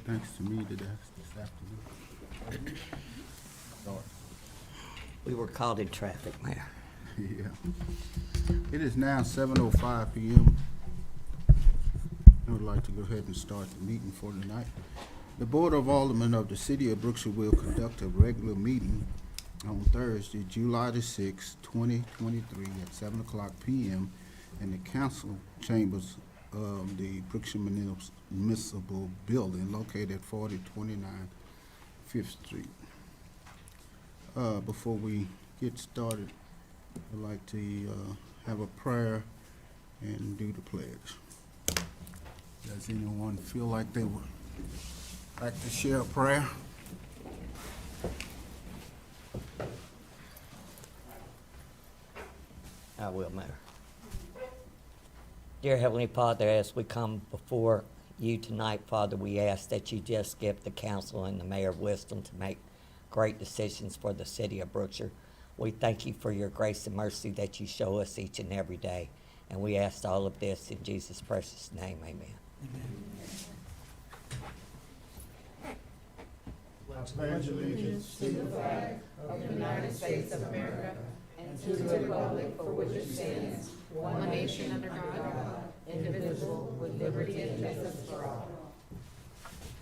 thanks to me this afternoon. Start. We were caught in traffic, Mayor. Yeah. It is now 7:05 p.m. I would like to go ahead and start the meeting for tonight. The Board of Aldermen of the City of Brookshire will conduct a regular meeting on Thursday, July the 6th, 2023 at 7 o'clock p.m. in the council chambers of the Brookshire Municipal Building located at 4029 5th Street. Before we get started, I'd like to have a prayer and do the pledge. Does anyone feel like they would like to share a prayer? I will, Mayor. Dear Heavenly Father, as we come before you tonight, Father, we ask that you just give the council and the mayor wisdom to make great decisions for the city of Brookshire. We thank you for your grace and mercy that you show us each and every day. And we ask all of this in Jesus' precious name, amen. I pledge allegiance to the flag of the United States of America and to the republic for which it stands, one nation under God, indivisible, with liberty and justice for all.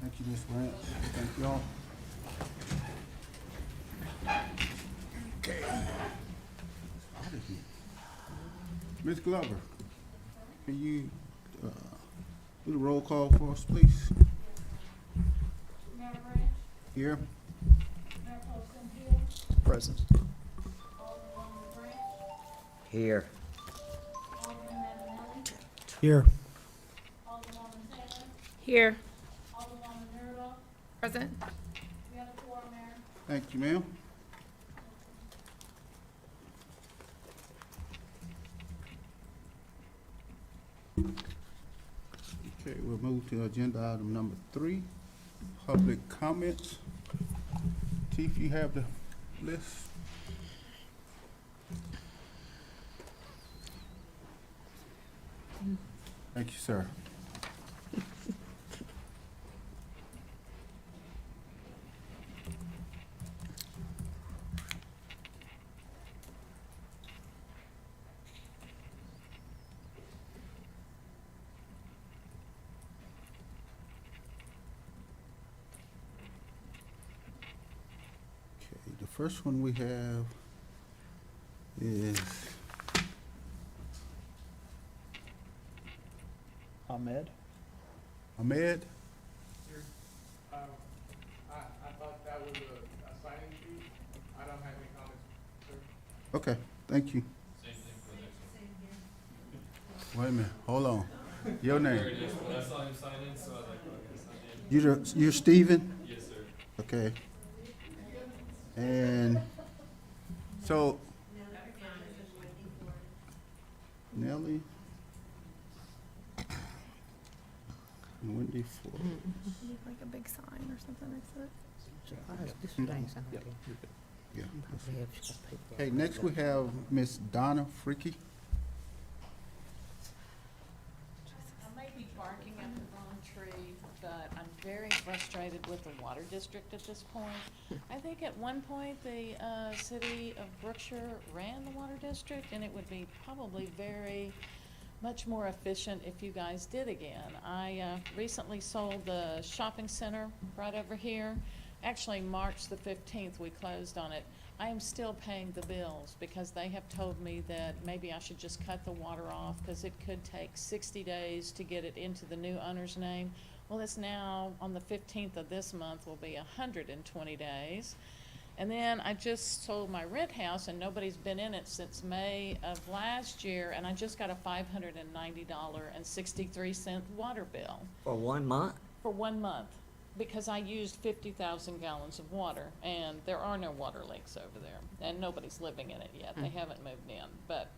Thank you, Ms. Grant. Thank you all. Okay. Out of here. Ms. Glover, can you do the roll call for us, please? Mayor Branch, Here. Mayor Poston Hill, Present. Alderwoman Branch, Here. Alderman Maninelli, Here. Alderwoman Taylor, Here. Alderwoman Murdoch. Present. We have a quorum, Mayor. Thank you, ma'am. Okay, we'll move to agenda item number 3, public comments. Chief, you have the list? Thank you, sir. Okay, the first one we have is Ahmed. Ahmed. I thought that was a signing sheet. I don't have any comments, sir. Okay, thank you. Same thing for the next one. Wait a minute, hold on. Your There name? it is. When I saw him sign in, so I was like, okay, sign in. You're Stephen? Yes, sir. Okay. And so Nellie and Wendy Ford. Like a big sign or something next to it. Yeah. Okay, next we have Miss Donna Freaky. I may be barking at the wrong tree, but I'm very frustrated with the water district at this point. I think at one point, the city of Brookshire ran the water district, and it would be probably very much more efficient if you guys did again. I recently sold the shopping center right over here. Actually, March the 15th, we closed on it. I am still paying the bills because they have told me that maybe I should just cut the water off because it could take 60 days to get it into the new owner's name. Well, it's now on the 15th of this month will be 120 days. And then I just sold my rent house and nobody's been in it since May of last year, and I just got a $590.63 water bill For 1 month? for 1 month because I used 50,000 gallons of water, and there are no water leaks over there, and nobody's living in it yet. They haven't moved in. But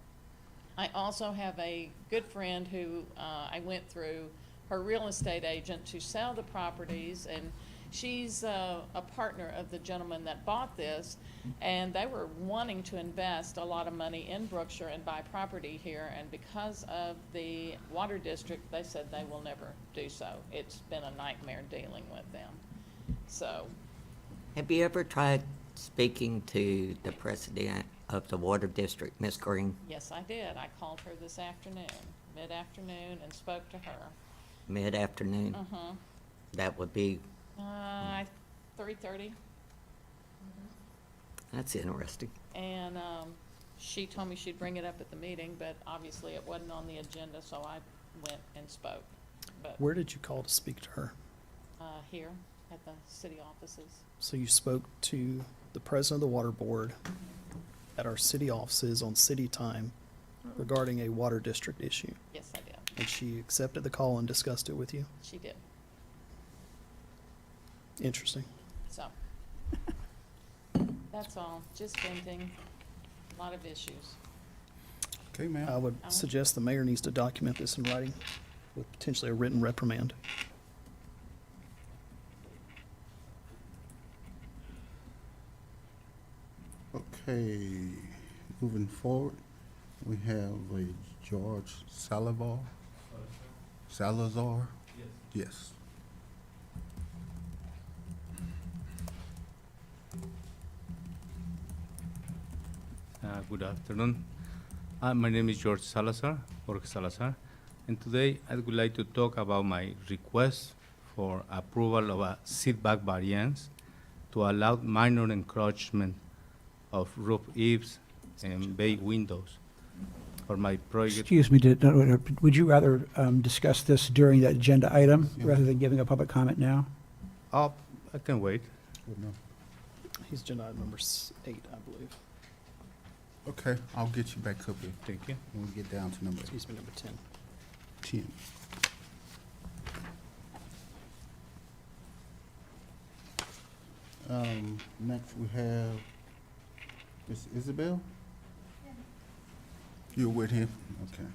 I also have a good friend who I went through her real estate agent to sell the properties, and She's a partner of the gentleman that bought this, and they were wanting to invest a lot of money in Brookshire and buy property here, and because of the water district, they said they will never do so. It's been a nightmare dealing with them. So, Have you ever tried speaking to the president of the water district, Ms. Green? yes, I did. I called her this afternoon, mid-afternoon, and spoke to her. Mid-afternoon? Mm-hmm. That would be, 3:30. that's interesting. And she told me she'd bring it up at the meeting, but obviously it wasn't on the agenda, so I went and spoke. But Where did you call to speak to her? here at the city offices. So you spoke to the president of the water board at our city offices on city time regarding a water district issue. Yes, I did. And she accepted the call and discussed it with you? She did. Interesting. So that's all. Just venting. A lot of issues. Okay, ma'am. I would suggest the mayor needs to document this in writing with potentially a written reprimand. Okay, moving forward, we have a George Salazar. Salazar? Yes. Good afternoon. My name is George Salazar, Jorge Salazar, and today I would like to talk about my request for approval of a setback variance to allow minor encroachment of roof eaves and bay windows for my project. Excuse me, would you rather discuss this during the agenda item rather than giving a public comment now? Oh, I can wait. Good enough. He's agenda item number 8, I believe. Okay, I'll get you back up here Thank you. when we get down to number Excuse me, number 10. 10. Next we have Miss Isabel? You're with him? Okay.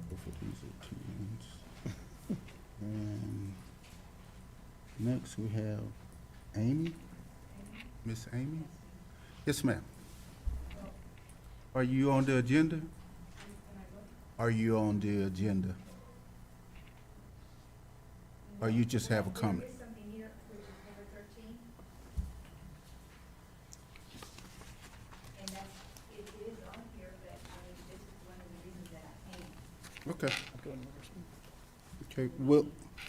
Both of these are 2 ends. And next we have Amy? Miss Amy? Yes, ma'am. Are you on the agenda? Are you on the agenda? Or you just have a comment? There is something here, which is number 13. And that's, it is on here, but I mean, this is one of the reasons that I came. Okay, I'll go in reverse. okay, well,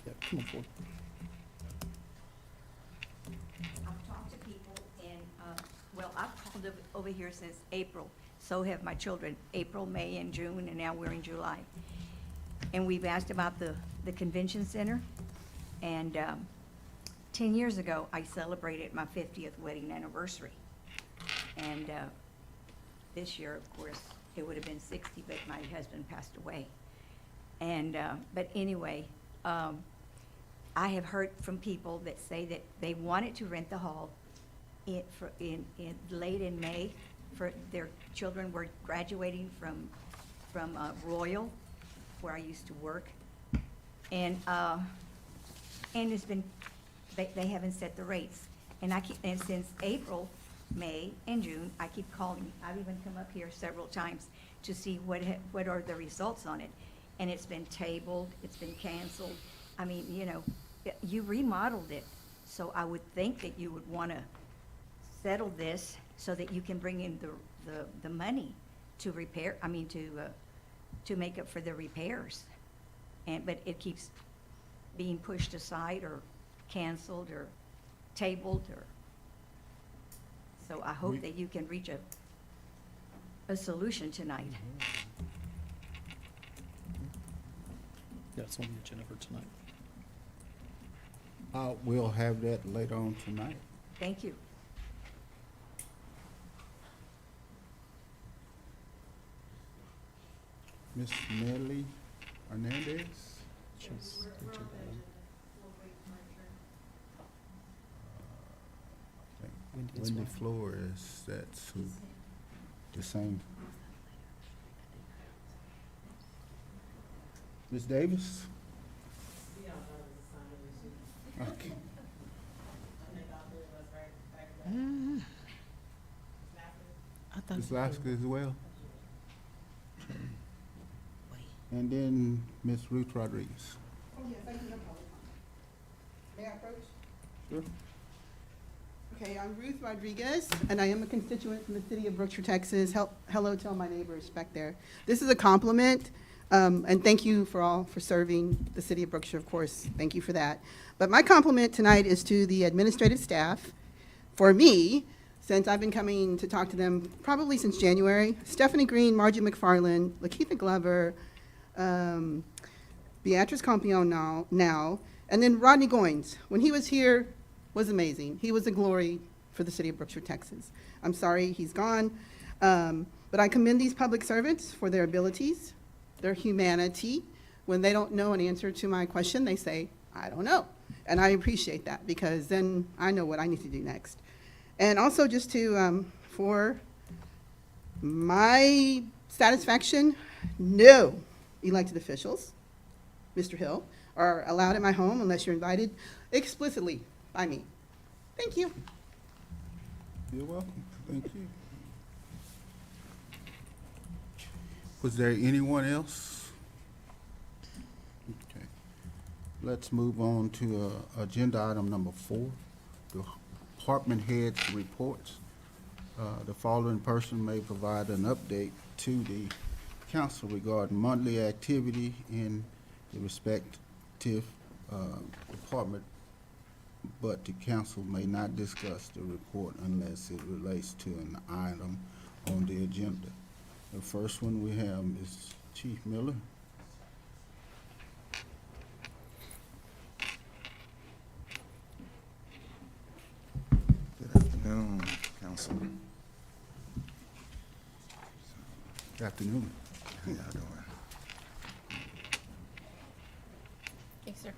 Yeah, come on forward. I've talked to people and, well, I've called over here since April. So have my children, April, May, and June, and now we're in July. And we've asked about the convention center. And 10 years ago, I celebrated my 50th wedding anniversary. And this year, of course, it would have been 60, but my husband passed away. And, but anyway, I have heard from people that say that they wanted to rent the hall late in May, for their children were graduating from Royal, where I used to work. And it's been, they haven't set the rates. And and since April, May, and June, I keep calling. I've even come up here several times to see what are the results on it. And it's been tabled, it's been canceled. I mean, you know, you remodeled it, so I would think that you would want to settle this so that you can bring in the money to repair, I mean, to make up for the repairs. But it keeps being pushed aside or canceled or tabled or, so I hope that you can reach a solution tonight. Yeah, it's on the agenda for tonight. we'll have that later on tonight. Thank you. Miss Nelly Hernandez? She's the agenda item. Wendy Flores, that's who, the same. Ms. Davis? Okay. Ms. Laska as well? And then Ms. Ruth Rodriguez. Oh, yes, I do have public comment. May I approach? Sure. Okay, I'm Ruth Rodriguez, and I am a constituent from the city of Brookshire, Texas. Hello to all my neighbors back there. This is a compliment, and thank you for serving the city of Brookshire, of course. Thank you for that. But my compliment tonight is to the administrative staff. For me, since I've been coming to talk to them probably since January, Stephanie Green, Margie McFarland, Lakeitha Glover, Beatrice Campion now, and then Rodney Goins. When he was here, was amazing. He was a glory for the city of Brookshire, Texas. I'm sorry he's gone, but I commend these public servants for their abilities, their humanity. When they don't know an answer to my question, they say, I don't know. And I appreciate that, because then I know what I need to do next. And also just to, for my satisfaction, no elected officials, Mr. Hill, are allowed in my home unless you're invited explicitly by me. Thank you. You're welcome. Thank you. Was there anyone else? Okay. Let's move on to agenda item number 4, the department heads reports. The following person may provide an update to the council regarding monthly activity in the respective department, but the council may not discuss the report unless it relates to an item on the agenda. The first one we have is Chief Miller. Good afternoon, Council. Good afternoon. How y'all doing? Thanks, sir.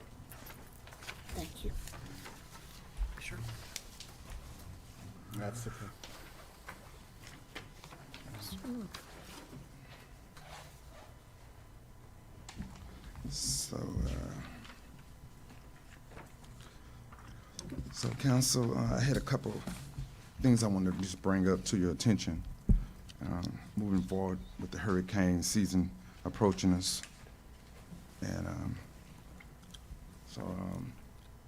Thank you. Sure. That's okay. So, Council, I had a couple things I wanted to just bring up to your attention. Moving forward with the hurricane season approaching us. And a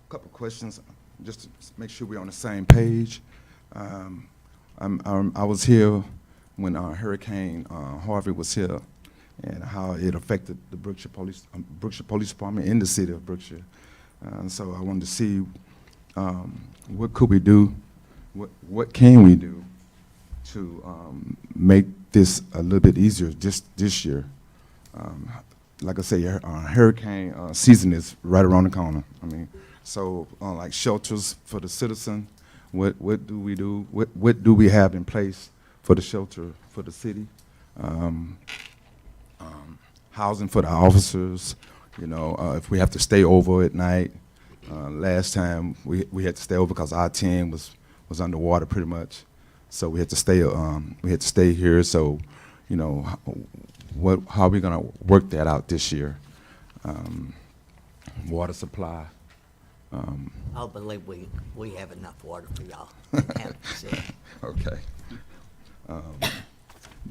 couple questions, just to make sure we're on the same page. I was here when Hurricane Harvey was here, and how it affected the Brookshire Police Department in the city of Brookshire. So I wanted to see what could we do, what can we do to make this a little bit easier just this year. Like I say, hurricane season is right around the corner. I mean, so like shelters for the citizen, what do we do? What do we have in place for the shelter for the city? Housing for the officers, you know, if we have to stay over at night. Last time we had to stay over because our team was underwater pretty much, so we had to stay here. So, you know, how are we gonna work that out this year? Water supply. I believe we have enough water for y'all. Okay.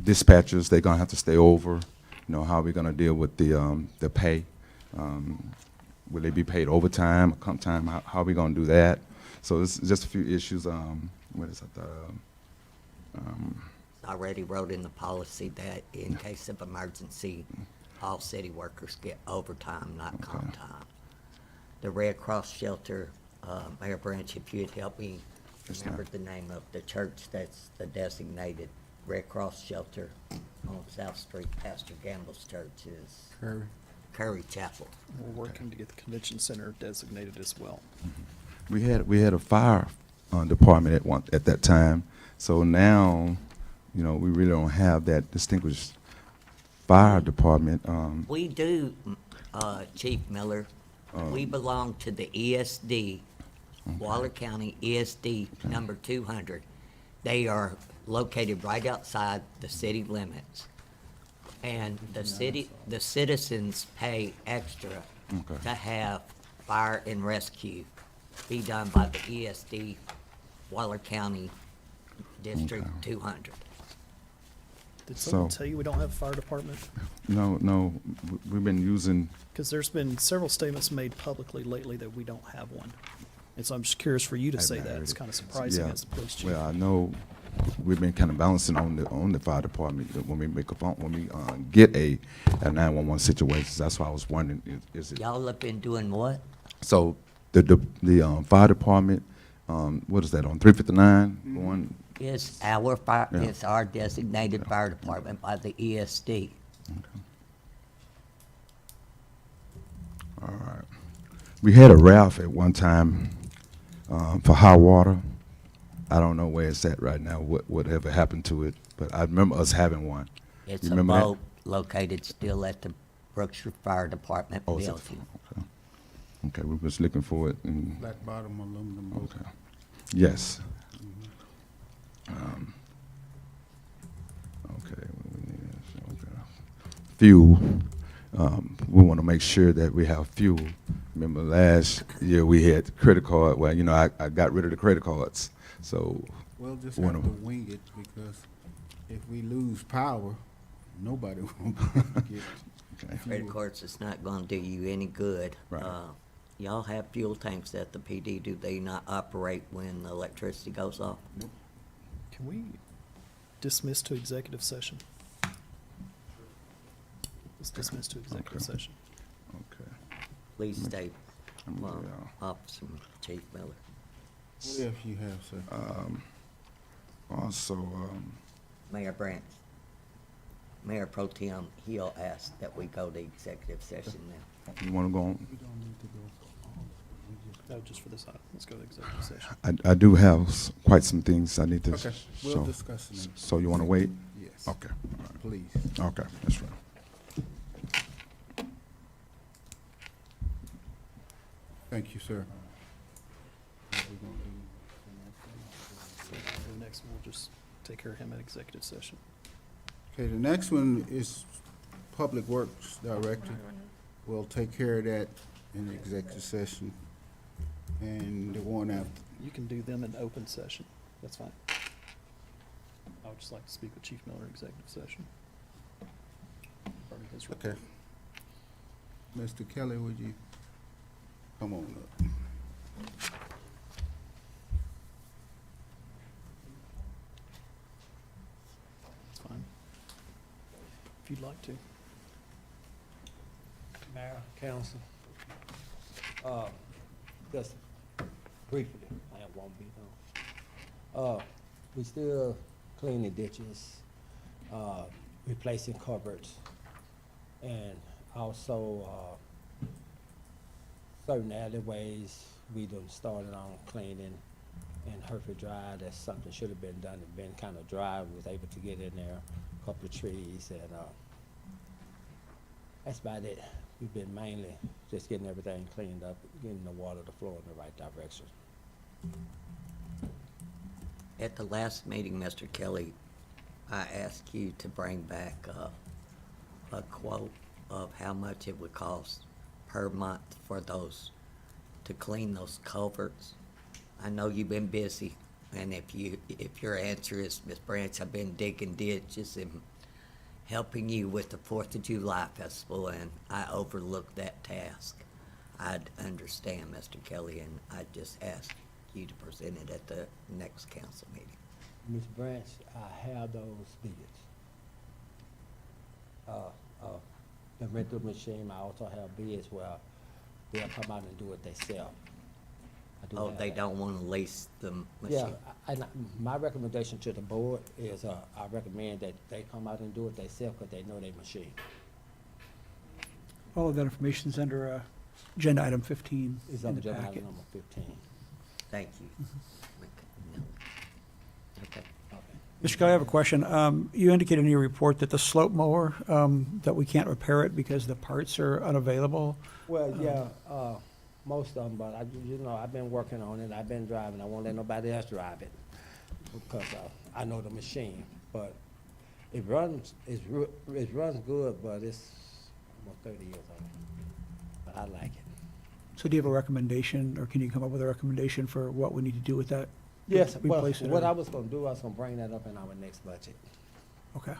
Dispatchers, they're gonna have to stay over. You know, how are we gonna deal with the pay? Will they be paid overtime or comp time? How are we gonna do that? So it's just a few issues. What is it? Already wrote in the policy that in case of emergency, all city workers get overtime, not comp time. The Red Cross shelter, Mayor Branch, if you'd help me remember the name of the church that's the designated Red Cross shelter on South Street, Pastor Gamble's church is Curry Chapel. We're working to get the convention center designated as well. We had a fire department at that time, so now, you know, we really don't have that distinguished fire department. We do, Chief Miller. We belong to the ESD, Waller County ESD number 200. They are located right outside the city limits. And the citizens pay extra to have fire and rescue be done by the ESD Waller County District 200. Did someone So- tell you we don't have a fire department? No, we've been using, Because there's been several statements made publicly lately that we don't have one. And so I'm just curious for you to say that. It's kind of surprising yeah. as the police chief. Well, I know we've been kind of balancing on the fire department that when we make a phone, when we get a 911 situation. That's why I was wondering, is it? Y'all have been doing what? So the fire department, what is that, on 359? One, It's our fire, Yeah. it's our designated fire department by the ESD. all right. We had a RAF at one time for high water. I don't know where it's at right now, whatever happened to it, but I remember us having one. It's You a remember that? boat located still at the Brookshire Fire Department Oh, is it? building. Okay. Okay, we was looking for it, and, Flat bottom aluminum boat. okay. Yes. Okay. Fuel, we want to make sure that we have fuel. Remember last year we had credit card, well, you know, I got rid of the credit cards, so. We'll just One have of to wing it, because if we lose power, nobody will get Okay. Credit fuel. cards is not gonna do you any good. Right. Y'all have fuel tanks at the PD, do they not operate when the electricity goes off? Can we dismiss to executive session? Let's dismiss to executive Okay. session. Okay. Please stay, Yeah. Officer Chief Miller. What else you have, sir? Also, Mayor Branch. Mayor Pro Tem Hill asked that we go to executive session now. you want to go on? We don't need to go for all of it. No, just for this item. Let's go to executive session. I do have quite some things I need to Okay, we'll show. discuss it. in- So you want to wait? Yes. Okay, all right. Please. Okay, that's right. Thank you, sir. The next one, we'll just take care of him at executive session. Okay, the next one is Public Works Director. We'll take care of that in the executive session. And the one after, You can do them in open session. That's fine. I would just like to speak with Chief Miller in executive session. Regarding his report. okay. Mr. Kelly, would you come on up? That's fine. If you'd like to. Mayor, council, just briefly, I won't be long. We still cleaning ditches, replacing cupboards, and also, certain alleyways, we done started on cleaning in Hereford Drive. That's something should have been done, it been kind of dry, we was able to get in there, a couple of trees, and, that's about it. We've been mainly just getting everything cleaned up, getting the water to flow in the right direction. At the last meeting, Mr. Kelly, I asked you to bring back a quote of how much it would cost per month for those, to clean those culverts. I know you've been busy, and if your answer is, Ms. Branch, I've been digging ditches and helping you with the 4th of July festival, and I overlooked that task, I'd understand, Mr. Kelly, and I just asked you to present it at the next council meeting. Ms. Branch, I have those bids. The rental machine, I also have bids where they'll come out and do it themselves. I do Oh, have they that. don't wanna lease the Yeah, machine? my recommendation to the board is, I recommend that they come out and do it themselves, because they know their machine. All of that information's under agenda item 15 It's in on the agenda packet. item number 15. Thank you. Okay. Okay. Mr. Kelly, I have a question. You indicated in your report that the slope mower, that we can't repair it because the parts are unavailable. Well, yeah, most of them, but I've been working on it, I've been driving, I won't let nobody else drive it, because, I know the machine, but it runs, it runs good, but it's almost 30 years old, but I like it. So do you have a recommendation, or can you come up with a recommendation for what we need to do with that? Yes, well, Replace it what or- I was gonna do, I was gonna bring that up in our next budget. Okay.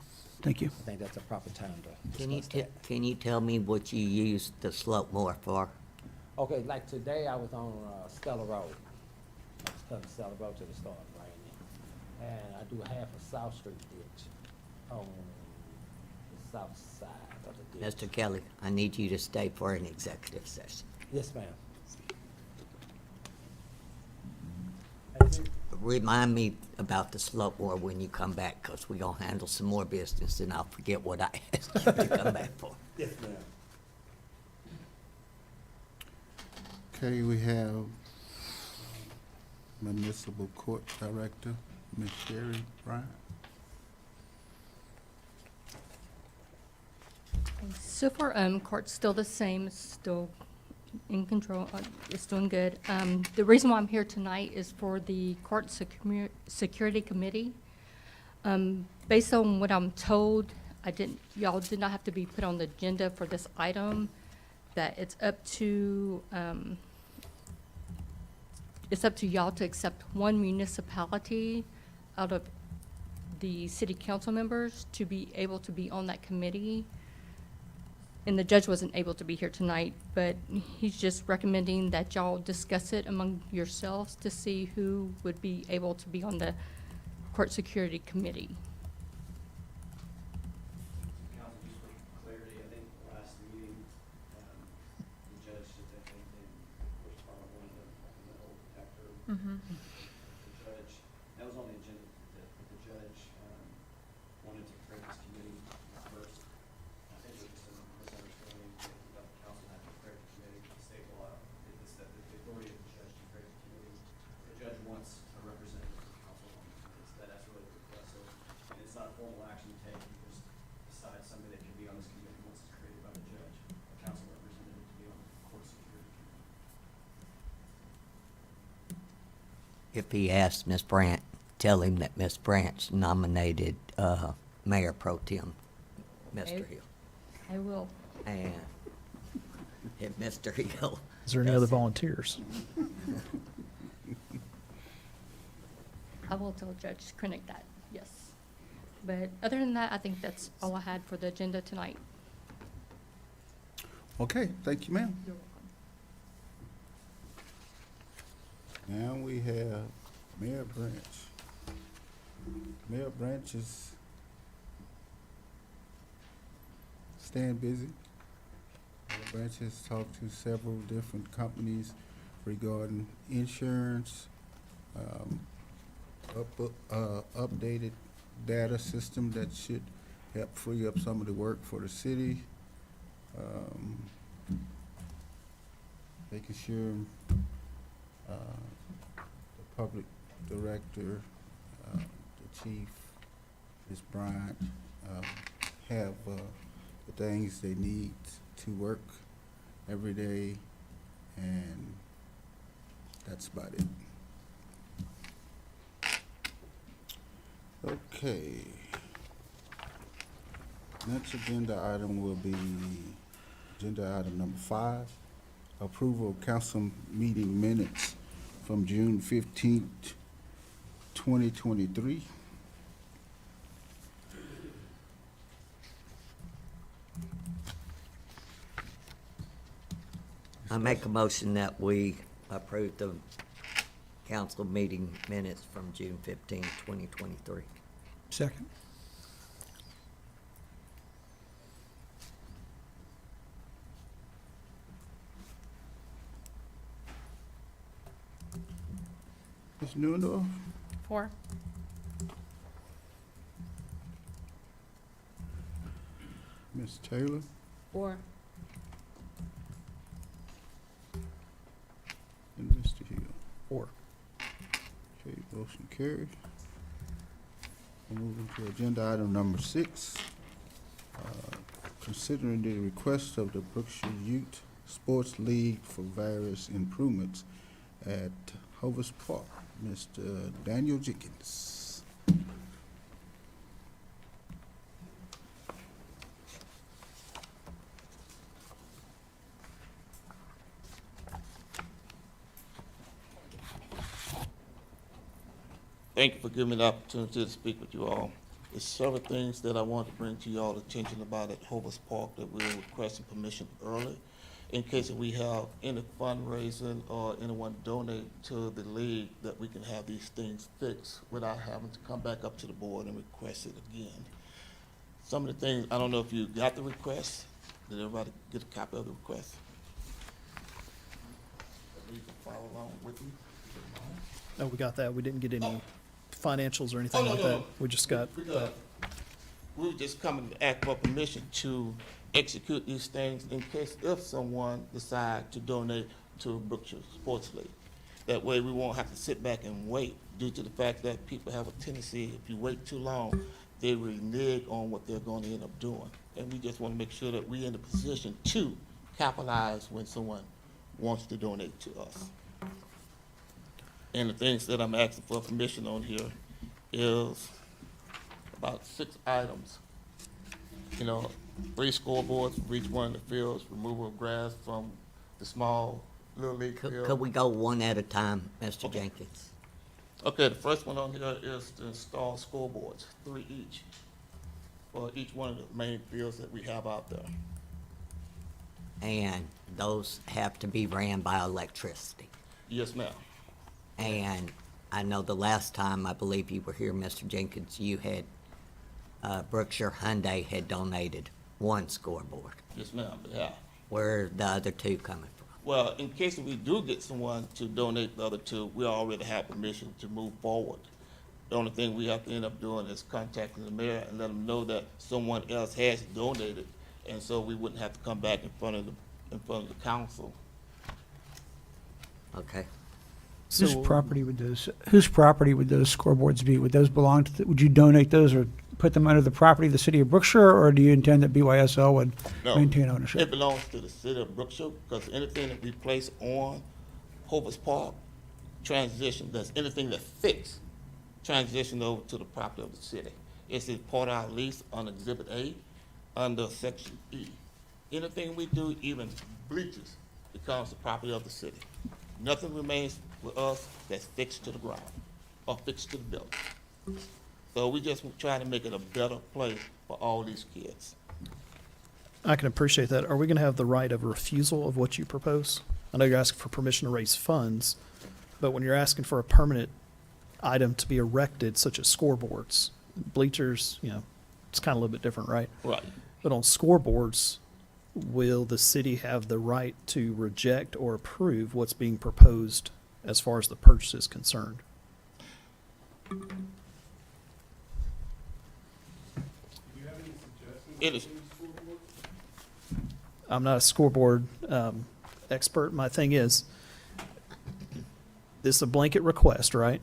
Thank you. I think that's a proper time to Can you, discuss that. can you tell me what you used the slope mower for? Okay, like today, I was on Stella Road. I was cutting Stella Road till it started raining. And I do half a South Street ditch on the south side of the ditch. Mr. Kelly, I need you to stay for an executive session. Yes, ma'am. Remind me about the slope mower when you come back, because we're going to handle some more business, and I'll forget what I asked you to come back for. Yes, ma'am. Okay, we have Municipal Court Director, Ms. Sherry Bryant. So far, court's still the same, it's still in control, it's doing good. The reason why I'm here tonight is for the Court Security Committee. Based on what I'm told, y'all did not have to be put on the agenda for this item, that it's up to y'all to accept one municipality out of the city council members to be able to be on that committee. And the judge wasn't able to be here tonight, but he's just recommending that y'all discuss it among yourselves to see who would be able to be on the Court Security Committee. Council, just for clarity, I think last meeting, the judge said that they was part of one of the metal detector. The judge, that was on the agenda, the judge, wanted to create this committee first. I think it was just a misunderstanding that the council had to create the committee, state law, it's that the authority of the judge to create the committee. The judge wants a representative of the council on the committee, so that's really the request. So, and it's not a formal action to take, you just decide somebody that can be on this committee once it's created by the judge, a council representative to be on the court security committee. If he asks Ms. Brandt, tell him that Ms. Branch nominated Mayor Pro Tem, Mr. Hill. I will. And if Mr. Hill. Is there any other volunteers? I will tell Judge Krennic that, yes. But other than that, I think that's all I had for the agenda tonight. Okay, thank you, ma'am. You're welcome. Now we have Mayor Branch. Mayor Branch is staying busy. Mayor Branch has talked to several different companies regarding insurance, updated data system that should help free up some of the work for the city. Making sure the public director, the chief, Ms. Bryant, have the things they need to work every day, and that's about it. Okay. Next agenda item will be agenda item number 5, approval of council meeting minutes from June 15th, 2023. I make a motion that we approve the council meeting minutes from June 15, 2023. Second. Ms. Newendorf, 4. Ms. Taylor, 4. and Mr. Hill. 4. Okay, motion carried. We're moving to agenda item number 6. Considering the request of the Brookshire Youth Sports League for various improvements at Hovis Park, Mr. Daniel Jenkins. Thank you for giving me the opportunity to speak with you all. There's several things that I want to bring to y'all attention about at Hovis Park that we're requesting permission early. In case if we have any fundraising or anyone donate to the league, that we can have these things fixed without having to come back up to the board and request it again. Some of the things, I don't know if you got the request. Did everybody get a copy of the request? That you can follow along with me. Oh, we got that. We didn't get any financials or anything like that. We just got that. We were just coming to ask for permission to execute these things in case if someone decide to donate to Brookshire Sports League. That way we won't have to sit back and wait due to the fact that people have a tendency, if you wait too long, they renege on what they're going to end up doing. And we just want to make sure that we're in a position to capitalize when someone wants to donate to us. And the things that I'm asking for permission on here is about 6 items. You know, 3 scoreboards for each one of the fields, removal of grass from the small Little League field. Could we go one at a time, Mr. Jenkins? Okay, the first one on here is to install scoreboards, 3 each, for each one of the main fields that we have out there. And those have to be ran by electricity. Yes, ma'am. And I know the last time, I believe you were here, Mr. Jenkins, you had, Brookshire Hyundai had donated 1 scoreboard. Yes, ma'am, yeah. Where are the other 2 coming from? Well, in case we do get someone to donate the other 2, we already have permission to move forward. The only thing we have to end up doing is contacting the mayor and let them know that someone else has donated, and so we wouldn't have to come back in front of the council. Okay. Whose property would those scoreboards be? Would those belong to, would you donate those or put them under the property of the city of Brookshire, or do you intend that BYSL would No, maintain it ownership? belongs to the city of Brookshire, because anything that we place on Hovis Park, that's anything that fits, transition over to the property of the city. It's a part of our lease on Exhibit A under Section E. Anything we do, even bleachers, becomes the property of the city. Nothing remains with us that's fixed to the ground or fixed to the building. So we just try to make it a better place for all these kids. I can appreciate that. Are we going to have the right of refusal of what you propose? I know you're asking for permission to raise funds, but when you're asking for a permanent item to be erected, such as scoreboards, bleachers, you know, it's kind of a little bit different, right? Right. But on scoreboards, will the city have the right to reject or approve what's being proposed as far as the purchase is concerned? It is, I'm not a scoreboard expert. My thing is, this is a blanket request, right?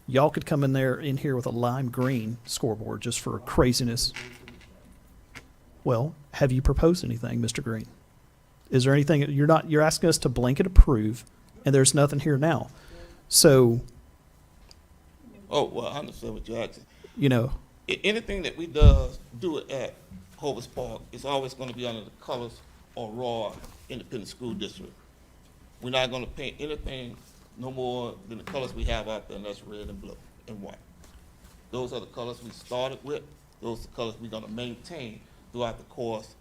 Y'all could come in here with a lime green scoreboard just for craziness. Well, have you proposed anything, Mr. Green? Is there anything, you're asking us to blanket approve, and there's nothing here now. So, oh, well, I understand what you're asking. you know, Anything that we do it at Hovis Park is always going to be under the colors of Raw Independent School District. We're not going to paint anything no more than the colors we have out there, and that's red and blue and white. Those are the colors we started with. Those are the colors we're going to maintain throughout the course.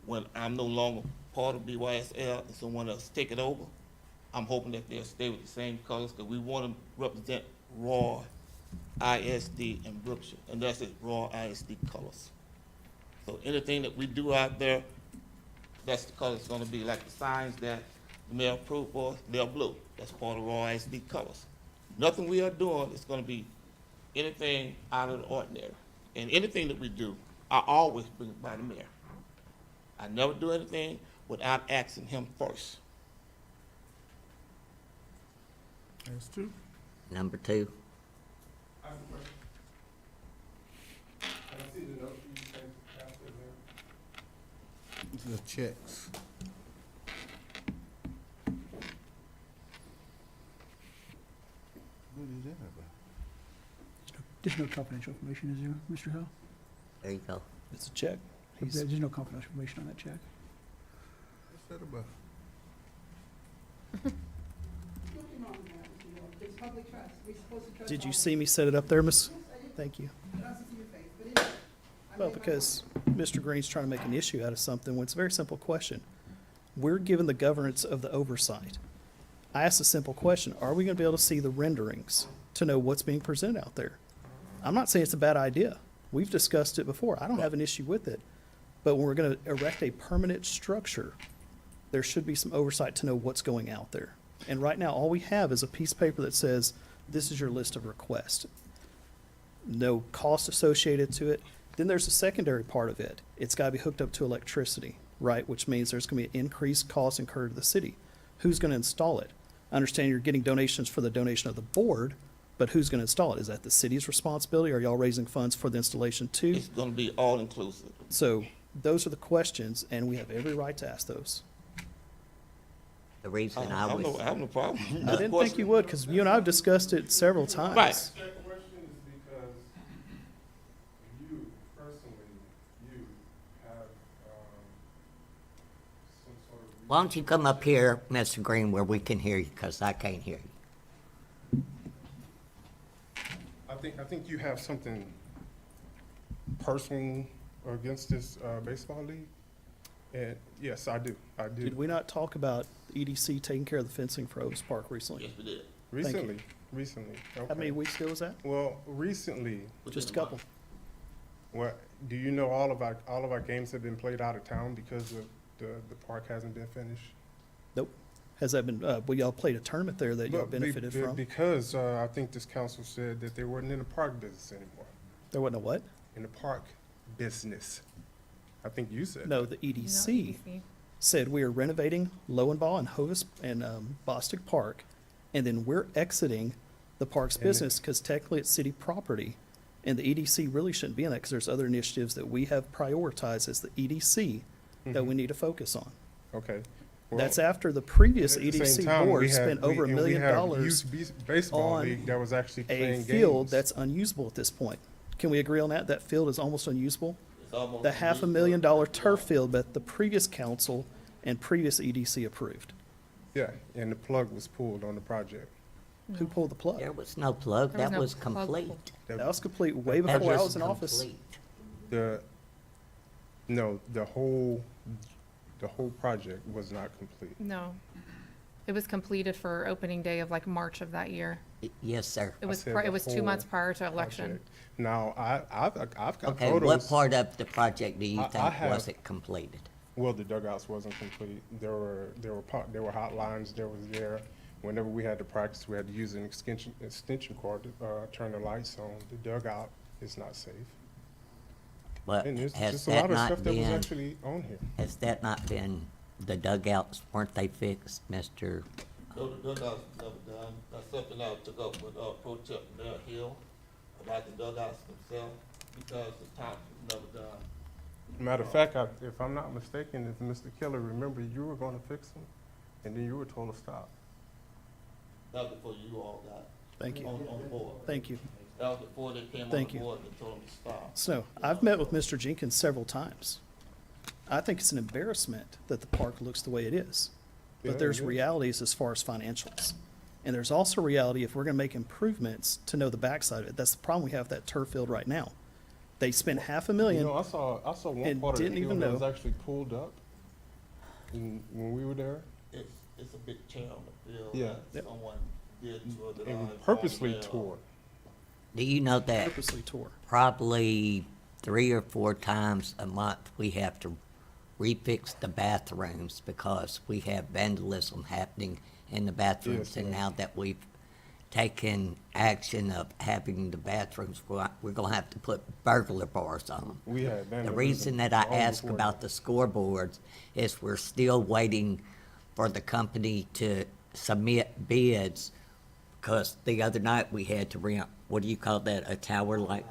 When I'm no longer part of BYSL and someone else take it over, I'm hoping that they'll stay with the same colors, because we want to represent Raw ISD and Brookshire, and that's it, Raw ISD colors. So anything that we do out there, that's the color it's gonna be. Like the signs that the mayor approved for, they're blue. That's part of Raw ISD colors. Nothing we are doing is gonna be anything out of the ordinary. And anything that we do, I always bring it by the mayor. I never do anything without asking him first. That's true. Number 2. I have a question. I see the note you sent after there. The checks. What is that about? There's no confidential information, is there, Mr. Hill? There you go. it's a check. There's no confidential information on that check. What's that about? It's public trust. We're supposed to trust Did you all- see me set it up there, Miss? Thank you. I don't see your face, but anyway, Well, because Mr. Green's trying to make an issue out of something when it's a very simple question. We're given the governance of the oversight. I asked a simple question, are we gonna be able to see the renderings to know what's being presented out there? I'm not saying it's a bad idea. We've discussed it before. I don't have an issue with it. But when we're gonna erect a permanent structure, there should be some oversight to know what's going out there. And right now, all we have is a piece of paper that says, this is your list of requests. No cost associated to it. Then there's a secondary part of it. It's gotta be hooked up to electricity, right? Which means there's gonna be an increased cost incurred to the city. Who's gonna install it? I understand you're getting donations for the donation of the board, but who's gonna install it? Is that the city's responsibility? Are y'all raising funds for the installation too? It's gonna be all inclusive. So those are the questions, and we have every right to ask those. The reason I I have was. no problem. I didn't think you would, because you and I have discussed it several times. Right. That question is because you, personally, you have, some sort of. Why don't you come up here, Mr. Green, where we can hear you, because I can't hear you. I think you have something personal against this, baseball league. And yes, I do. Did we not talk about EDC taking care of the fencing for Otis Park recently? Yes, we did. Recently. How Okay. many weeks ago was that? Well, recently, Just a couple. what, do you know all of our games have been played out of town because of the park hasn't been finished? Nope. Has that been, well, y'all played a tournament there that y'all But benefited from? Because, I think this council said that they weren't in the park business anymore. There wasn't a what? In the park business. I think you said. No, the EDC said we are renovating Lowenball and Hovis and Bostic Park, and then we're exiting the park's And business because technically it's city property. And the EDC really shouldn't be in that because there's other initiatives that we have prioritized as the EDC that we need to focus on. Okay. Well, That's after the previous at the same EDC time, board we had- spent over $1 and we million have youth baseball on league that was actually a playing field games. that's unusable at this point. Can we agree on that? That field is almost unusable? It's almost The $500,000 turf field that the previous council and previous EDC approved. Yeah, and the plug was pulled on the project. Who pulled the plug? There was no plug, There was that no was plug complete. pulled. That was complete way That before I was was in office. complete. The whole project was not complete. No. It was completed for opening day of like March of that year. Yes, sir. It was, said it the was 2 whole months prior to election. project. Now, I've got Okay, photos. what part of the project do you I think have- wasn't completed? Well, the dugouts wasn't complete. There were hotlines, there. Whenever we had to practice, we had to use an extension cord to turn the lights on. The dugout is not safe. But And there's has just a that lot of not stuff that was been, actually on here. has that not been, the dugouts, weren't they fixed, Mr.? No, the dugouts was never done. That's something I took up with, Pro Temp Mayor Hill about the dugouts themselves, because the tops was never done. Matter of fact, if I'm not mistaken, if Mr. Keller, remember, you were gonna fix them, and then you were told to stop. That was before you all got Thank you. on board. Thank you. That was before they came on Thank the you. board and told them to stop. So, I've met with Mr. Jenkins several times. I think it's an embarrassment that the park looks the way it is. Yeah, But there's it is. realities as far as financials. And there's also reality if we're gonna make improvements to know the backside of it. That's the problem we have with that turf field right now. They spent $500,000. You know, I saw one and part of the didn't even field that was know. actually pulled up when we were there. It's a big tear on the field. Yeah. that Someone did to it. And purposely tore. Do you know that Purposely tore. probably 3 or 4 times a month we have to refix the bathrooms because we have vandalism happening in the bathrooms? Yes, And ma'am. now that we've taken action of having the bathrooms, we're gonna have to put burglar bars on them. We had The vandalism reason that I long ask before about the scoreboards is we're still waiting for the company to submit bids, because the other night we had to rent, what do you call that, a tower light,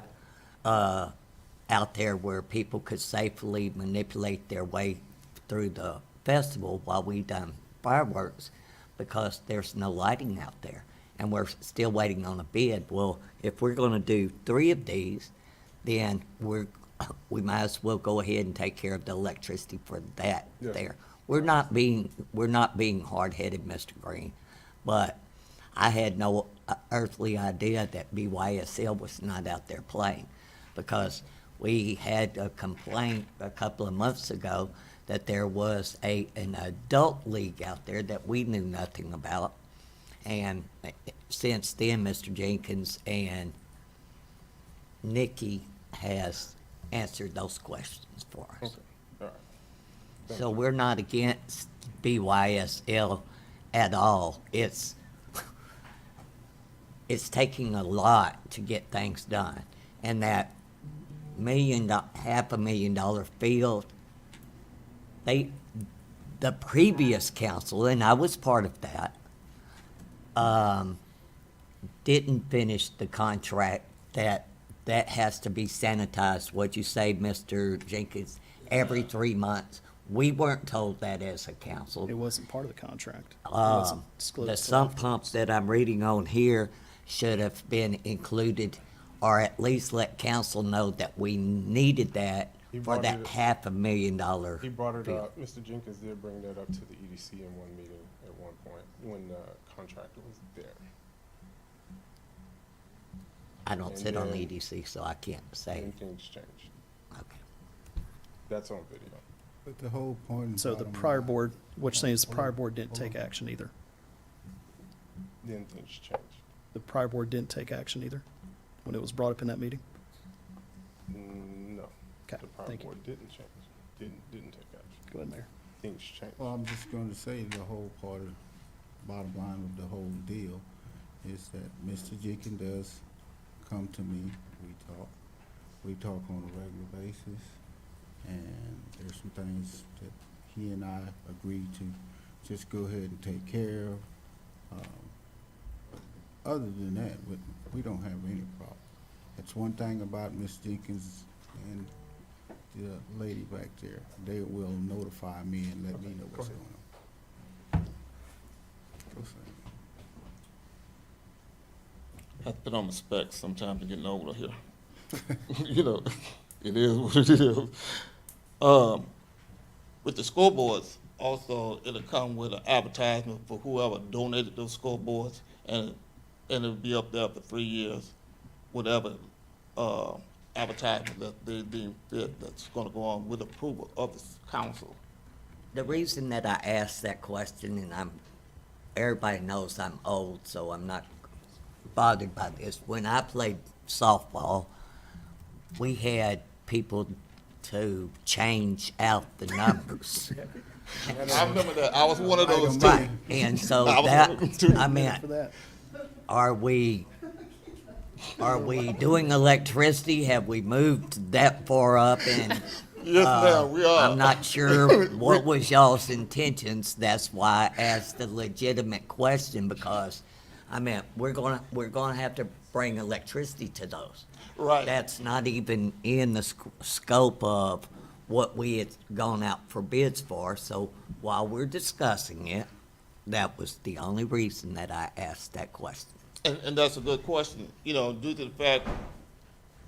out there where people could safely manipulate their way through the festival while we done fireworks, because there's no lighting out there, and we're still waiting on a bid. Well, if we're gonna do 3 of these, then we might as well go ahead and take care of the electricity for that Yes. there. We're not being hard-headed, Mr. Green, but I had no earthly idea that BYSL was not out there playing, because We had a complaint a couple of months ago that there was an adult league out there that we knew nothing about. And since then, Mr. Jenkins and Nikki has answered those questions for us. Okay, all right. Thank So you. we're not against BYSL at all. It's taking a lot to get things done. And that $500,000 field, the previous council, and I was part of that, didn't finish the contract that has to be sanitized, what'd you say, Mr. Jenkins, every 3 months. We weren't told that as a council. It wasn't part of the contract. It wasn't disclosed The till sump afterwards. pumps that I'm reading on here should have been included, or at least let council know that we needed that He for brought that it- $500,000. He brought it field. up, Mr. Jenkins did bring that up to the EDC in one meeting at one point, when the contractor was there. I don't And sit on then- EDC, so I can't say. And things changed. Okay. That's on video. But the whole point. and So the bottom prior line- board, what you're saying is the prior Hold on, board didn't hold take on. action either. Then things changed. The prior board didn't take action either, when it was brought up in that meeting? No. Okay, The prior thank you. board didn't change, didn't take action. Go ahead, Mayor. Things changed. Well, I'm just going to say the whole part of, bottom line of the whole deal is that Mr. Jenkins does come to me, we talk on a regular basis, and there's some things that he and I agreed to just go ahead and take care of. Other than that, we don't have any problem. That's one thing about Ms. Jenkins and the lady back there. They will notify me and let me know what's Go going on. Go say I have to put on my specs sometime to get older here. You know, it is what it is. With the scoreboards, also, it'll come with an advertisement for whoever donated those scoreboards, and it'll be up there for 3 years, whatever, advertisement that they deem fit that's gonna go on with approval of the council. The reason that I asked that question, and everybody knows I'm old, so I'm not bothered by this. When I played softball, we had people to change out the numbers. I remember that, I was one of those too. Right, and so I was that, one of them too. I meant, For that. are we doing electricity? Have we moved that far up? And Yes, ma'am, we are. I'm not sure what was y'all's intentions. That's why I asked the legitimate question, because I meant we're gonna have to bring electricity to those. Right. That's not even in the scope of what we had gone out for bids for. So while we're discussing it, that was the only reason that I asked that question. And that's a good question, you know, due to the fact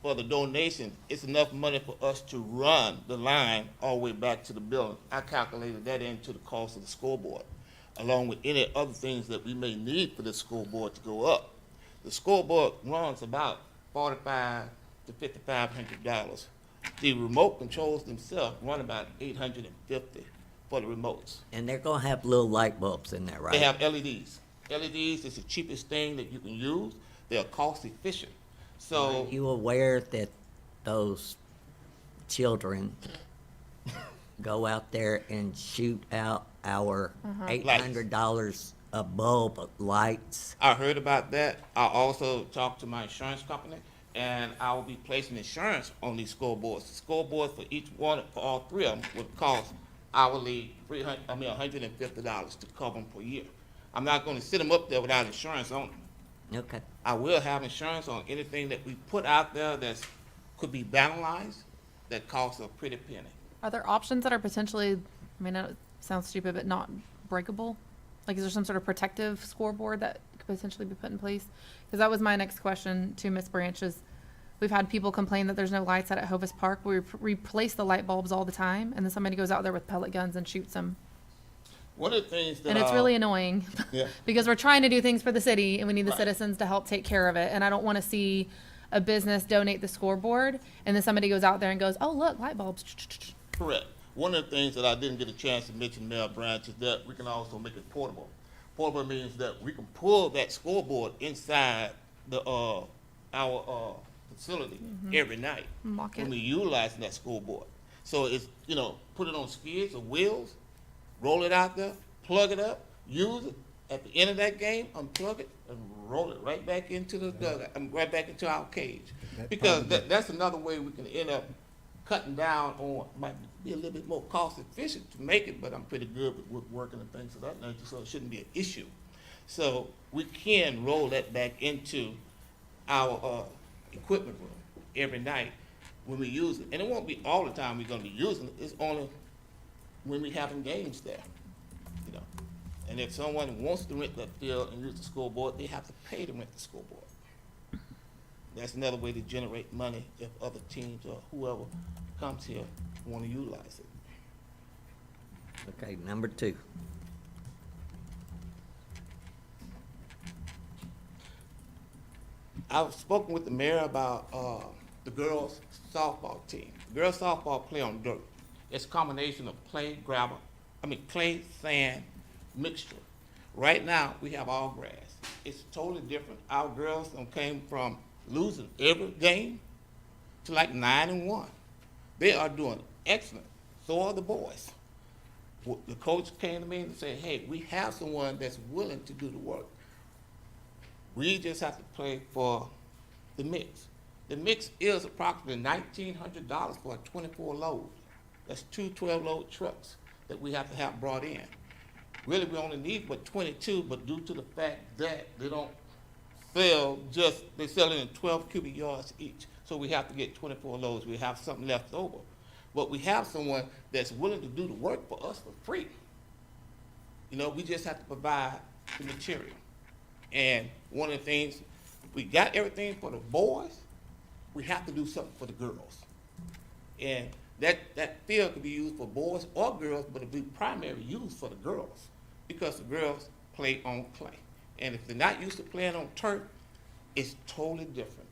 for the donation, it's enough money for us to run the line all the way back to the building. I calculated that into the cost of the scoreboard, along with any other things that we may need for the scoreboard to go up. The scoreboard runs about $4,500 to $5,500. The remote controls themselves run about $850 for the remotes. And they're gonna have little light bulbs in there, right? They have LEDs. LEDs is the cheapest thing that you can use. They're cost efficient. So Are you aware that those children go out there and shoot out our $800 a bulb of lights? I heard about that. I also talked to my insurance company, and I will be placing insurance on these scoreboards. The scoreboards for each one, for all three of them, would cost hourly $150 to cover them per year. I'm not gonna sit them up there without insurance on them. Okay. I will have insurance on anything that we put out there that could be vandalized, that costs a pretty penny. Are there options that are potentially, I mean, it sounds stupid, but not breakable? Like, is there some sort of protective scoreboard that could potentially be put in place? Because that was my next question to Ms. Branch is, we've had people complain that there's no lights out at Hovis Park. We replace the light bulbs all the time, and then somebody goes out there with pellet guns and shoots them. One of the things that And it's really annoying, Yeah. because we're trying to do things for the city, and we need the Right. citizens to help take care of it. And I don't want to see a business donate the scoreboard, and then somebody goes out there and goes, oh, look, light bulbs. Correct. One of the things that I didn't get a chance to mention, Mayor Branch, is that we can also make it portable. Portable means that we can pull that scoreboard inside our facility every night Lock when it. we're utilizing that scoreboard. So it's, put it on skids or wheels, roll it out there, plug it up, use it. At the end of that game, unplug it and roll it right back into the dugout, right back into our cage. Because that's another way we can end up cutting down on, might be a little bit more cost efficient to make it, but I'm pretty good with woodworking and things of that nature, so it shouldn't be an issue. So we can roll that back into our equipment room every night when we use it. And it won't be all the time we're gonna be using it, it's only when we having games there, And if someone wants to rent that field and use the scoreboard, they have to pay to rent the scoreboard. That's another way to generate money if other teams or whoever comes here want to utilize it. Okay, number 2. I've spoken with the mayor about the girls' softball team. The girls' softball play on dirt. It's a combination of clay, sand mixture. Right now, we have all grass. It's totally different. Our girls came from losing every game to like 9-1. They are doing excellent. So are the boys. The coach came to me and said, hey, we have someone that's willing to do the work. We just have to play for the mix. The mix is approximately $1,900 for a 24 load. That's 2 12-load trucks that we have to have brought in. Really, we only need but 22, but due to the fact that they don't sell they sell it in 12 cubic yards each. So we have to get 24 loads. We have something left over. But we have someone that's willing to do the work for us for free. We just have to provide the material. And one of the things, we got everything for the boys, we have to do something for the girls. And that field could be used for boys or girls, but it'll be primarily used for the girls because the girls play on clay. And if they're not used to playing on turf, it's totally different.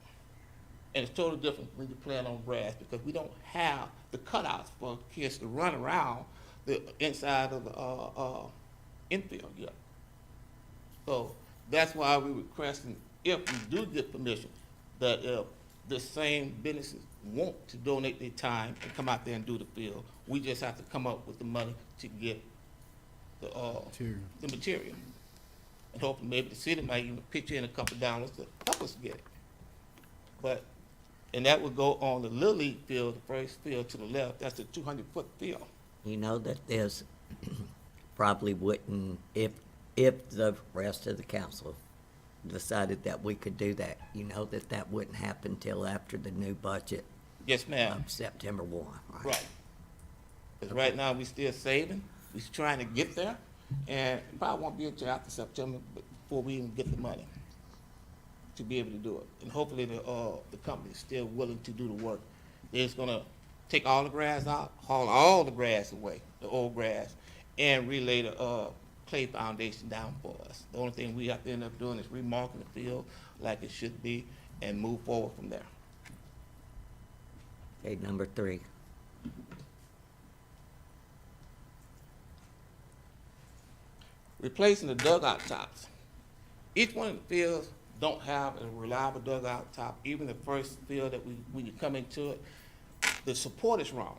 And it's totally different when you're playing on grass because we don't have the cutouts for kids to run around the inside of the infield yet. So that's why we're requesting, if we do get permission, that if the same businesses want to donate their time and come out there and do the field, we just have to come up with the money to get the material. And hopefully maybe the city might even pitch in a couple dollars to help us get it. And that would go on the Little League field, the first field to the left. That's the 200-foot field. You know that there's probably wouldn't, if the rest of the council decided that we could do that, that wouldn't happen till after the new budget Yes, ma'am. of September 1, right? Right. Because right now, we still saving, we trying to get there, and it probably won't be until after September before we even get the money to be able to do it. And hopefully the company is still willing to do the work. They're just gonna take all the grass out, haul all the grass away, the old grass, and relay the clay foundation down for us. The only thing we have to end up doing is remarking the field like it should be and move forward from there. Okay, number 3. Replacing the dugout tops. Each one of the fields don't have a reliable dugout top. Even the first field that when you come into it, the support is wrong.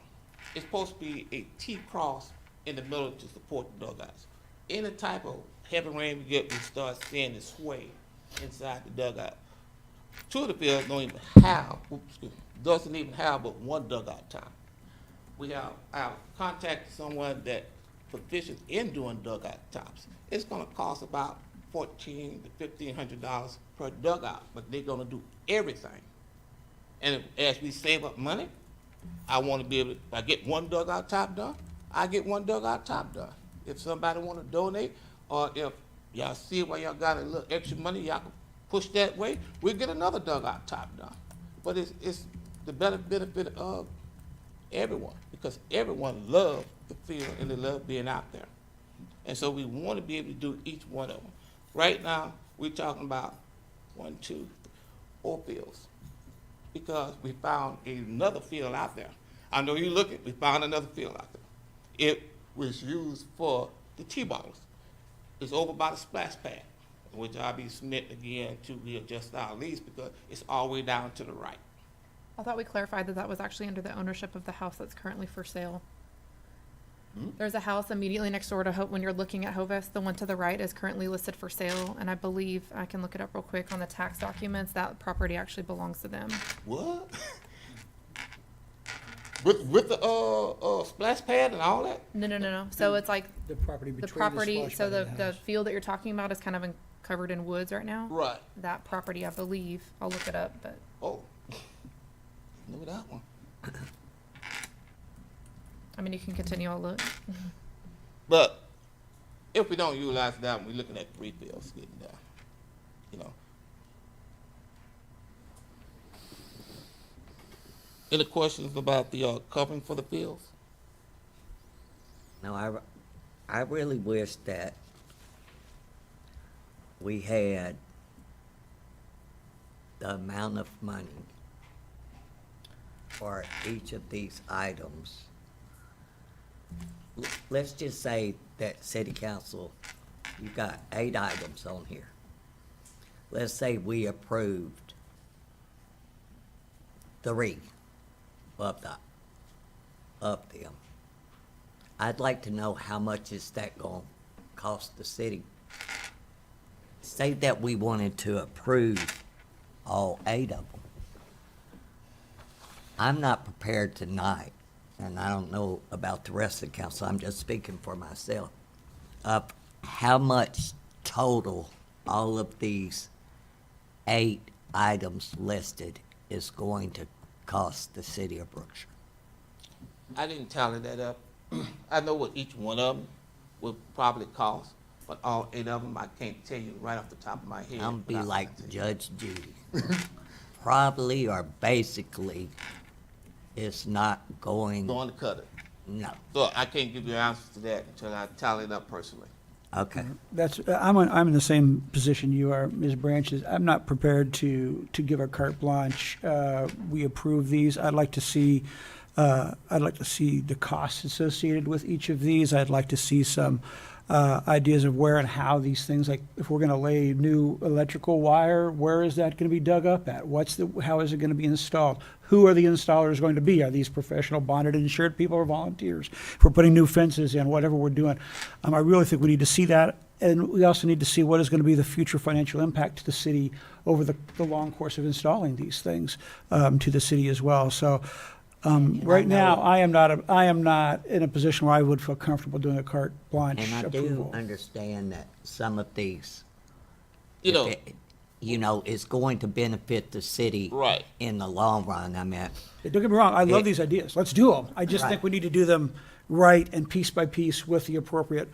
It's supposed to be a T-cross in the middle to support the dugouts. Any type of heavy rain we get, we start seeing the sway inside the dugout. 2 of the fields doesn't even have but 1 dugout top. I've contacted someone that proficient in doing dugout tops. It's gonna cost about $1,400 to $1,500 per dugout, but they're gonna do everything. And as we save up money, I wanna be able to, if I get 1 dugout top done, I get 1 dugout top done. If somebody wanna donate, or if y'all see where y'all got a little extra money, y'all can push that way, we'll get another dugout top done. But it's the better benefit of everyone, because everyone loves the field and they love being out there. And so we want to be able to do each one of them. Right now, we're talking about 1, 2, 4 fields. because we found another field out there. I know you looking, we found another field out there. It was used for the T-balls. It's over by the splash pad, which I'll be submitting again to readjust our lease because it's all the way down to the right. I thought we clarified that that was actually under the ownership of the house that's currently for sale. There's a house immediately next door to when you're looking at Hovis. The one to the right is currently listed for sale, and I believe, I can look it up real quick on the tax documents, that property actually belongs to them. What? With the splash pad and all that? No. So it's like The property the between property, splash so pad the, and the house. field that you're talking about is kind of covered in woods right now. Right. That property, I believe, I'll look it up, but Oh, look at that one. I mean, you can continue, I'll look. But if we don't utilize that one, we're looking at 3 fields getting there, you know. Any questions about the covering for the fields? No, I really wish that we had the amount of money for each of these items. Let's just say that city council, you've got 8 items on here. Let's say we approved 3 of them. I'd like to know how much is that gonna cost the city? Say that we wanted to approve all 8 of them. I'm not prepared tonight, and I don't know about the rest of the council, I'm just speaking for myself, of how much total all of these 8 items listed is going to cost the city of Brookshire. I didn't tally that up. I know what each one of them would probably cost, but all 8 of them, I can't tell you right off the top of my head. I'm be without- like Judge Judy. Probably or basically, it's not going, Going to cut it. no. So I can't give you an answer to that until I tally it up personally. Okay. That's, I'm in the same position you are, Ms. Branches. I'm not prepared to give a carte blanche. We approve these. I'd like to see the costs associated with each of these. I'd like to see some ideas of where and how these things, like if we're gonna lay new electrical wire, where is that gonna be dug up at? How is it gonna be installed? Who are the installers going to be? Are these professional bonded insured people or volunteers? If we're putting new fences in, whatever we're doing, I really think we need to see that. And we also need to see what is gonna be the future financial impact to the city over the long course of installing these things, to the city as well. So, right now, I am not in a position where I would feel comfortable doing a carte blanche And I do approval. understand that some of these, You know, is going to benefit the city Right. in the long run. I mean, Don't get me wrong, I love It- these ideas. Let's do them. I just Right. think we need to do them right and piece by piece with the appropriate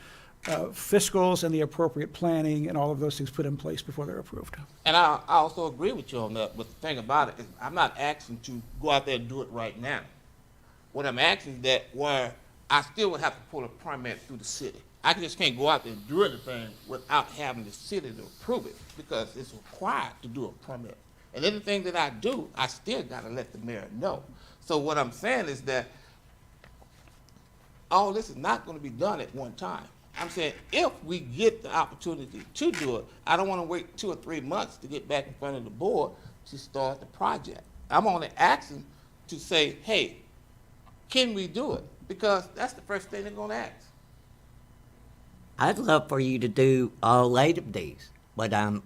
fiscals and the appropriate planning and all of those things put in place before they're approved. and I also agree with you on that, but the thing about it is I'm not asking to go out there and do it right now. What I'm asking is that where I still would have to pull a permit through the city. I just can't go out there and do anything without having the city to approve it because it's required to do a permit. And anything that I do, I still gotta let the mayor know. So what I'm saying is that all this is not gonna be done at one time. I'm saying if we get the opportunity to do it, I don't wanna wait 2 or 3 months to get back in front of the board to start the project. I'm only asking to say, hey, can we do it? Because that's the first thing they're gonna ask. I'd love for you to do all 8 of these, but I'm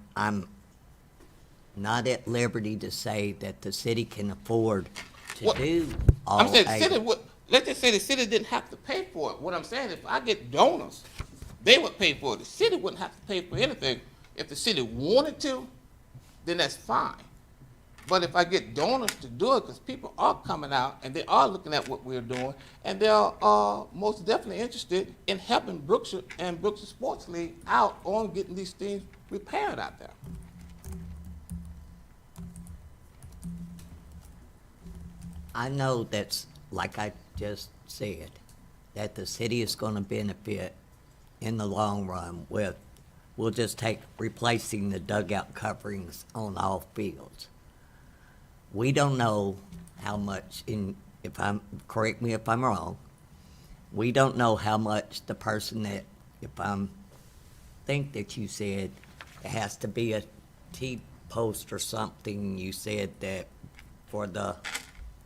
not at liberty to say that the city can afford to What- do all I'm saying 8. the city would, let's just say the city didn't have to pay for it. What I'm saying, if I get donors, they would pay for it. The city wouldn't have to pay for anything. If the city wanted to, then that's fine. But if I get donors to do it, because people are coming out and they are looking at what we're doing, and they are most definitely interested in helping Brookshire and Brookshire Sports League out on getting these things repaired out there. I know that's, like I just said, that the city is gonna benefit in the long run with, we'll just take replacing the dugout coverings on all fields. we don't know how much, correct me if I'm wrong, we don't know how much the person that, think that you said, it has to be a T-post or something, you said that for the,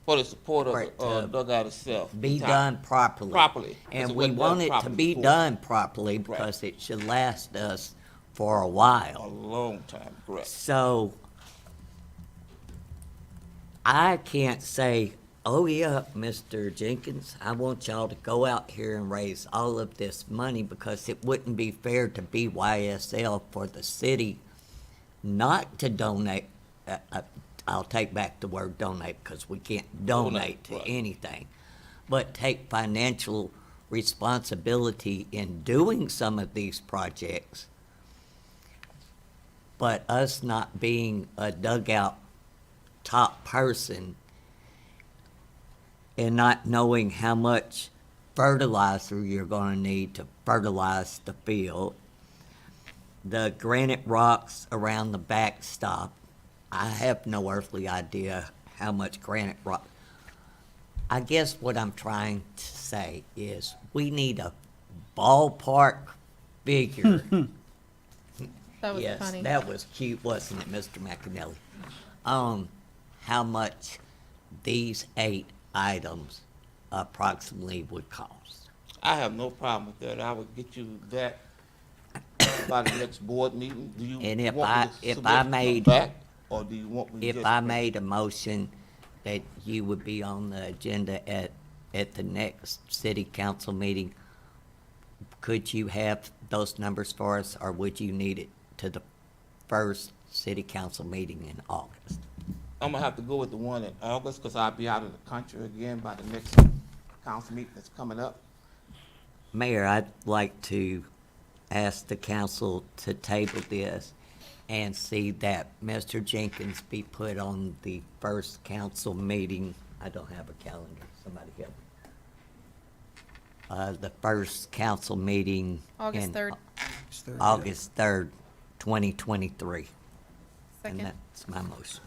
For the support of Right, the dugout itself. be the top. done properly. Properly. And Because we wasn't want done it to properly be before. done properly because it should last us for a while. A long time, correct. So I can't say, oh yeah, Mr. Jenkins, I want y'all to go out here and raise all of this money because it wouldn't be fair to BYSL for the city not to donate. I'll take back the word donate because we can't donate to right. anything, but take financial responsibility in doing some of these projects. But us not being a dugout top person and not knowing how much fertilizer you're going to need to fertilize the field, the granite rocks around the backstop, I have no earthly idea how much granite rock. I guess what I'm trying to say is we need a ballpark figure. That was Yes, funny. that was cute, wasn't it, Mr. McAnally? How much these 8 items approximately would cost. I have no problem with that. I will get you that by the next board meeting. Do you And if want I- me to if submit I them made- back, or do you want me to If just? I made a motion that you would be on the agenda at the next city council meeting, could you have those numbers for us, or would you need it to the first city council meeting in August? I'm gonna have to go with the one in August, because I'll be out of the country again by the next council meeting that's coming up. Mayor, I'd like to ask the council to table this and see that Mr. Jenkins be put on the first council meeting. I don't have a calendar, somebody help me. The first council meeting. August in 3rd. August 3rd, 2023. Second. And that's my motion.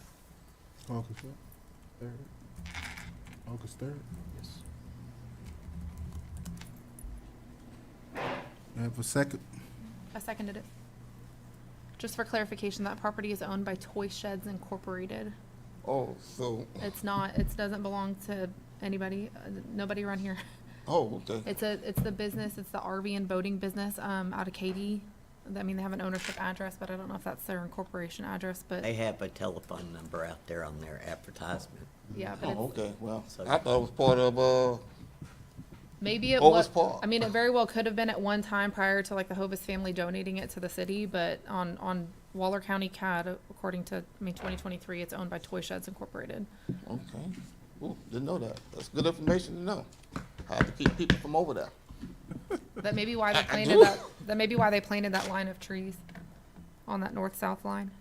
August what? 3rd? August 3rd? Yes. I have a second. I seconded it. Just for clarification, that property is owned by Toy Sheds Incorporated. Oh, so, It doesn't belong to anybody, nobody around here. oh, okay. It's the business, it's the RV and boating business, out of Katy. I mean, they have an ownership address, but I don't know if that's their incorporation address, but They have a telephone number out there on their advertisement. yeah, but Oh, it's, okay, well, So- I thought it was part of, maybe it Hovis was, Park. I mean, it very well could have been at one time prior to like the Hovis family donating it to the city, but on Waller County CAD, according to, 2023, it's owned by Toy Sheds Incorporated. okay. Ooh, didn't know that. That's good information to know. Have to keep people from over there. That may be why they I planted do. that may be why they planted that line of trees on that north-south line.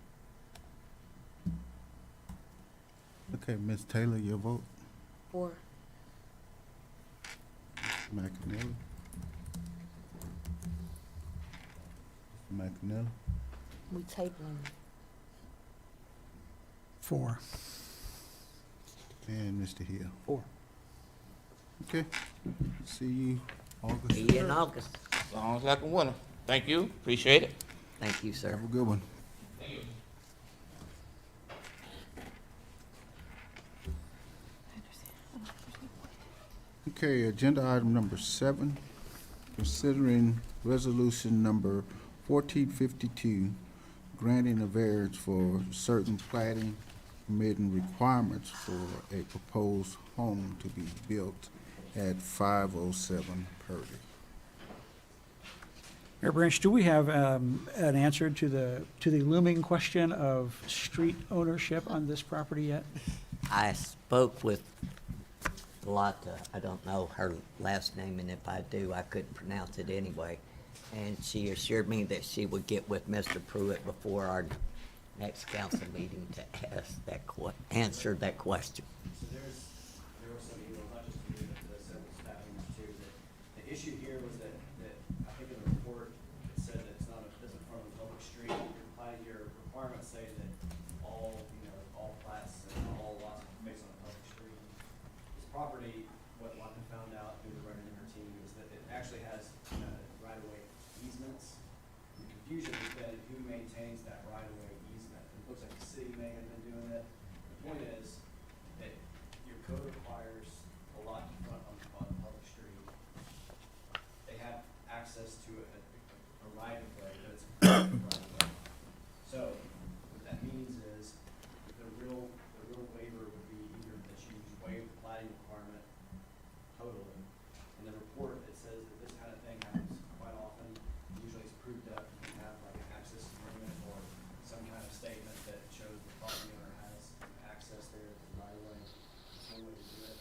Okay, Ms. Taylor, your vote. For. McAnally. McAnally. We tabling. 4. And Mr. Hill. 4. Okay. See you August See you in 3rd. August. Sounds like a winner. Thank you, appreciate it. Thank you, sir. Have a good one. Okay, agenda item number 7, considering resolution number 1452, granting a variance for certain plating permitting requirements for a proposed home to be built at 507 Purdy. Mayor Branch, do we have an answer to the looming question of street ownership on this property yet? I spoke with Lotta, I don't know her last name, and if I do, I couldn't pronounce it anyway. And she assured me that she would get with Mr. Pruitt before our next council meeting to ask that answer that question. So there were some emails, not just to me, but to several staff members too, that the issue here was that I think in the report, it said that it's not, it doesn't front on a public street. Your requirements say that all plats and all lots one way to do it.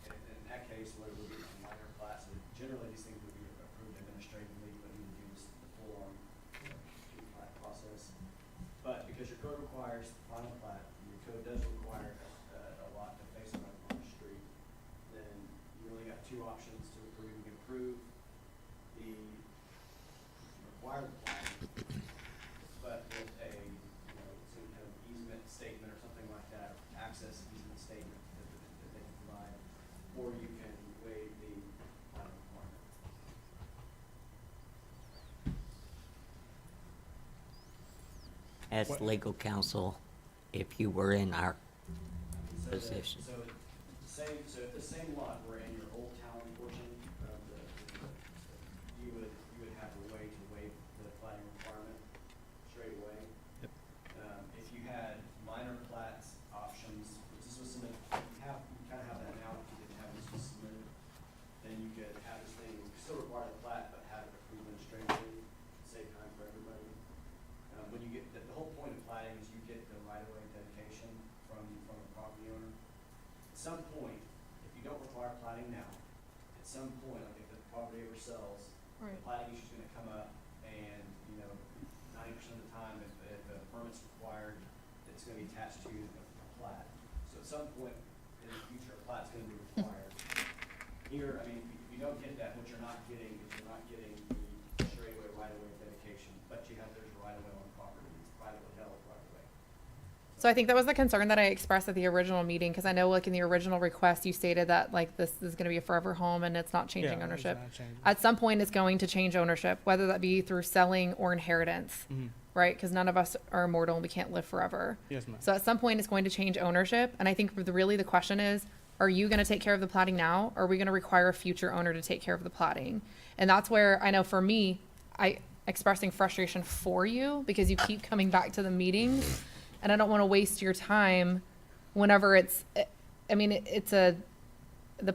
And in that case, what it would be a minor plat, so generally these things would be approved administratively, but you would do this, the full-on, plat process. But because your code requires the final plat, and your code does require a lot to face on the street, then you really got two options to approve. You can approve the required plat, but with a, some kind of easement statement or something like that, access easement statement that they can provide, or you can waive the final requirement. As legal counsel, if you were in our So position. So if the same lot were in your old town portion of you would have a way to waive the plating requirement straight away. Yep. If you had minor plats options, which this was submitted, you kind of have that now, if you didn't have this was submitted, then you could have this thing, still require the plat, but have it approved administratively, save time for everybody. When you get, the whole point of plating is you get the right-of-way dedication from the property owner. At some point, if you don't require plating now, at some point, like if the property ever sells, the plating issue's gonna come up, and, 90% of the time, if a permit's required, it's gonna be attached to a plat. So at some point in the future, a plat's gonna be required. Here, I mean, if you don't get that, what you're not getting is you're not getting the straightaway right-of-way dedication, but there's a right-of-way on the property, it's privately held right-of-way. So I think that was the concern that I expressed at the original meeting, because I know like in the original request, you stated that like this is gonna be a forever home and it's not changing Yeah, it's ownership. not changing. At some point, it's going to change ownership, whether that be through selling or inheritance, right? Because none of us are immortal and we can't live forever. Yes, ma'am. So at some point, it's going to change ownership, and I think really the question is, are you gonna take care of the plating now, or are we gonna require a future owner to take care of the plating? And that's where, I know for me, expressing frustration for you, because you keep coming back to the meetings, and I don't wanna waste your time whenever the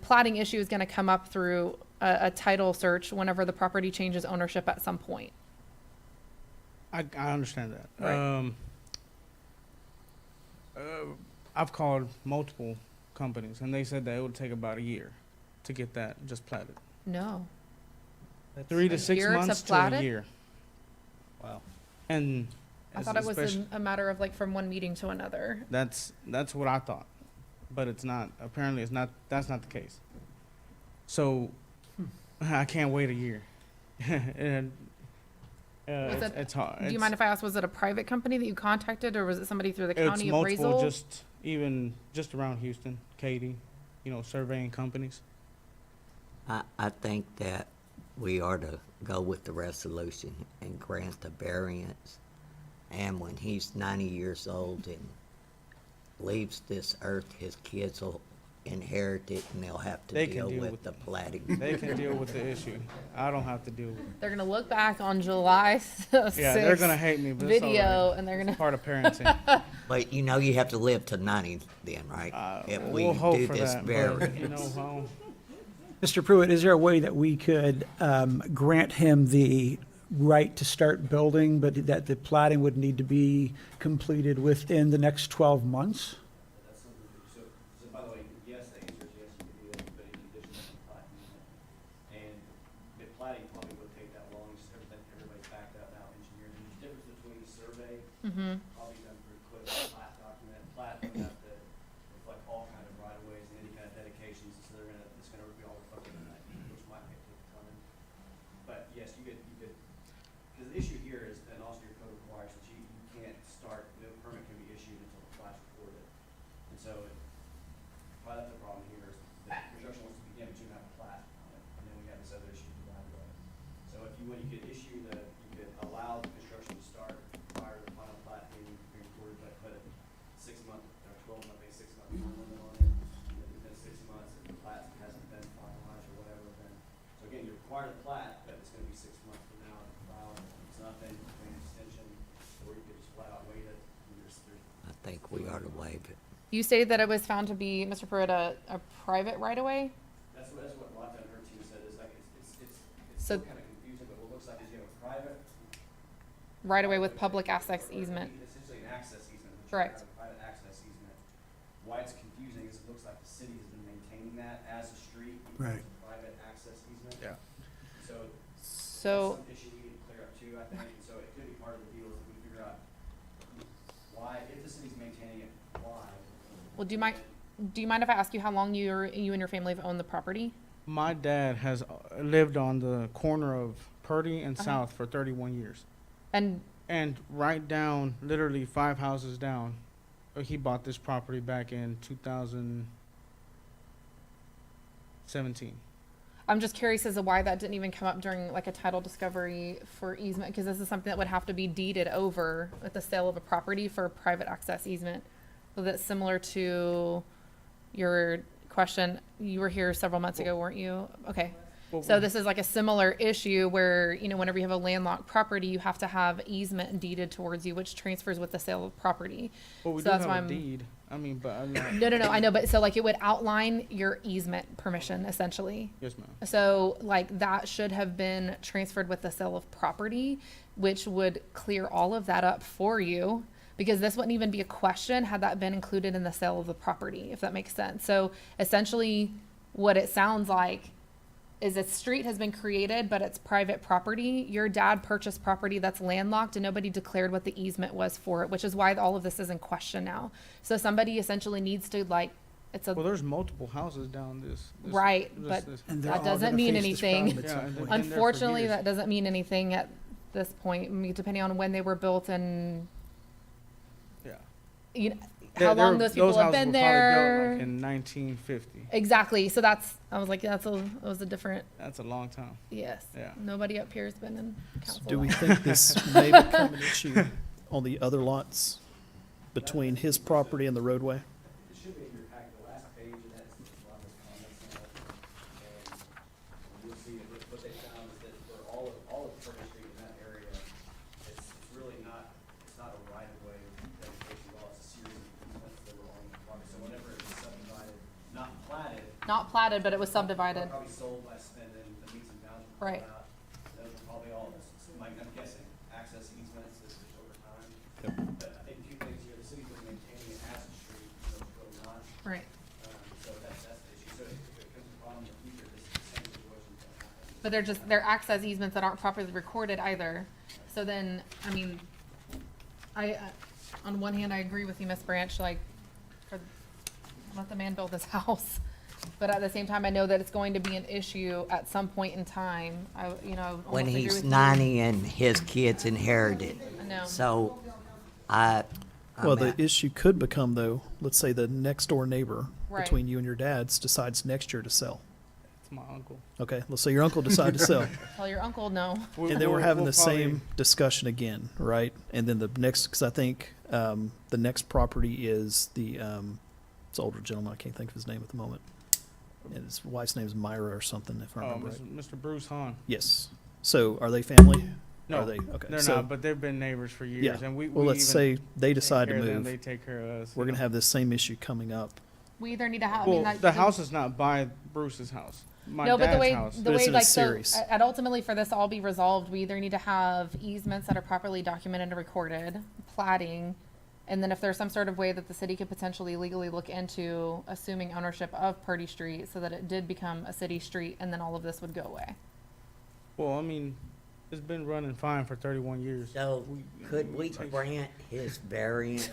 plating issue is gonna come up through a title search whenever the property changes ownership at some point. I understand that. Right. I've called multiple companies, and they said that it would take about a year to get that just platted. No. 3 to A 6 year to months to plat a it? year. Wow. And I thought it was a matter of like from one meeting to another. that's what I thought, but it's not. Apparently, it's not. That's not the case. So I can't wait a year. And it's hard. Do you mind if I ask, was it a private company that you contacted, or was it somebody through the It's county multiple, appraisal? just around Houston, Katy, surveying companies. I think that we are to go with the resolution and grant the variance. And when he's 90 years old and leaves this earth, his kids will inherit it and they'll have to They can deal deal with with the it. plating. They can deal with the issue. I don't have to deal with it. They're gonna look back on July 6th Yeah, they're gonna hate me, but it's all video, right. and they're It's gonna. part of parenting. But you have to live to 90 then, right? If we We'll hope do for this that, but, variance. Mr. Pruitt, is there a way that we could grant him the right to start building, but that the plating would need to be completed within the next 12 months? That's something, so by the way, yes, the answer is yes, you can do that, but in addition to plating. And the plating probably would take that long, just everybody's backed up now, engineers. There's a difference between the survey, probably done pretty quick, plat document, plat would have to reflect all kind of right of ways and any kind of dedications, so it's gonna be all reflected in that, which might take time. But yes, you could, because the issue here is, and also your code requires that you can't start, no permit can be issued until the plat's recorded. And so, probably that's the problem here, is that construction wants to begin, but you don't have a plat on it, and then we have this other issue with the right of way. So when you could issue you could allow the construction to start prior to the final plat being recorded, but put a 6 month or 12 month, 6 month time limit on it. And then within 6 months, if the plat hasn't been finalized or whatever, then, so again, you're required a plat, but it's gonna be 6 months from now to file. It's not then an extension, or you could just flat out wait it. And there's I think we ought to waive it. You stated that it was found to be, Mr. Pruitt, a private right-of-way? That's what Rhonda and her team said, is like, it's So- still kind of confusing, but what looks like is you have a private. Right-of-way with public access easement. Essentially an access easement, but you Correct. have a private access easement. why it's confusing is it looks like the city has been maintaining that as a street. even though Right. it's a private access easement. Yeah. So that's So, some issue we need to clear up too, I think, and so it could be part of the deal is that we figure out why, if the city's maintaining it, why. well, do you mind if I ask you how long you and your family have owned the property? My dad has lived on the corner of Purdy and South for 31 years. And And right down, literally 5 houses down, he bought this property back in 2017. I'm just curious as to why that didn't even come up during like a title discovery for easement, because this is something that would have to be deeded over at the sale of a property for a private access easement. So that's similar to your question. You were here several months ago, weren't you? Okay. So this is like a similar issue where, you know, whenever you have a landlocked property, you have to have easement deeded towards you, which transfers with the sale of property. Well, we So do that's have why a I'm- deed. I mean, but I'm not. No, I know, but so like it would outline your easement permission essentially. Yes, ma'am. So like that should have been transferred with the sale of property, which would clear all of that up for you. Because this wouldn't even be a question had that been included in the sale of the property, if that makes sense. So essentially what it sounds like is a street has been created, but it's private property. Your dad purchased property that's landlocked and nobody declared what the easement was for it, which is why all of this is in question now. So somebody essentially needs to like, it's a, Well, there's multiple houses down this. right, but And they're that all doesn't gonna mean face this anything. problem at some Yeah, and point. then- there for Unfortunately, years. that doesn't mean anything at this point, I mean, depending on when they were built and, Yeah. you know, how long those people have been Those houses were probably built there. like in 1950. Exactly, so that's, I was like, it was a different, That's a long time. yes. Yeah. Nobody up here has been in So council. do we that think this may become an issue on the other lots between his property and the roadway? It should be in your packet, the last page of that is a lot of those comments in it. And you'll see that what they found is that for all of Purdy Street in that area, it's really not, it's not a right of way dedication law, it's a series of easements that were on the property. So whenever it was subdivided, not platted, Not platted, but it was subdivided. probably sold by spending the meets and bounds. were Right. pulled out. Those are probably all, I'm guessing, access easements is over time. But I think two things here, the city's been maintaining it as a street, so it's really not. Right. So that's the issue. So if it becomes a problem in the future, this is the same situation's gonna happen. But they're access easements that aren't properly recorded either. So then, I mean, on one hand, I agree with you, Miss Branch, like, let the man build his house. But at the same time, I know that it's going to be an issue at some point in time. I When almost agree he's with you. 90 and his kids inherit it. I know. So, Well, I'm the at- issue could become though, let's say the next door neighbor Right. between you and your dad's decides next year to sell. It's my uncle. Okay, let's say your uncle decided to sell. Tell your uncle no. And then we're having We'll the probably- same discussion again, right? And then the next, because I think the next property is the, it's an older gentleman, I can't think of his name at the moment. And his wife's name is Myra or something, if I remember right. Mr. Bruce Hahn. Yes. So are they family? No, Are they? Okay. they're so, not, but they've been neighbors for years, Yeah. and we Well, let's even say they take decide to care of them, move. They take care of us. We're you going to know. have this same issue coming up. We either need to have, I Well, mean, that. the house is not by Bruce's house. My No, but the dad's way, house. the But it's way in a like, so, series. and ultimately for this all be resolved, we either need to have easements that are properly documented and recorded, plating, and then if there's some sort of way that the city could potentially legally look into assuming ownership of Purdy Street so that it did become a city street, and then all of this would go away. Well, I mean, it's been running fine for 31 years. So, could we grant his variance?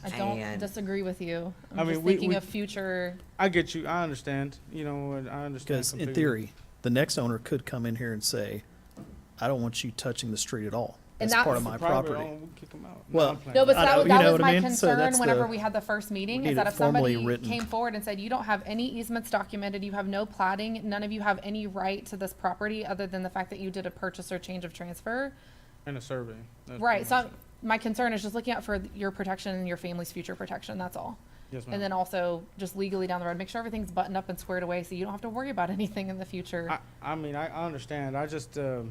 I don't And- disagree with you. I I'm mean, just we- thinking we- of future, I get you. I understand. You know, I understand. Because in completely. theory, the next owner could come in here and say, I don't want you touching the street at all. And That's part of that's- my Private property. owned, we kick 'em out. Well, I'm playing. no, but I that know, was, you that know was what I my mean? So concern that's whenever the- we had the first meeting, need is that it if somebody formally written. came forward and said, you don't have any easements documented, you have no plating, none of you have any right to this property other than the fact that you did a purchase or change of transfer. And a survey. That's Right, pretty so much it. my concern is just looking out for your protection and your family's future protection, that's all. Yes, ma'am. And then also, just legally down the road, make sure everything's buttoned up and squared away so you don't have to worry about anything in the future. I mean, I understand. I just, I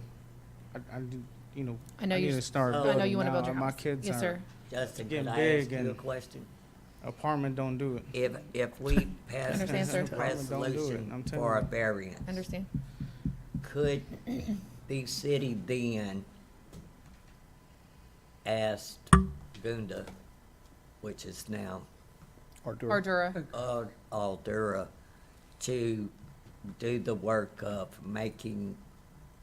do, you know, I know I you need to s- start I know building you wanna now. build your My house. kids Yes, are sir. Justin, getting could I big ask you a and question? apartment don't do it. If we pass Understand, this sir. Don't do it, resolution I'm telling for a you. variance, I understand. could the city then ask Gunda, which is now Ardura. Aldura to do the work of making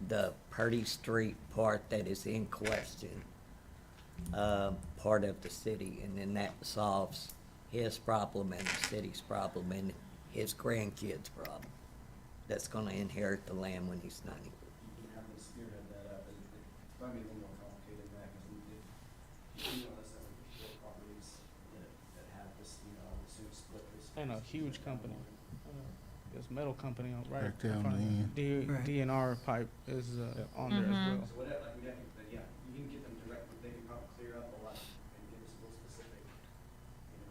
the Purdy Street part that is in question part of the city, and then that solves his problem and the city's problem and his grandkids' problem that's gonna inherit the land when he's 90. You can have them spearhead that up, and it's probably a little more complicated than that, because let's say like the properties that have this, I would assume split this. And a huge company. This metal company right Right there in on front of the it. end. DNR pipe is on there as well. So whatever, like, we have to, but yeah, you can get them directly, they can probably clear up a lot and give us a little specific,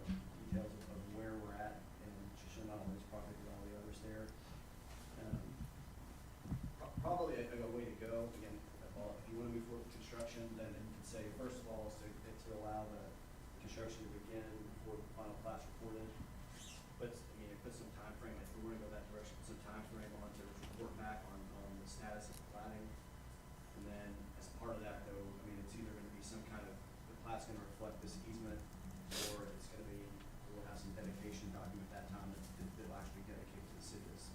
details of where we're at, and show not only this project, but all the others there. Probably a way to go, again, if you wanna move forward with construction, then you can say, first of all, is to allow the construction to begin before the final plat's recorded. But, put some time frame, if we wanna go that direction, put some time frame on to report back on the status of the platting. And then, as part of that though, it's either gonna be some kind of, the plat's gonna reflect this easement, or it's gonna be, we'll have some dedication document at that time that'll actually dedicate to the city as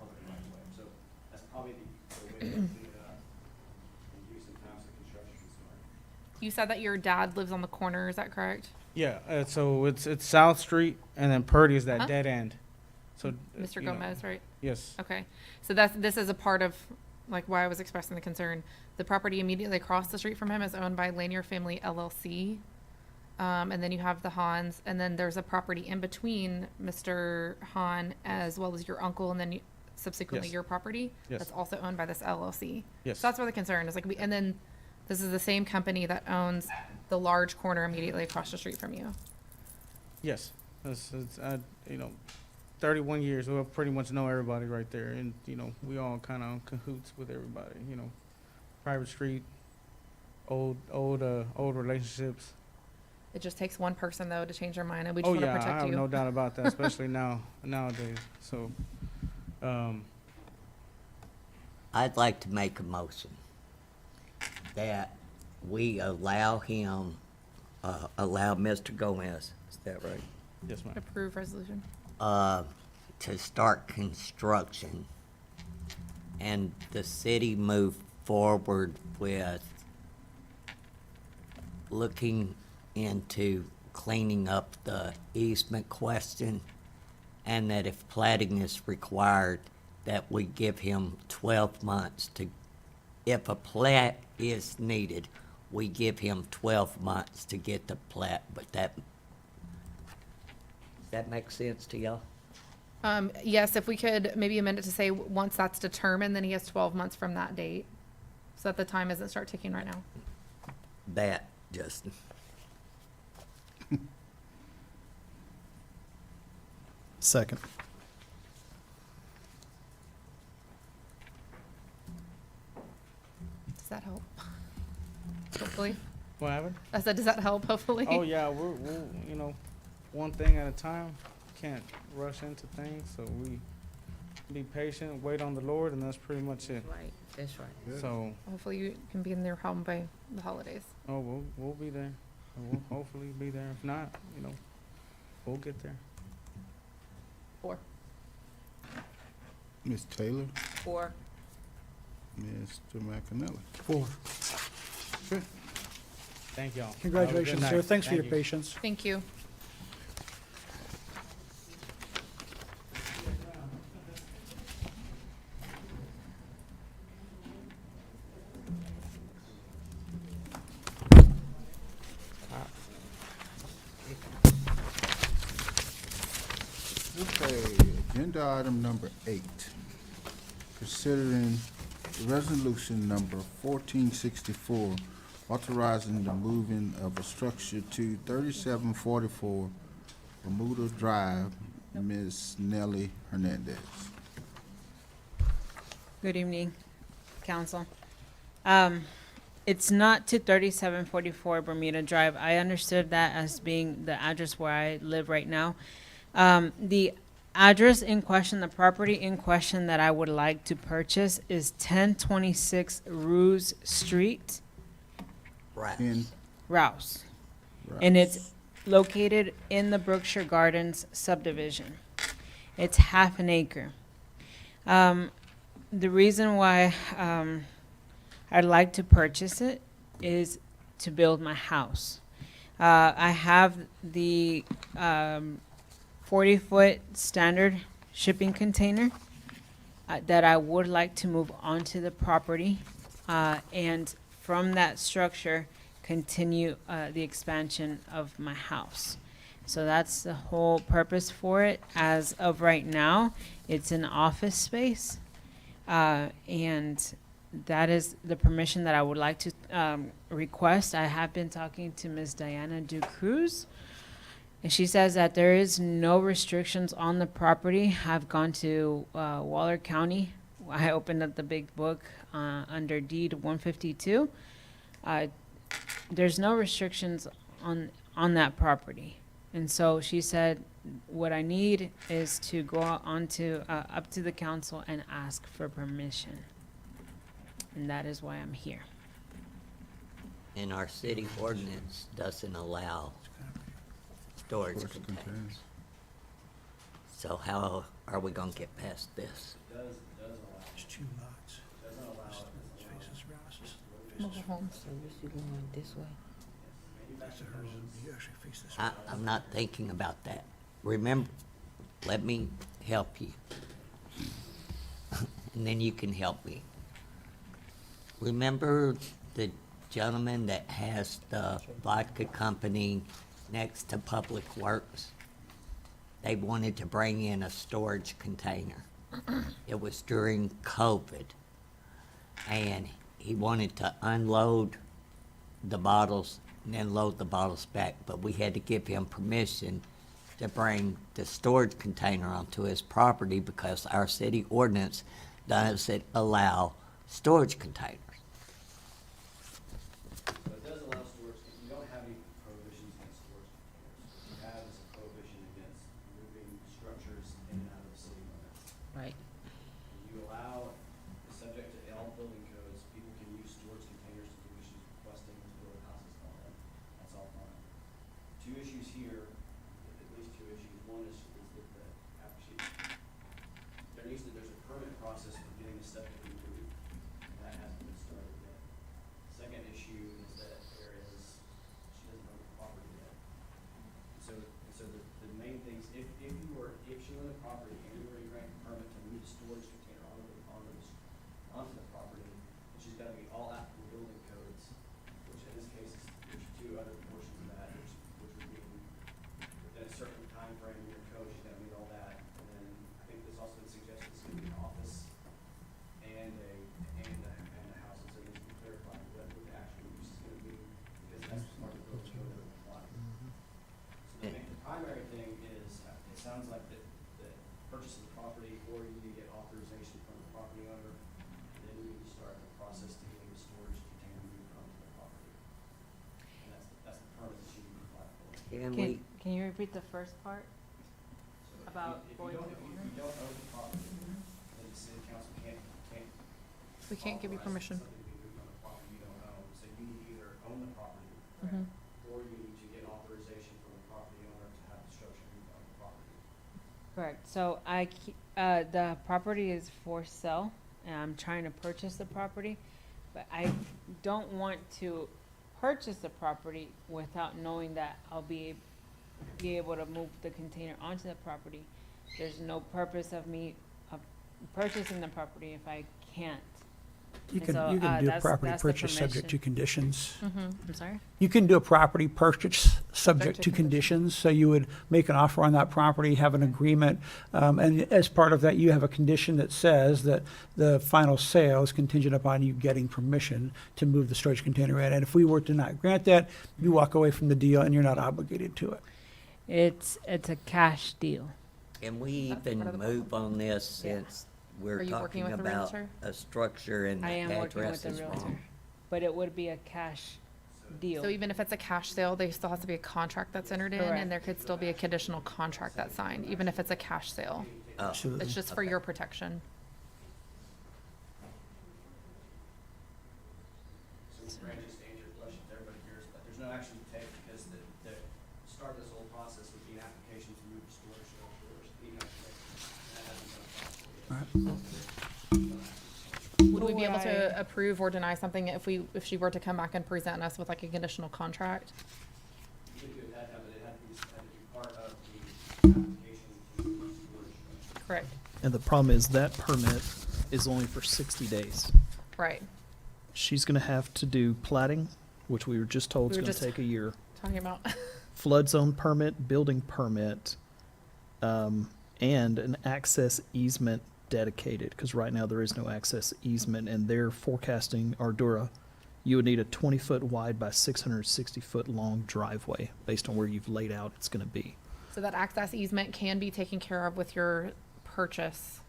public right of way. So that's probably the way to clean it up and give you some time so construction can start. You said that your dad lives on the corner, is that correct? Yeah, so it's South Street, and then Purdy is that Huh? dead end. So Mr. Gomez, right? Yes. Okay, so this is a part of, like, why I was expressing the concern. The property immediately across the street from him is owned by Lanier Family LLC. And then you have the Hans, and then there's a property in between Mr. Hahn as well as your uncle, and then subsequently Yes. your property. Yes. That's also owned by this LLC. Yes. So that's where the concern is, and then this is the same company that owns the large corner immediately across the street from you. Yes. It's 31 years, we'll pretty much know everybody right there, and, we all kind of in cahoots with everybody, private street, old relationships. It just takes one person, though, to change their mind, and we just Oh, want to yeah, I protect have you. no doubt about that, especially nowadays, so, I'd like to make a motion that we allow him, allow Mr. Gomez, is that right? yes, ma'am. Approve resolution. To start construction and the city move forward with looking into cleaning up the easement question, and that if plating is required, that we give him 12 months to, if a plat is needed, we give him 12 months to get the plat, but that makes sense to y'all? Yes, if we could maybe amend it to say, once that's determined, then he has 12 months from that date, so that the time doesn't start ticking right now. That, Justin. Second. Does that help? Hopefully. What happened? I said, does that help, hopefully? Oh, yeah, we'll, one thing at a time, can't rush into things, so we be patient, wait on the Lord, and that's pretty much it. Right, that's right. So, Hopefully you can be in their home by the holidays. we'll be there. We'll hopefully be there. If not, we'll get there. 4. Ms. Taylor, 4. Mr. McAnally. 4. Thank y'all. Have a good Congratulations, sir. night. Thanks for your Thank you. patience. Thank you. Okay, agenda item number 8. Considering resolution number 1464, authorizing the moving of a structure to 3744 Bermuda Drive, Ms. Nelly Hernandez. Good evening, council. It's not to 3744 Bermuda Drive. I understood that as being the address where I live right now. The address in question, the property in question that I would like to purchase is 1026 Ruse Street, Right. In Rouse. And it's located in the Brookshire Gardens subdivision. It's half an acre. The reason why I'd like to purchase it is to build my house. I have the 40-foot standard shipping container that I would like to move onto the property, and from that structure, continue the expansion of my house. So that's the whole purpose for it. As of right now, it's an office space, and that is the permission that I would like to request. I have been talking to Ms. Diana Ducruz, and she says that there is no restrictions on the property. I've gone to Waller County. I opened up the big book under deed 152. There's no restrictions on that property. And so she said, what I need is to go on to up to the council and ask for permission. And that is why I'm here. And our city ordinance doesn't allow storage containers. So how are we gonna get past this? It does allow. There's two lots. Doesn't allow it. Faces Rouse's. Mobile home service, you going this way? You actually face this. I'm not thinking about that. Remember, let me help you. And then you can help me. Remember the gentleman that has the vodka company next to Public Works? They wanted to bring in a storage container. It was during COVID. And he wanted to unload the bottles and then load the bottles back, but we had to give him permission to bring the storage container onto his property because our city ordinance doesn't allow storage containers. But it does allow storage, you don't have any prohibitions against storage containers. What you have is a prohibition against moving structures in and out of city limits. Right. You allow, subject to all building codes, people can use storage containers to do issues requesting to build houses on them. That's all fine. Two issues here, at least two issues. One is that actually, there's a permit process for getting the stuff to be moved. That hasn't been started yet. Second issue is that she doesn't own the property yet. So the main things, if she owned the property and we were to grant a permit to move the storage container onto the property, then she's gotta meet all applicable building codes, which in this case is, there's two other portions of that, which would mean within a certain time frame in your code, she's gotta meet all that. And then I think this also suggests it's gonna be an office and a house, and so it needs to be clarified what the actual use is gonna be, because that's part of the building code that applies. So the primary thing is, it sounds like that purchase of the property, or you need to get authorization from the property owner, and then you need to start the process to getting the storage container moved onto the property. And that's the permit that you need to apply for. Can you repeat the first part? So About if going you to don't own the property, then the city council can't. We can't give you authorize permission. something to be moved on a property you don't own. So you need to either own the property, Mhm. or you need to get authorization from the property owner to have the structure moved on the property. Correct. So the property is for sale, and I'm trying to purchase the property, but I don't want to purchase the property without knowing that I'll be able to move the container onto the property. There's no purpose of me purchasing the property if I can't. You And can, so, you can do a that's property the purchase subject to permission. conditions. I'm sorry? You can do a property purchase subject to to conditions, so you would make an offer on that property, have an agreement, and as part of that, you have a condition that says that the final sale is contingent upon you getting permission to move the storage container in. And if we were to not grant that, you walk away from the deal and you're not obligated to it. It's a cash deal. Can we That's even part of the move on this since we're Are you working talking with the about realtor? a structure and the I am working with address the is realtor, wrong? but it would be a cash deal. So even if it's a cash sale, there still has to be a contract that's entered in, Correct. and there could still be a conditional contract that's signed, even if it's a cash sale. Oh, Absolutely. It's just for your protection. So Brad, just to answer your question, everybody hears, but there's no action to take because the start of process would be an application to move the storage shelter, you know, that hasn't been possible yet. Would we be able to approve or deny something if she were to come back and present us with like a conditional contract? You could do it that time, but it had to be part of the application to move the storage shelter. Correct. And the problem is that permit is only for 60 days. Right. She's gonna have to do plating, which we were just told is We were gonna just- take a year. Talking about. Flood zone permit, building permit, and an access easement dedicated, because right now there is no access easement, and they're forecasting Ardura, you would need a 20-foot wide by 660-foot long driveway based on where you've laid out it's gonna be. So that access easement can be taken care of with your purchase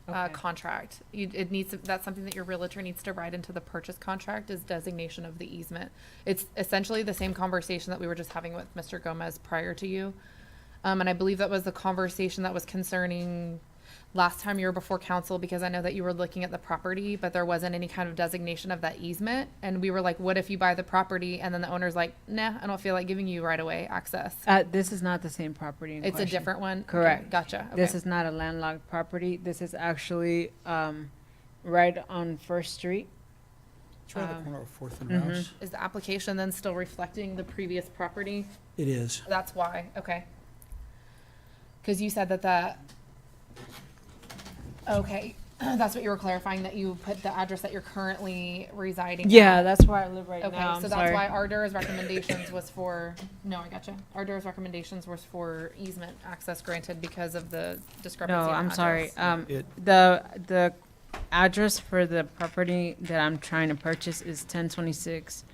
Okay. contract. It needs, that's something that your realtor needs to write into the purchase contract, is designation of the easement. It's essentially the same conversation that we were just having with Mr. Gomez prior to you. And I believe that was the conversation that was concerning last time you were before council, because I know that you were looking at the property, but there wasn't any kind of designation of that easement. And we were like, what if you buy the property and then the owner's like, nah, I don't feel like giving you right away access. This is not the same property in It's a question. different one? Okay, Correct. gotcha, This okay. is not a landlocked property. This is actually, right on First Street. It's right at the corner of Fourth and mhm. Rouse. Is the application then still reflecting the previous property? It is. That's why, okay. Because you said that okay, that's what you were clarifying, that you put the address that you're currently residing at. Yeah, that's where I live right Okay, now. so I'm that's sorry. why Ardura's recommendations was for, no, I gotcha. Ardura's recommendations was for easement access granted because of the discrepancy No, in I'm sorry. address. The address for the property that I'm trying to purchase is 1026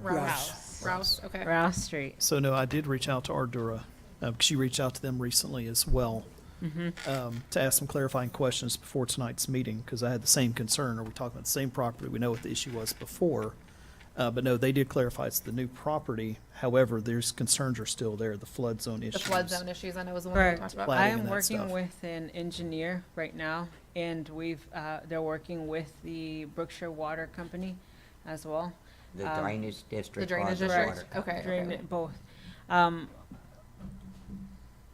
Rouse, okay. Rouse Street. So no, I did reach out to Ardura, because she reached out to them recently as well, to ask some clarifying questions before tonight's meeting, because I had the same concern. Are we talking about the same property? We know what the issue was before. But no, they did clarify it's the new property. However, there's concerns are still there, the flood zone The issues. flood zone issues, I know was the one we Correct. talked about. I Plating am and that working stuff. with an engineer right now, and they're working with the Brookshire Water Company as well. The drainage district. The drainage or the district? water Okay, Drain- okay. Both.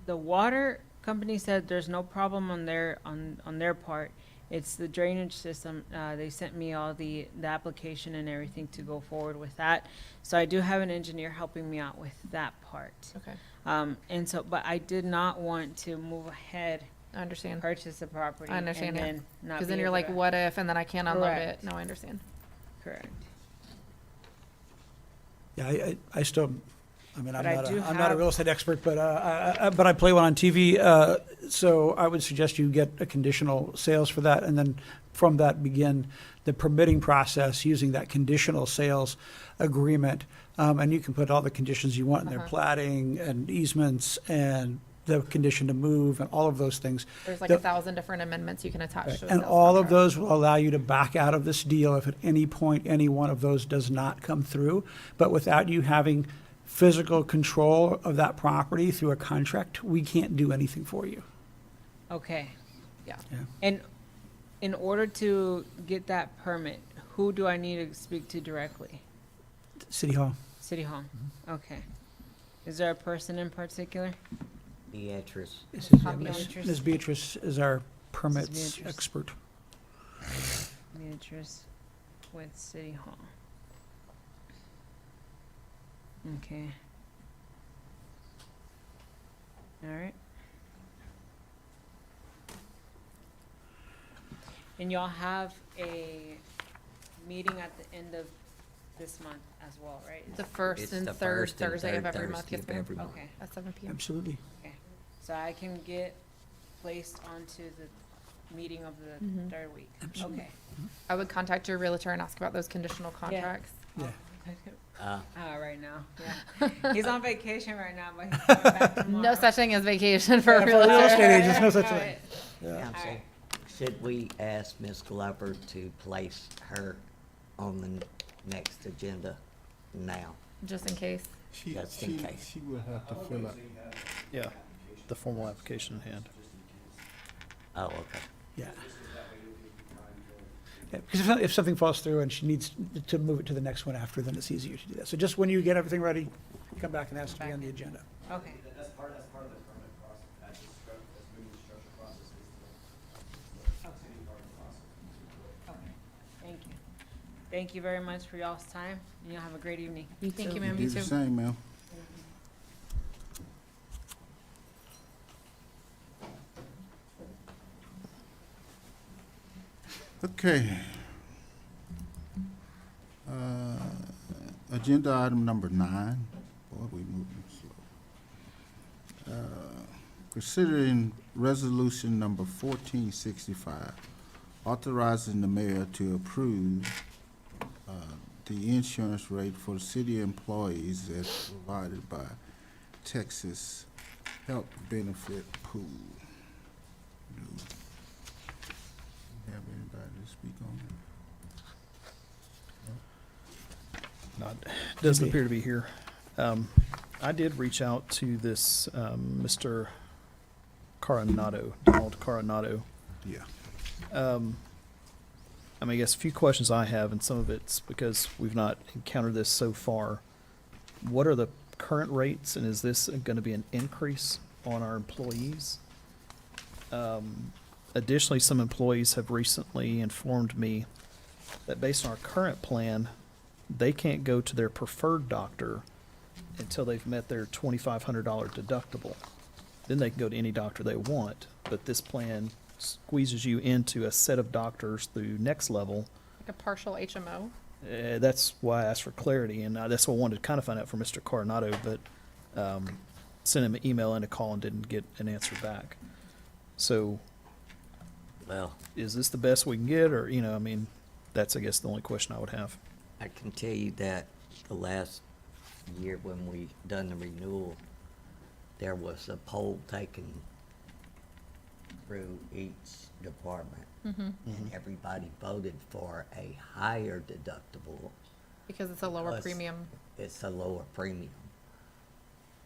The water company said there's no problem on their part. It's the drainage system. They sent me all the application and everything to go forward with that. So I do have an engineer helping me out with that part. Okay, And so, but I did not want to move ahead, I understand. purchase the property. I understand, and yeah. then not Because be then you're able like, to- what if, and then I can't unload it. Correct. No, I understand. Correct. Yeah, I still, I mean, But I do I'm not a have- real estate expert, but I play one on TV. So I would suggest you get a conditional sales for that, and then from that begin the permitting process using that conditional sales agreement. And you can put all the conditions you want in there, plating and easements and the condition to move and all of those things. There's like The- 1,000 different amendments you can attach to a And sales all of contract. those will allow you to back out of this deal if at any point any one of those does not come through. But without you having physical control of that property through a contract, we can't do anything for you. Okay. Yeah. And in order to get that permit, who do I need to speak to directly? City Hall. City Hall. Okay. Is there a person in particular? Beatrice. Ms. Beatrice is our permits Beatrice. expert. Beatrice with City Hall. Okay. All right. And y'all have a meeting at the end of this month as well, right? The first It's and the third first and Thursday of third every month, Thursday yes, of ma'am. every month. Okay. At 7 p.m. Absolutely. Okay. So I can get placed onto the meeting of the Mhm. third week. Absolutely. Okay. I would contact your realtor and ask about those conditional contracts. Yeah. Right now, yeah. He's on vacation right now, but he's coming back tomorrow. No such thing as vacation for a Yeah, for realtor. real estate agents, no such All thing. right. Council, Alright. should we ask Ms. Glover to place her on the next agenda now? Just in case. Just in case. She will have to fill out. Yeah, the formal application in hand. Oh, okay. Yeah. Yeah, because if something falls through and she needs to move it to the next one after, then it's easier to do that. So just when you get everything ready, come back and ask to be on the agenda. Okay. That's part of the permit process, that's moving the structure process is the city part of the process. Okay, thank you. Thank you very much for y'all's time, and y'all have a great evening. Thank you, You ma'am. do You the too. same, ma'am. Okay. Agenda item number 9. Boy, we moving slow. Considering resolution number 1465, authorizing the mayor to approve the insurance rate for the city employees as provided by Texas Health Benefit Pool. Do you have anybody to speak on that? Not, doesn't appear to be here. I did reach out to this Mr. Coronado, Donald Coronado. Yeah. I mean, I guess a few questions I have, and some of it's because we've not encountered this so far. What are the current rates, and is this going to be an increase on our employees? Additionally, some employees have recently informed me that based on our current plan, they can't go to their preferred doctor until they've met their $2,500 deductible. Then they can go to any doctor they want, but this plan squeezes you into a set of doctors through Next Level. Like a partial HMO. That's why I asked for clarity, and that's what I wanted to kind of find out from Mr. Coronado, but sent him an email and a call and didn't get an answer back. So, Well, is this the best we can get, or, you know, I mean, that's, I guess, the only question I would have. I can tell you that the last year when we done the renewal, there was a poll taken through each department. And everybody voted for a higher deductible. Because it's a lower Plus, premium. It's a lower premium.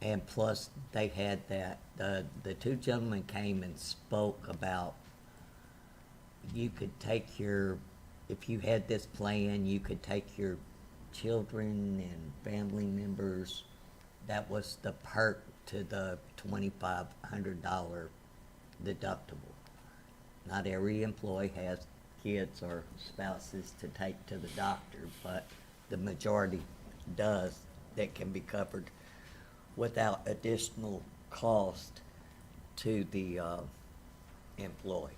And plus, they had that, the two gentlemen came and spoke about you could take your, if you had this plan, you could take your children and family members. That was the perk to the $2,500 deductible. Not every employee has kids or spouses to take to the doctor, but the majority does, that can be covered without additional cost to the employee.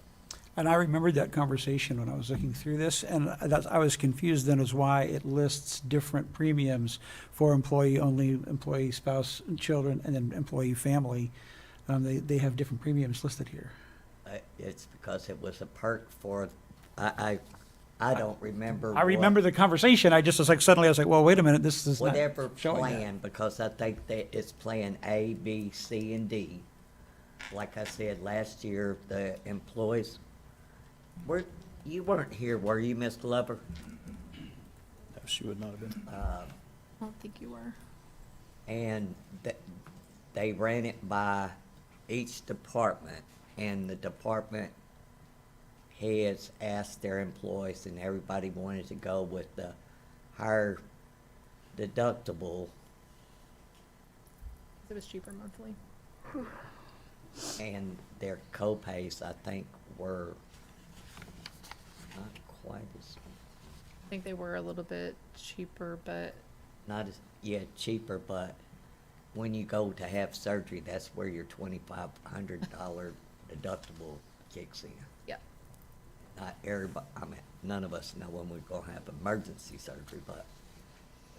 And I remembered that conversation when I was looking through this, and I was confused then as why it lists different premiums for employee only, employee spouse and children, and then employee family. They have different premiums listed here. It's because it was a perk for, I don't remember. I remember the conversation. I just was like, suddenly I was like, well, wait a minute, this is not Whatever showing that. plan, because I think that it's plan A, B, C, and D. Like I said, last year, the employees, you weren't here, were you, Mr. Lover? No, she would not have been. I don't think you were. And they ran it by each department, and the department heads asked their employees, and everybody wanted to go with the higher deductible, It was cheaper monthly. and their co-pays, I think, were not quite as, I think they were a little bit cheaper, but not as, yeah, cheaper, but when you go to have surgery, that's where your $2,500 deductible kicks in. yeah. Not everybody, I mean, none of us know when we're gonna have emergency surgery, but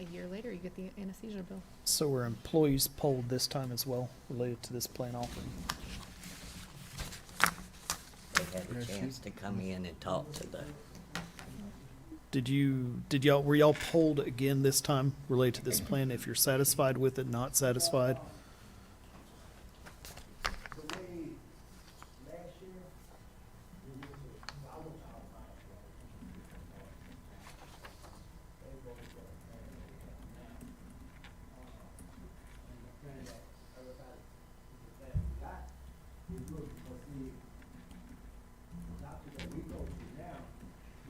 A year later, you get the anesthesia bill. So were employees polled this time as well, related to this plan offering? they had a chance to come in and talk to the, Were y'all polled again this time related to this plan? If you're satisfied with it, not satisfied?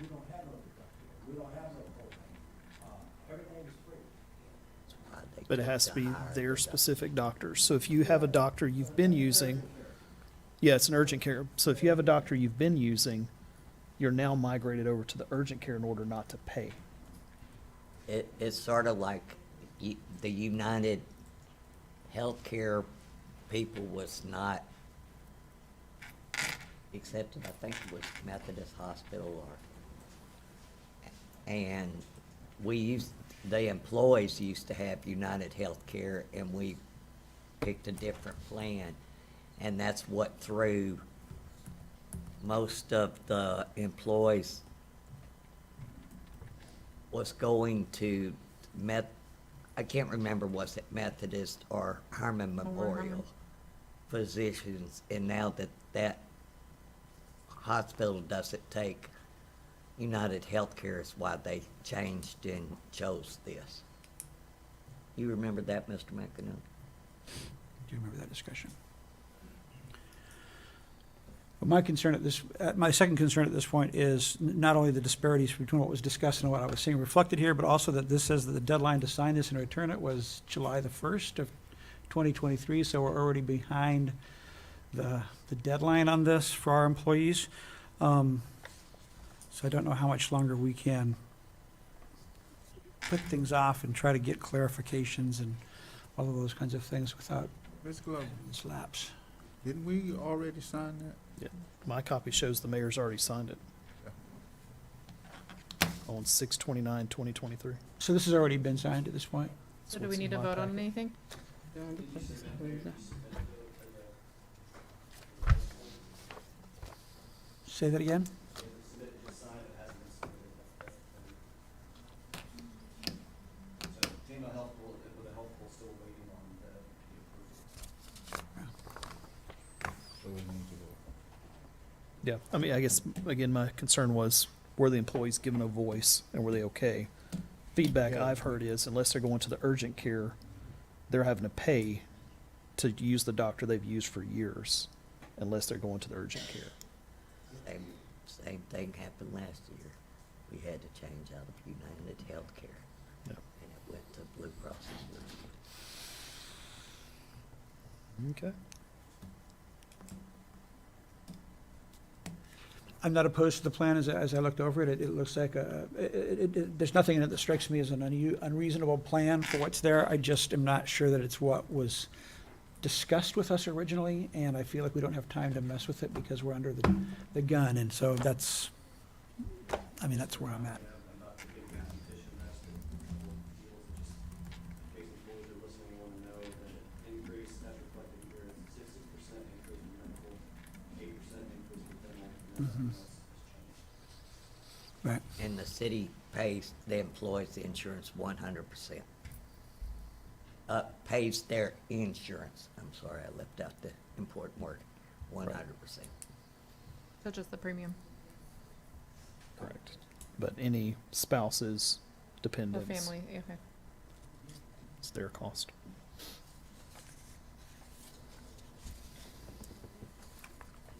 We don't have no But it has to be hire their the specific doctors. So if you have a doctor you've been using, yeah, it's an urgent care. So if you have a doctor you've been using, you're now migrated over to the urgent care in order not to pay. It's sort of like the United Healthcare people was not accepted. I think it was Methodist Hospital and the employees used to have United Healthcare, and we picked a different plan. And that's what threw most of the employees was going to I can't remember, was it Methodist or Herman Memorial physicians, and now that hospital doesn't take United Healthcare is why they changed and chose this. You remember that, Mr. McAnutt? Do you remember that discussion? Well, my concern at this, my second concern at this point is not only the disparities between what was discussed and what I was seeing reflected here, but also that this says that the deadline to sign this and return it was July the 1st of 2023, so we're already behind the deadline on this for our employees. So I don't know how much longer we can put things off and try to get clarifications and all of those kinds of things without Ms. Glover, this lapse. didn't we already sign that? Yeah, my copy shows the mayor's already signed it on 6/29/2023. So this has already been signed at this point? So do we need to vote on anything? Say that again? Yeah, I mean, I guess, again, my concern was, were the employees given a voice and were they okay? Feedback I've heard is unless they're going to the urgent care, they're having to pay to use the doctor they've used for years, unless they're going to the urgent care. Same thing happened last year. We had to change out of United Healthcare, Yeah. and it went to Blue Cross and Blue Shield. Okay. I'm not opposed to the plan as I looked over it. It looks like there's nothing in it that strikes me as an unreasonable plan for what's there. I just am not sure that it's what was discussed with us originally, and I feel like we don't have time to mess with it because we're under the gun, and so that's where I'm at. Right. And the city pays the employees the insurance 100%. Pays their insurance. I'm sorry, I left out the important word, 100%. So just the premium, Correct. But any spouses, the dependents, family, okay. it's their cost.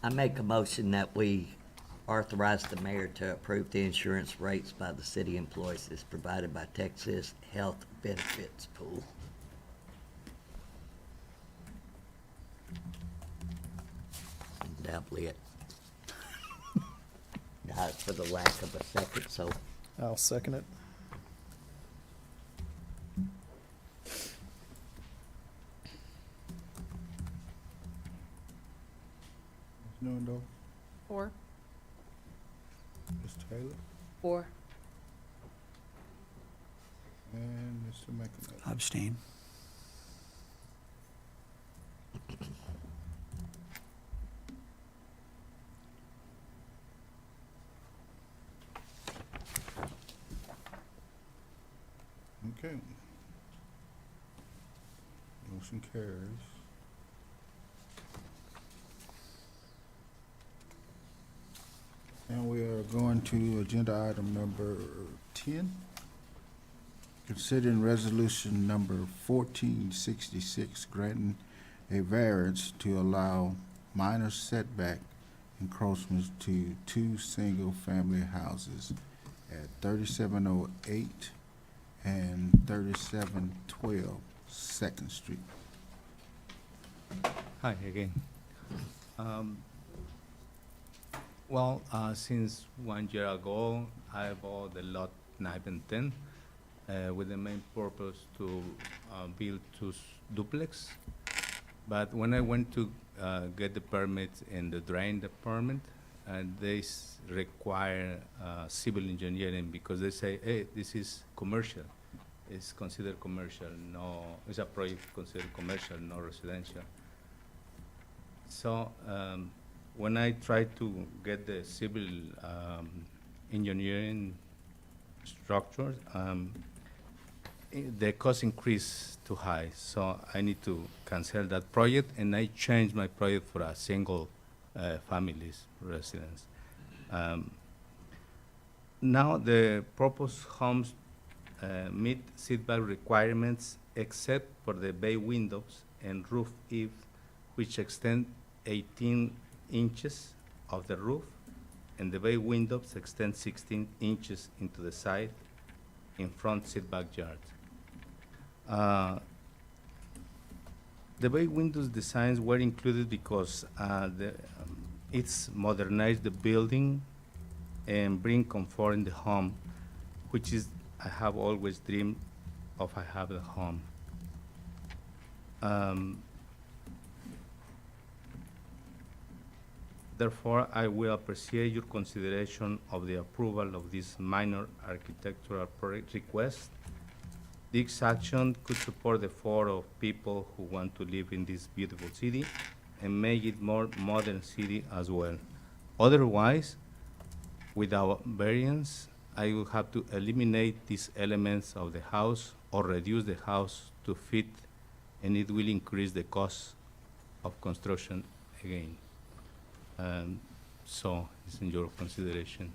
I make a motion that we authorize the mayor to approve the insurance rates by the city employees as provided by Texas Health Benefits Pool. Doubly it. Died for the lack of a second, so I'll second it. Ms. Newendorf, 4. Ms. Taylor, 4. and Mr. McAnutt. Abstain. Okay. Motion carries. And we are going to agenda item number 10. Considering resolution number 1466 granting a variance to allow minor setback encroachments to 2 single-family houses at 3708 and 3712 Second Street. Hi again. Um, since 1 year ago, I bought the lot 9 and 10 with the main purpose to build two duplex. But when I went to get the permit in the drain department, they require civil engineering because they say, hey, this is commercial. It's considered commercial, no, it's a project considered commercial, no residential. So when I tried to get the civil engineering structures, the cost increased too high. So I need to cancel that project, and I changed my project for a single families residence. Now the proposed homes meet setback requirements except for the bay windows and roof eaves, which extend 18 inches of the roof, and the bay windows extend 16 inches into the side in front setback yard. The bay windows designs were included because it's modernized the building and bring comfort in the home, which is I have always dreamed of. I have a home. Therefore, I will appreciate your consideration of the approval of this minor architectural project request. This action could support the effort of people who want to live in this beautiful city and make it more modern city as well. Otherwise, without variance, I will have to eliminate these elements of the house or reduce the house to fit, and it will increase the cost of construction again. So it's in your consideration.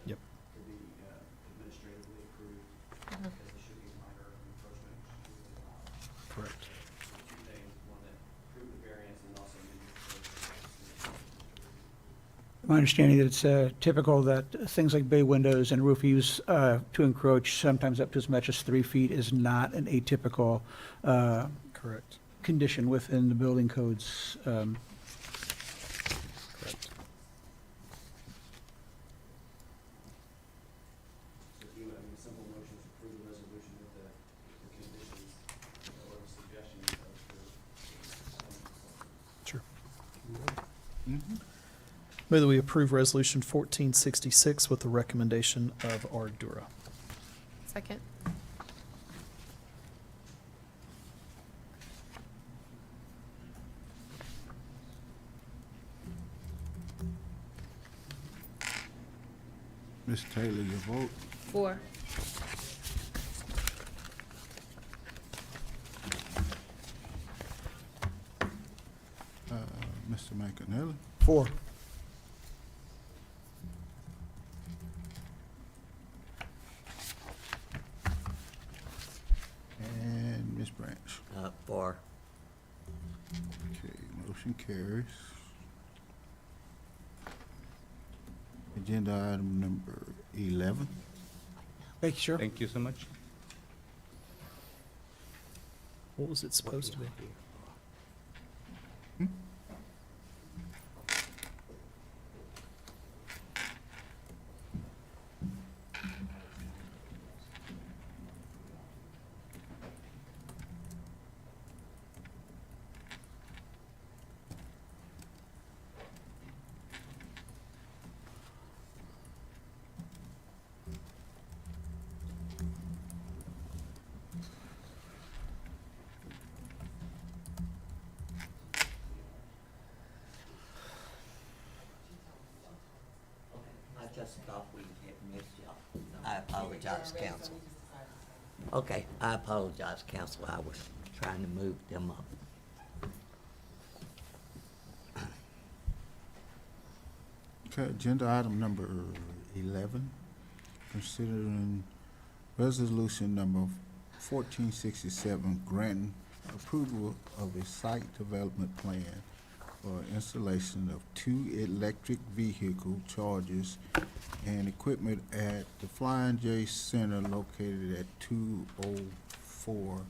Yep. Correct. My understanding that it's typical that things like bay windows and roof eaves to encroach sometimes up to as much as 3 feet is not an atypical Correct. condition within the building codes. Correct. So if you, simple motion to approve the resolution with the conditions or suggestions of Sure. Mm-hmm. Move that we approve Resolution 1466 with the recommendation of Ardura. Second. Ms. Taylor, your vote. 4. Mr. McAnally. 4. And Ms. Branch. 4. Okay, motion carries. Agenda item number 11. Thank you, sir. Thank you so much. What was it supposed to be? I just thought we had missed y'all. I apologize, council. Okay, I apologize, council. I was trying to move them up. Okay, agenda item number 11, considering Resolution number 1467, granting approval of a site development plan for installation of 2 electric vehicle chargers and equipment at the Flying J Center located at 204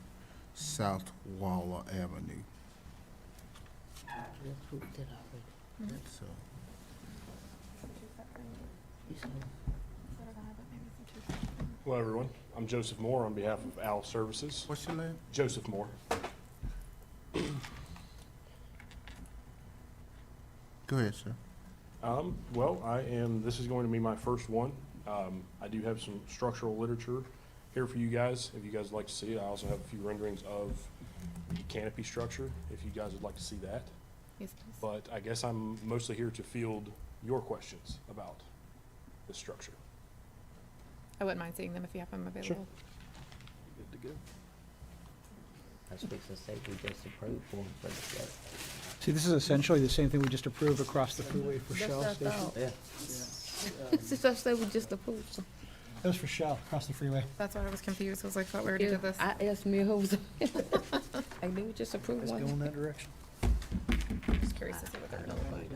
South Waller Avenue. So, Hello, everyone. I'm Joseph Moore on behalf of Al Services. what's your name? Joseph Moore. Go ahead, sir. Well, this is going to be my first one. I do have some structural literature here for you guys, if you guys would like to see it. I also have a few renderings of the canopy structure, if you guys would like to see that. Yes, please. But I guess I'm mostly here to field your questions about this structure. I wouldn't mind seeing them if you have them available. Good to go. I was fixing to say we just approved one for the Shell. See, this is essentially the same thing we just approved across the freeway for Shell Station. Yeah. It's just that we just approved. So. That was for Shell, across the freeway. That's why I was confused. I was like, thought we already did this. I asked me who was. I knew we just approved Let's one. go in that direction. I'm just curious to see what they're gonna look like.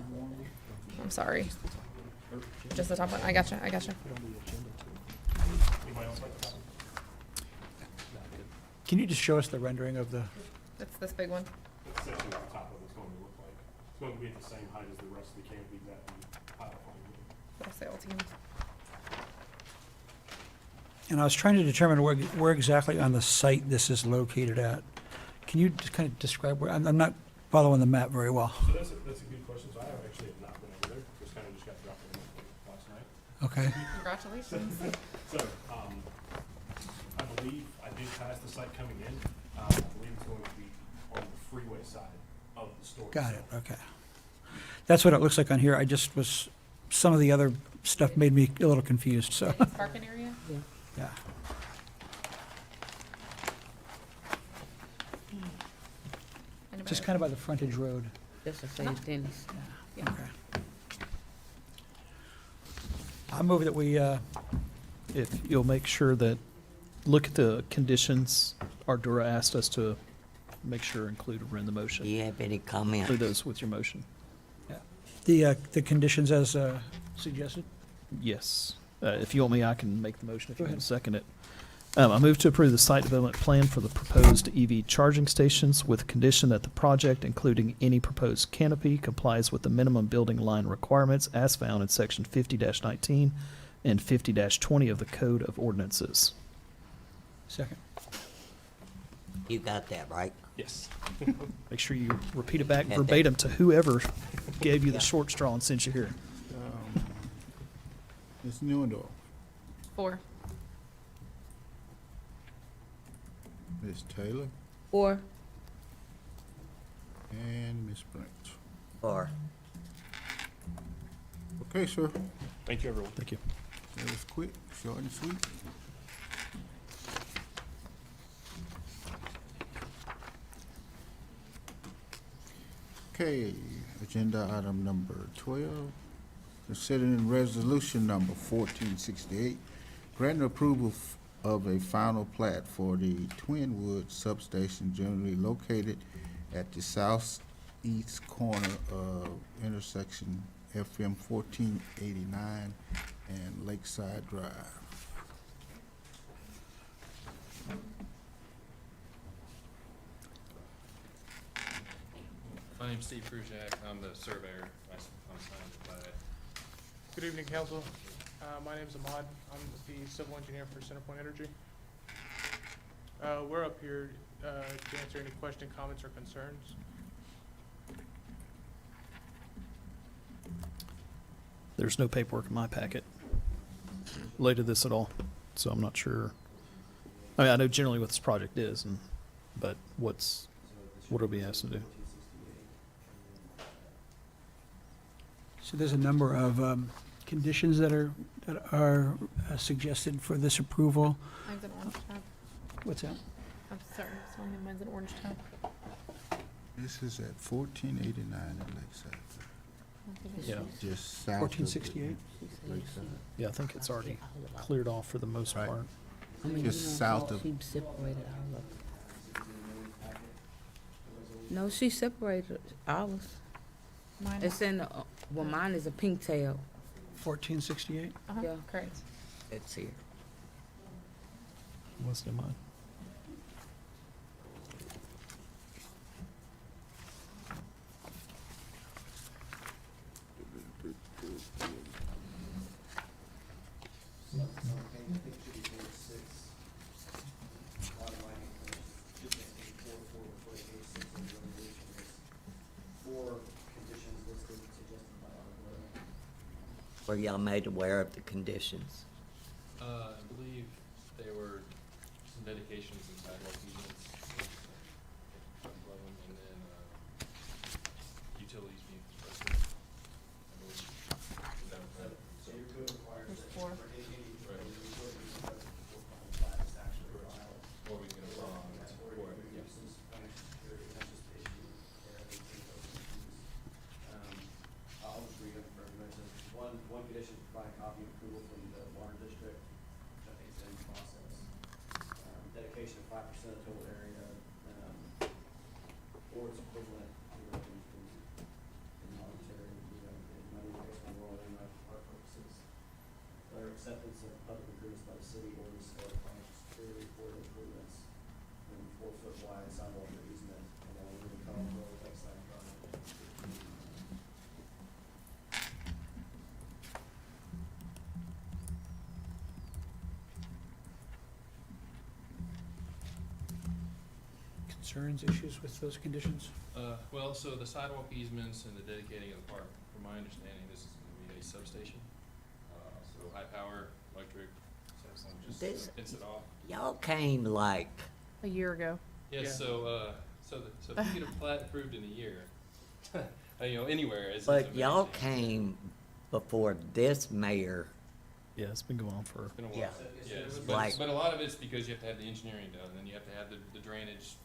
I'm sorry. Just the top one. I gotcha. Anybody else like this? Can you just show us the rendering of the, It's this big one. That's essentially what the top of it's going to look like. It's going to be at the same height as the rest of the canopy that the pilot plane will. Little sail teams. and I was trying to determine where exactly on the site this is located at. Can you just kind of describe where, I'm not following the map very well. So that's a good question. So I actually have not been over there. Just kind of just got dropped in last night. Okay. Congratulations. So, I believe I did pass the site coming in. I believe it's going to be on the freeway side of the store. Got it, itself. okay. That's what it looks like on here. Some of the other stuff made me a little confused, so, Parking area? yeah. Anybody Just else? kind of by the frontage road. Just to save Dennis. Yeah. Okay. I move that we, If you'll make sure that, look at the conditions Ardura asked us to make sure include in the Do motion. you have any comment? Include those with your motion. the conditions as suggested. Yes. If you want me, I can make the motion if Go you want ahead. to second it. I move to approve the site development plan for the proposed EV charging stations with condition that the project, including any proposed canopy, complies with the minimum building line requirements as found in section 50-19 and 50-20 of the Code of Ordinances. Second. You got that, right? Yes. Make sure you repeat it back Okay. verbatim to whoever gave you the Yeah. short straw and sent you here. Ms. Newendorf, 4. Ms. Taylor, Or and Ms. Branch. Or, Okay, sir. Thank you, everyone. Thank you. That was quick, short and sweet. Okay, agenda item number 12, considering resolution number 1468, granting approval of a final plat for the Twinwood substation generally located at the southeast corner of intersection FM 1489 and Lakeside Drive. My name's Steve Krujak. I'm the surveyor. I'm assigned by. Good evening, council. My name's Ahmad. I'm the civil engineer for Centerpoint Energy. We're up here to answer any question, comments, or concerns. There's no paperwork in my packet related to this at all, so I'm not sure. I mean, I know generally what this project is, but what are we asked to do? So there's a number of conditions that are suggested for this approval. Mine's an orange tab. What's that? I'm sorry. Mine's an orange tab. This is at 1489 at Lakeside. Yeah. Just south of 1468? Lakeside. Yeah, I think it's already cleared off for the most Right. part. Just south of, She separated all of them. No, she separated ours. Mine. It's in the, well, mine is a pink tail. 1468? Yeah. Correct. It's here. What's in mine? Were y'all made aware of the conditions? I believe there were some dedications and sidewalk easements, and then, utilities being constructed. I believe. Is that right? So your code requires There's that four. for any Right. utilities, before final plat is actually filed. Or we can get a bond That's where for it it, yeah. reduces financial security, that's just the issue there, they take those issues. I'll just read them for everybody. So one condition is provide a copy of approval from the water district, which I think is in process. Dedication of 5% of total area, or its equivalent to in monetary, in money based on rural and park purposes. Letter of acceptance of public improvements by the city or the scope of financial security for the improvements, and 4-foot wide sidewalk or easement along River College Road, Lakeside Drive. Concerns, issues with those conditions? Well, so the sidewalk easements and the dedicating of the park, from my understanding, this is gonna be a substation. So high power, electric, so someone just This- hits it off. Y'all came like, A year ago. Yeah, Yeah. so if you get a plat approved in a year, anywhere, it's. but y'all came before this mayor. Yeah, it's been going on for, It's been a while. Yeah. Yes, Like- but a lot of it's because you have to have the engineering done, then you have to have the drainage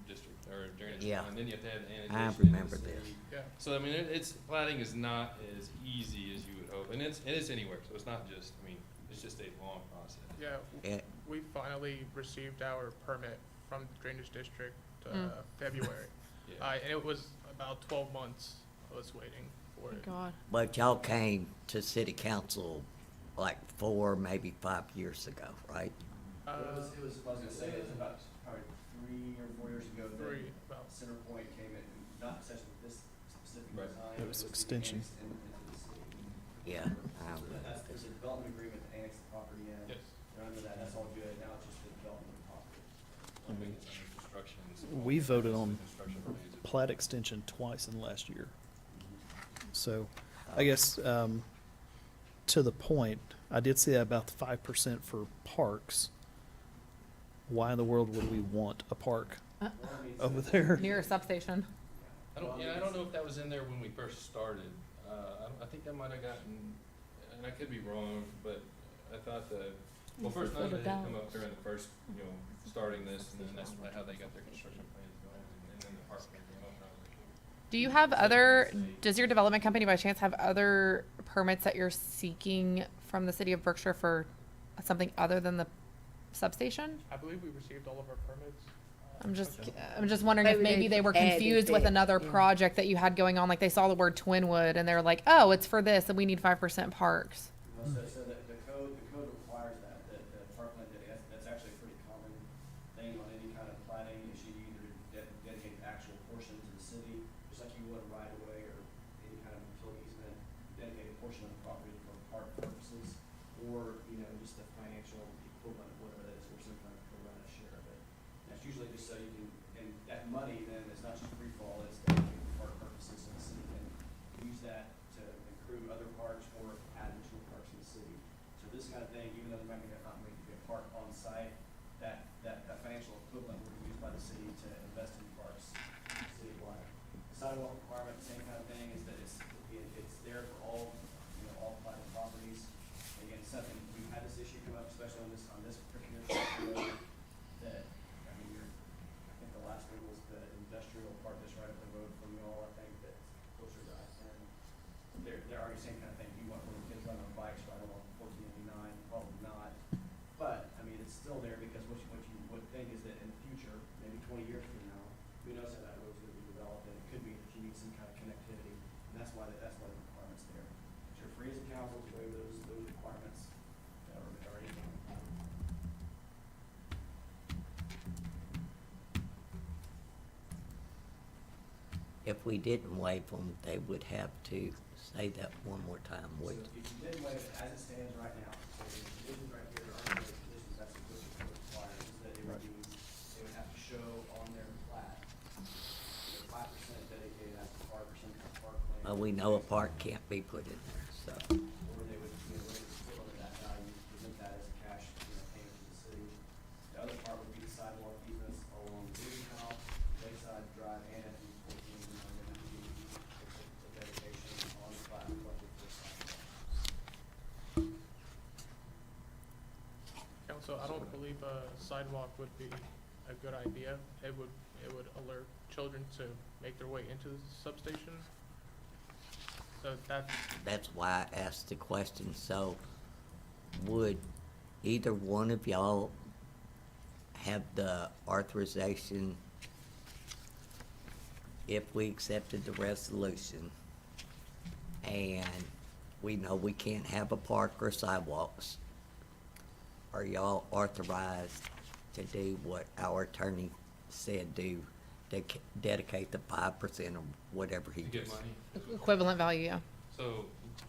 district, or drainage Yeah. plan, then you have to have the I annexation. in the remember this. city. Yeah. So, I mean, it's, plating is not as easy as you would hope, and it's anywhere, so it's not just, I mean, it's just a long process. Yeah, Yeah. we finally received our permit from the Drainage District, February. Yeah. And it was about 12 months I was waiting for it. God. But y'all came to city council like 4, maybe 5 years ago, right? Uh, I was gonna say, it was about probably 3 or 4 years ago. that Three, about. Centerpoint came in, not essentially with this specific Right. design. It was but extension. annexed into the city. Yeah. I So that's, there's a development agreement to annex the property in. Yes. They're under that, that's all good, now it's just the development of the property. I think it's under construction. so we voted on construction plans. plat extension twice in the last year. So, I guess, to the point, I did say about the 5% for parks. Why in the world would we want a park Well, I mean, over so- there? Near a substation. I don't know if that was in there when we first started. I think that might have gotten, and I could be wrong, but I thought well, first, none of it had come up during the first, starting this, and then that's how they got their construction plans going, and then the park plan came up, and I was like, Do you have other, does your development company by chance have other permits that you're seeking from the city of Brookshire for something other than the substation? I believe we received all of our permits. I'm just wondering if maybe they were confused with another project that you had going on, like they saw the word Twinwood and they're like, oh, it's for this and we need 5% parks. So the code requires that, the parkland, that's actually a pretty common thing on any kind of planning, is you either dedicate the actual portion to the city, just like you would a right of way or any kind of utility easement, dedicate a portion of the property for park purposes, or, just the financial equivalent of whatever that is, or some kind of pro-rata share of it. That's usually just so you can, and that money then is not just free fall, it's dedicated for park purposes, so the city can use that to improve other parks or add additional parks in the city. So this kind of thing, even though there might not be a park on site, that financial equivalent will be used by the city to invest in parks citywide. The sidewalk requirement, same kind of thing, is that it's there for all, all private properties. Again, something, we've had this issue come up, especially on this particular road, that, I think the last one was the industrial park that's right up the road from y'all, I think, that's closer to I-10. They're already saying kind of thing, you want little kids running on bikes right along 1489, probably not. But, it's still still there, because what you would think is that in the future, maybe 20 years from now, who knows how that road's gonna be developed, and it could be that you need some kind of connectivity, and that's why the requirement's there. But you're free as a council to waive those requirements that are already done. If we didn't waive them, they would have to say that one more time, So would if you did waive it as it stands right now, so the conditions right here are the conditions, that's what the code requires, is that it would be, they would have to show on their plat, 5% dedicated as a park or some kind of park plan. we know a park can't be put in there, so. Or they would, raise the still under that value, present that as a cash, payment to the city. The other part would be the sidewalk easements along the Vision Canal, Lakeside Drive, and FE 14, and then the dedication on the plat reflected for sidewalk. Council, I don't believe a sidewalk would be a good idea. It would alert children to make their way into the substation. So That's why I asked the question, so would either one of y'all have the authorization if we accepted the resolution and we know we can't have a park or sidewalks? Are y'all authorized to do what our attorney said do, dedicate the 5% or whatever he To get just? money? Equivalent value, yeah. So,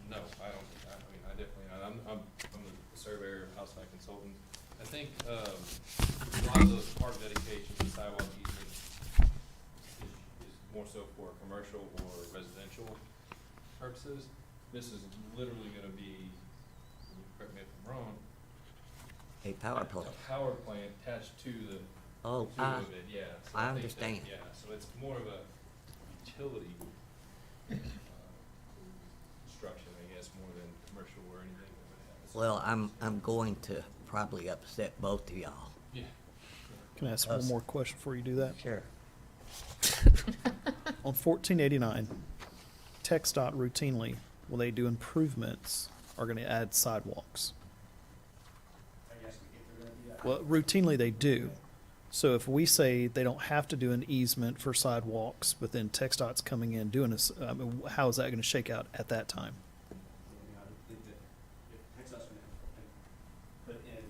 no, I don't, I mean, I definitely not. I'm the surveyor, outside consultant. I think, a lot of those park dedications and sidewalk easements is more so for commercial or residential purposes. This is literally gonna be, correct me if I'm wrong, A power plant. a power plant attached to the, Oh, to I of it, yeah. So I think that- understand. Yeah, so it's more of a utility, construction, I guess, more than commercial or anything that would have. Well, I'm going to probably upset both of y'all. Yeah. Can I ask one more question before you do that? Sure. On 1489, TxDOT routinely, when they do improvements, are going to add sidewalks. I guess if they're gonna do that. Well, routinely they do. So if we say they don't have to do an easement for sidewalks, but then TxDOT's coming in doing this, how is that going to shake out at that time? I would think that if Texas can put in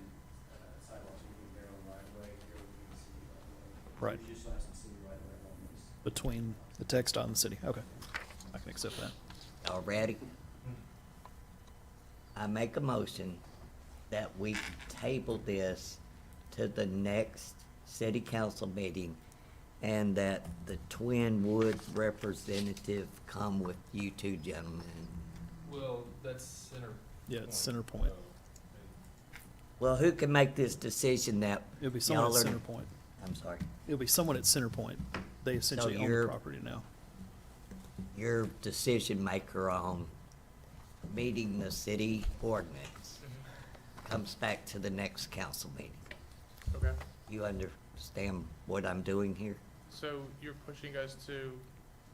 sidewalks moving their own right of way, here would be the city right of way. Right. We just have some city right of way along this. Between the TxDOT and the city? Okay. I can accept that. Y'all ready? I make a motion that we table this to the next city council meeting and that the Twin Woods representative come with you two gentlemen. Well, that's center. Yeah, it's center point. Well, who can make this decision that It'll be someone y'all at are? center point. I'm sorry. It'll be someone at center point. They essentially own the you're- property now. Your decision maker on meeting the city ordinance comes back to the next council meeting. Okay. You understand what I'm doing here? So you're pushing us to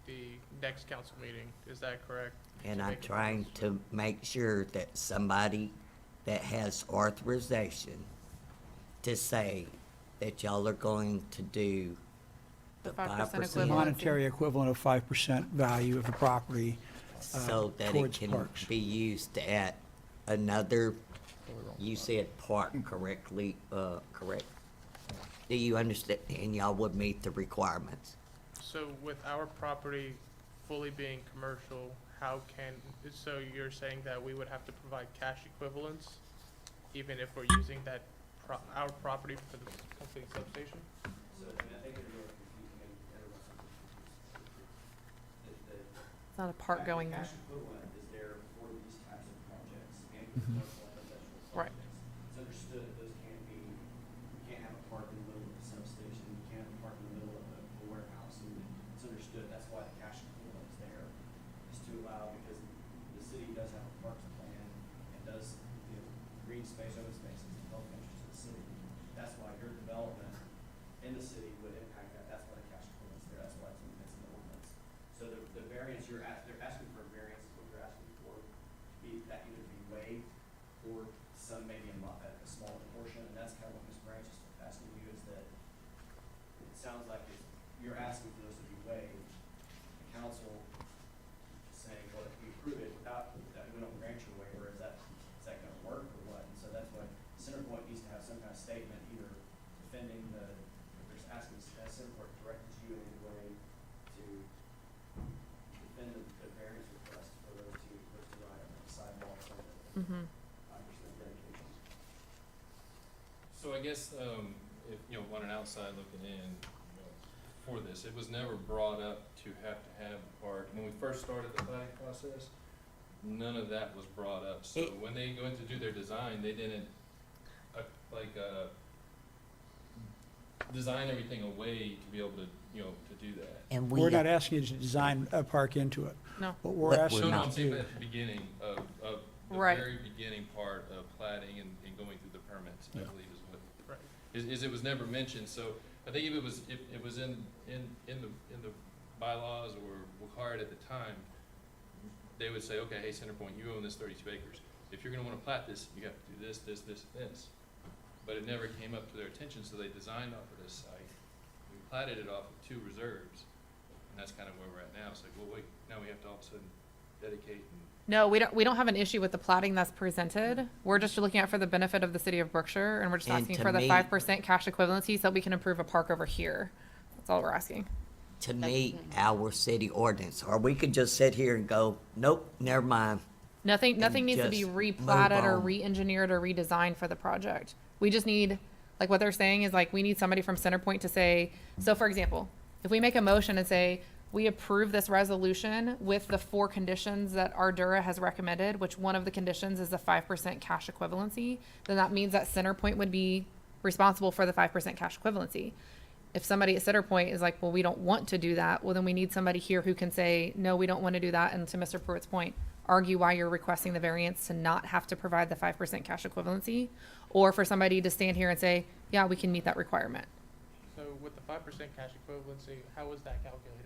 the next council meeting, is that correct? And To I'm make a trying proposal? to make sure that somebody that has authorization to say that y'all are going to do the 5% 5% equivalent. Monetary equivalent of 5% value of the property. so that it towards can parks. be used at another, you said park correctly, correct? Do you understand, and y'all would meet the requirements? So with our property fully being commercial, so you're saying that we would have to provide cash equivalents even if we're using that, our property for the complete substation? So, I mean, I think everyone's confused, everyone's confused. It's not a park going there. Cash equivalent is there for these types of projects and for Mhm. commercial and residential Right. projects. It's understood that those can't be, you can't have a park in the middle of the substation, you can't have a park in the middle of a warehouse, and it's understood, that's why the cash equivalent is there, is to allow, because the city does have a parks plan and does, green space, open spaces, and health interest of the city. That's why your development in the city would impact that, that's why the cash equivalent's there, that's why it's in the ordinance. So the variance they're asking for a variance, is what they're asking for, that either be waived or some maybe a smaller portion, and that's kind of what Ms. Branch you're asking for those to be waived, the council is saying, well, if we approve it without, that we don't grant you a waiver, is that gonna work or what? And so that's why Centerpoint needs to have some kind of statement, either defending the, if there's asking, has Centerpoint directed you in any way to defend the variance request for those two items, sidewalk and the 5% dedication? So I guess, if, you know, on an outside looking in, you know, for this, it was never brought up to have the park. When we first started the planning process, none of that was brought up. So when they go in to do their design, they didn't, design everything away to be able to, you know, to do that. And We're not asking you to design a park into it. No. What we're But we're asking No, you I'm to saying do. at the beginning of the Right. very beginning part of plating and going through the permits, I believe is what, Right. is it was never mentioned. So I think if it was in the bylaws or required at the time, they would say, okay, hey, Centerpoint, you own this 32 acres. If you're gonna wanna plat this, you have to do this, this, this, and this. But it never came up to their attention, so they designed off of this site. We platted it off of 2 reserves, and that's kind of where we're at now. It's like, well, wait, now we have to all of a sudden dedicate and No, we don't have an issue with the plating that's presented. We're just looking at for the benefit of the city of Brookshire, and we're just And asking to for the me- 5% cash equivalency so we can improve a park over here. That's all we're asking. To meet our city ordinance, or we could just sit here and go, nope, never mind. Nothing And needs to be just replatted move or on. re-engineered or redesigned for the project. We just need, like what they're saying is like, we need somebody from Centerpoint to say, so for example, if we make a motion and say, we approve this resolution with the 4 conditions that Ardura has recommended, which one of the conditions is the 5% cash equivalency, then that means that Centerpoint would be responsible for the 5% cash equivalency. If somebody at Centerpoint is like, well, we don't want to do that, well, then we need somebody here who can say, no, we don't want to do that, and to Mr. Pruitt's point, argue why you're requesting the variance to not have to provide the 5% cash equivalency, or for somebody to stand here and say, yeah, we can meet that requirement. So with the 5% cash equivalency, how was that calculated?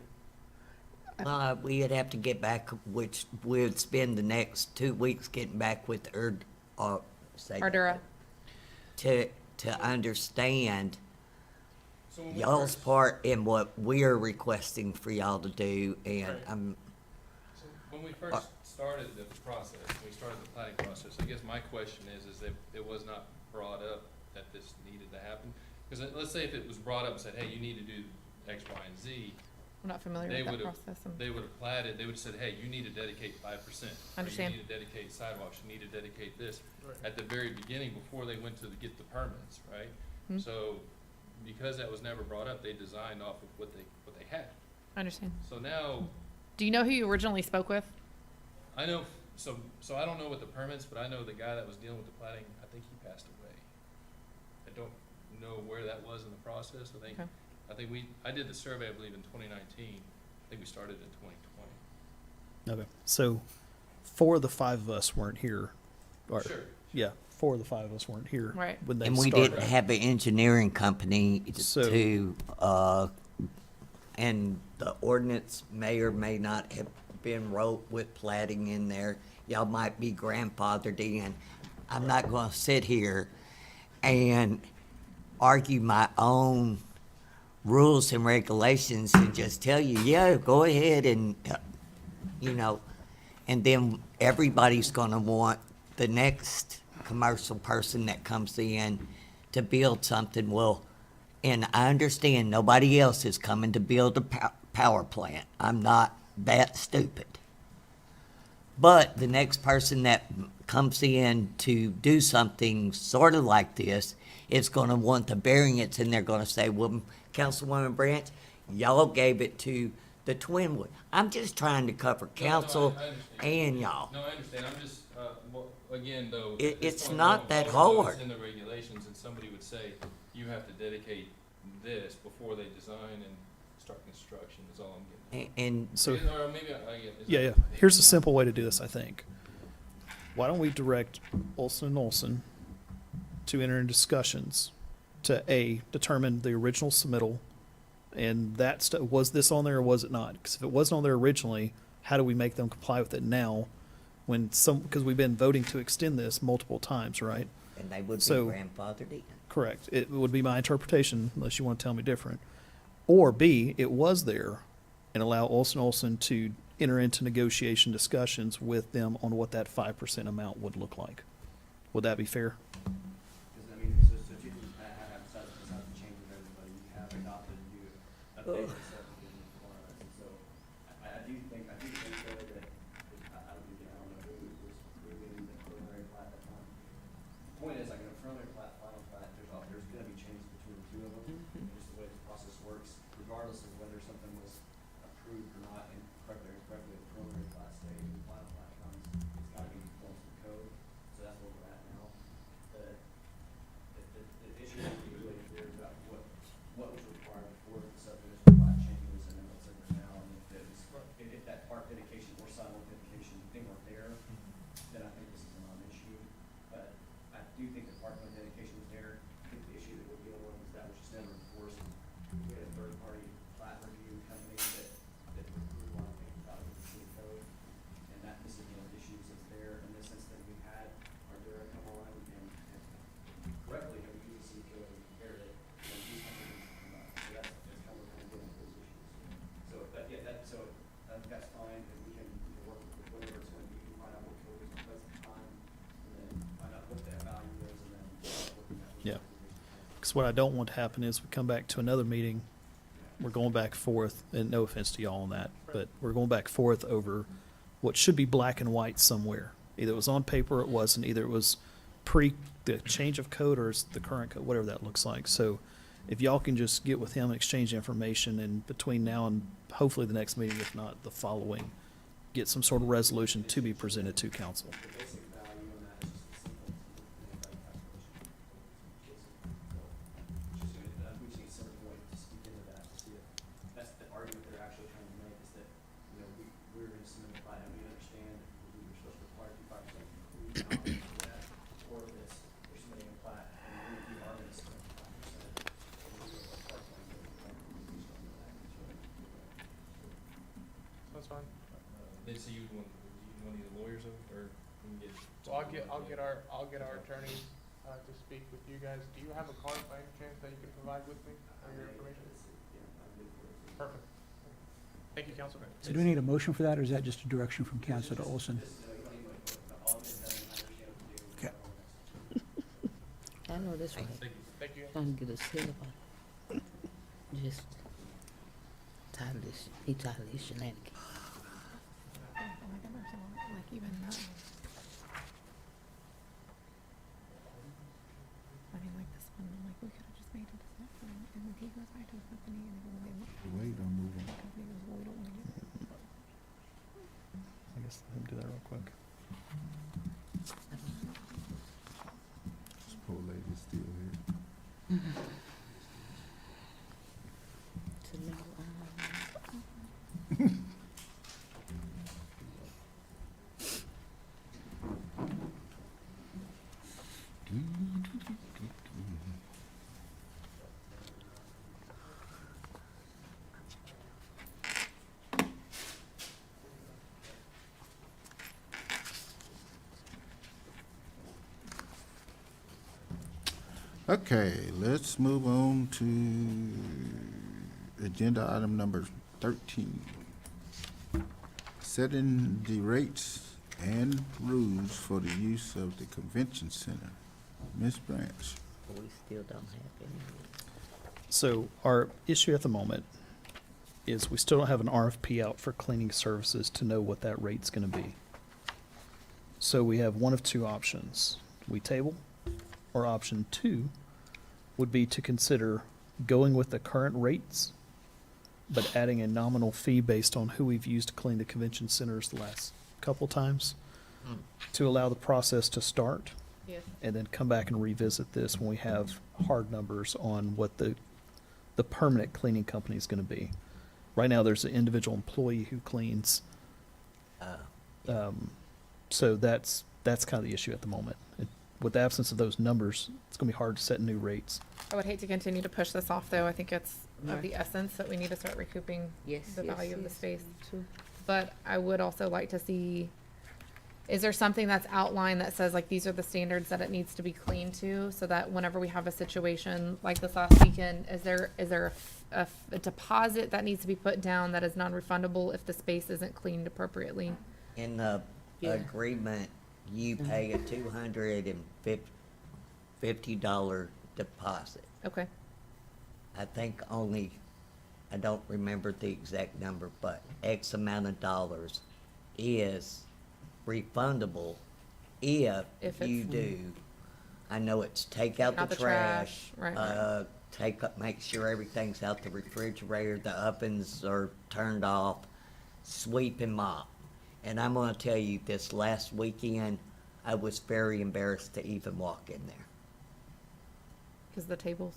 We'd have to get back, which we'd spend the next 2 weeks getting back with Ardura. to understand So when we y'all's first- part in what we're requesting for y'all to do, and Right. I'm, So when we first started the process, when we started the planning process, I guess my question is that it was not brought up that this needed to happen? Because let's say if it was brought up and said, hey, you need to do X, Y, and Z, I'm not familiar they with that would have, process. they would have platted, they would have said, hey, you need to dedicate 5%. Understand. Or you need to dedicate sidewalks, you need to dedicate this, Right. at the very beginning, before they went to get the permits, right? Hmm. So, because that was never brought up, they designed off of what they had. I understand. So now, Do you know who you originally spoke with? I know, so I don't know what the permits, but I know the guy that was dealing with the plating, I think he passed away. I don't know where that was in the process. Okay. I think I did the survey, I believe, in 2019. I think we started in 2020. Okay, so 4 of the 5 of us weren't here. Or, Sure. Yeah, 4 of the 5 of us weren't here. Right. When they and we started. didn't have an engineering company So- to, and the ordinance may or may not have been wrote with plating in there. Y'all might be grandfathered in. I'm not gonna sit here and argue my own rules and regulations and just tell you, yeah, go ahead and, and then everybody's gonna want the next commercial person that comes in to build something. Well, and I understand nobody else is coming to build a power plant. I'm not that stupid. But the next person that comes in to do something sort of like this is going to want the variance, and they're going to say, well, Councilwoman Branch, y'all gave it to the Twinwood. I'm just trying to cover council I understand. and y'all. No, I understand. I'm just, well, again, though. It- at this it's point, not I that don't know what's hard. in the regulations, and somebody would say, you have to dedicate this before they design and start construction, is all I'm getting at. And So, Or maybe I get. is yeah, that- yeah. Here's a simple way to do this, I think. Why don't we direct Olson and Olson to enter in discussions to determine the original submittal, and was this on there or was it not? Because if it wasn't on there originally, how do we make them comply with it now? Because we've been voting to extend this multiple times, right? they would be So- grandfathered in. Correct. It would be my interpretation, unless you want to tell me different. Or B, it was there, and allow Olson to enter into negotiation discussions with them on what that 5% amount would look like. Would that be fair? Because I mean, so if you have besides the change of everybody, you have adopted new updated subdivision requirements. And so I do think though that, I don't know who was approving the preliminary plat at that time. The point is, like in a preliminary plat, final plat, there's gonna be changes between the two of them. Just the way the process works, regardless of whether something was approved or not, and correctly or incorrectly, the preliminary plat stage and the final plat comes, it's gotta be conformed to the code. So that's where we're at now. The issue is to be really clear about what was required before the subdivision plat changes and then what's in there now. And if that park dedication or sidewalk dedication thing weren't there, then I think this is a non-issue. But I do think the park dedication was there. I think the issue that we're dealing with is that was just never enforced. We had a third-party plat review company that approved a lot of things about the city code. And that this is one of the issues that's there in this instance. We've had our Dura come on and correctly have used the city code and compared it, and these companies come up. So that's how we're kind of dealing with those issues. So, but yeah, so I think that's fine, and we can work with whatever it's going to be, find out what code is in place at the time, and then find out what that value is, and then working out. Yeah. Because what I don't want to happen is we come back to another meeting, we're going back and forth, and no offense to y'all on that, but we're going back and forth over what should be black and white somewhere. Either it was on paper or it wasn't, either it was the change of code or it's the current code, whatever that looks like. So if y'all can just get with him and exchange information, and between now and hopefully the next meeting, if not the following, get some sort of resolution to be presented to council. The basic value on that is just the simple calculation. So, just we just need some point to speak into that, to see if that's the argument they're actually trying to make, is that, we're gonna submit a plat, and we understand we were supposed to require 5% or if it's, we're submitting a plat, and we are gonna submit 5%. That's fine. Then so you want any lawyers or we can get? So I'll get our attorneys, to speak with you guys. Do you have a card by any chance that you can provide with me, or your information? Perfect. Thank you, Councilman. So do we need a motion for that, or is that just a direction from council to Olson? Okay. I know this right. Thank you. Trying to get us hit about it. Just tired of this. He tired of these shenanigans. I mean, like this one, I'm like, we could have just made a decision, and then he goes back to the company, and then they look. Wait, I'm moving. The company goes, well, we don't want to get it. I guess let him do that real quick. This poor lady's still here. To know, Okay, let's move on to agenda item number 13. Setting the rates and rules for the use of the convention center. Ms. Branch. we still don't have any. So our issue at the moment is we still don't have an RFP out for cleaning services to know what that rate's gonna be. So we have one of two options. We table, or option two would be to consider going with the current rates, but adding a nominal fee based on who we've used to clean the convention centers the last couple times to allow the process to start. Yes. And then come back and revisit this when we have hard numbers on what the permanent cleaning company is gonna be. Right now, there's an individual employee who cleans. So that's kind of the issue at the moment. With the absence of those numbers, it's gonna be hard to set new rates. I would hate to continue to push this off, though. I think it's of the essence that we need to start recouping Yes, the yes, value of the yes. space. True. But I would also like to see Is there something that's outlined that says like these are the standards that it needs to be cleaned to, so that whenever we have a situation like this last weekend, is there a deposit that needs to be put down that is non-refundable if the space isn't cleaned appropriately? In the agreement, you pay a $250 deposit. Okay. I think only, I don't remember the exact number, but X amount of dollars is refundable if If you it's- do. I know it's take out Out the the trash, trash, right. take up, make sure everything's out the refrigerator, the ovens are turned off, sweep and mop. And I'm gonna tell you, this last weekend, I was very embarrassed to even walk in there. Because the tables,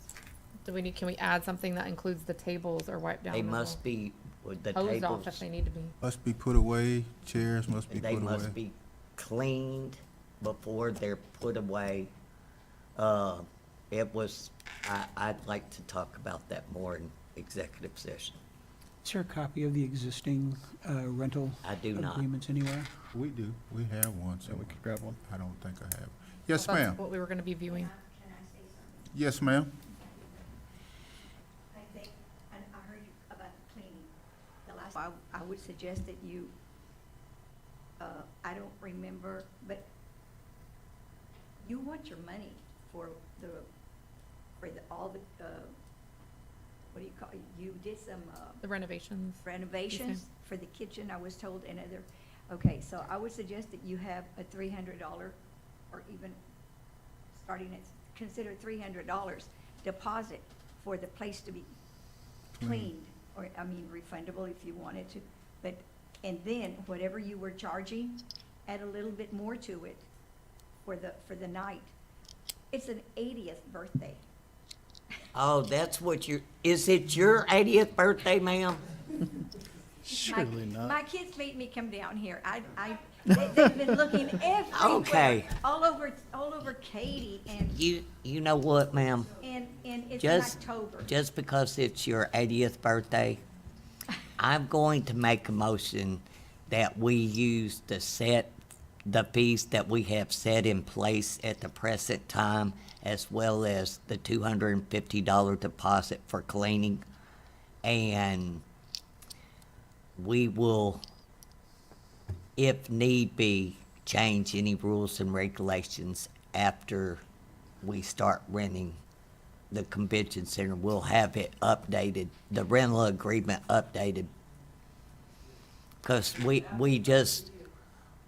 can we add something that includes the tables or wipe down? They the must be, with the hosed off if tables, they need to be. Must be put away, chairs must be they put away. must be cleaned before they're put away. It was, I'd like to talk about that more in executive session. Is there a copy of the existing rental I do not. agreements anywhere? We do, we have one, so Yeah, we could grab one. I don't think I have. Yes, That's ma'am. what we were gonna be viewing. Yes, ma'am. I think, and I heard you about the cleaning. The last, I would suggest that you, I don't remember, but you want your money for all the, what do you call, you did some, The renovations. renovations for the kitchen, I was told, and other, okay, so I would suggest that you have a $300 or even starting at, consider $300 deposit for the place to be cleaned, or, I mean, refundable if you wanted to, but, and then whatever you were charging, add a little bit more to it for the night. It's an 80th birthday. Oh, that's what is it your 80th birthday, ma'am? Surely not. My kids made me come down here. They've been looking everywhere. Okay. All over Katy and You know what, ma'am? it's Just, in October. just because it's your 80th birthday, I'm going to make a motion that we use the fees that we have set in place at the present time, as well as the $250 deposit for cleaning. And we will, if need be, change any rules and regulations after we start renting the convention center. We'll have it updated, the rental agreement updated. Cause we just,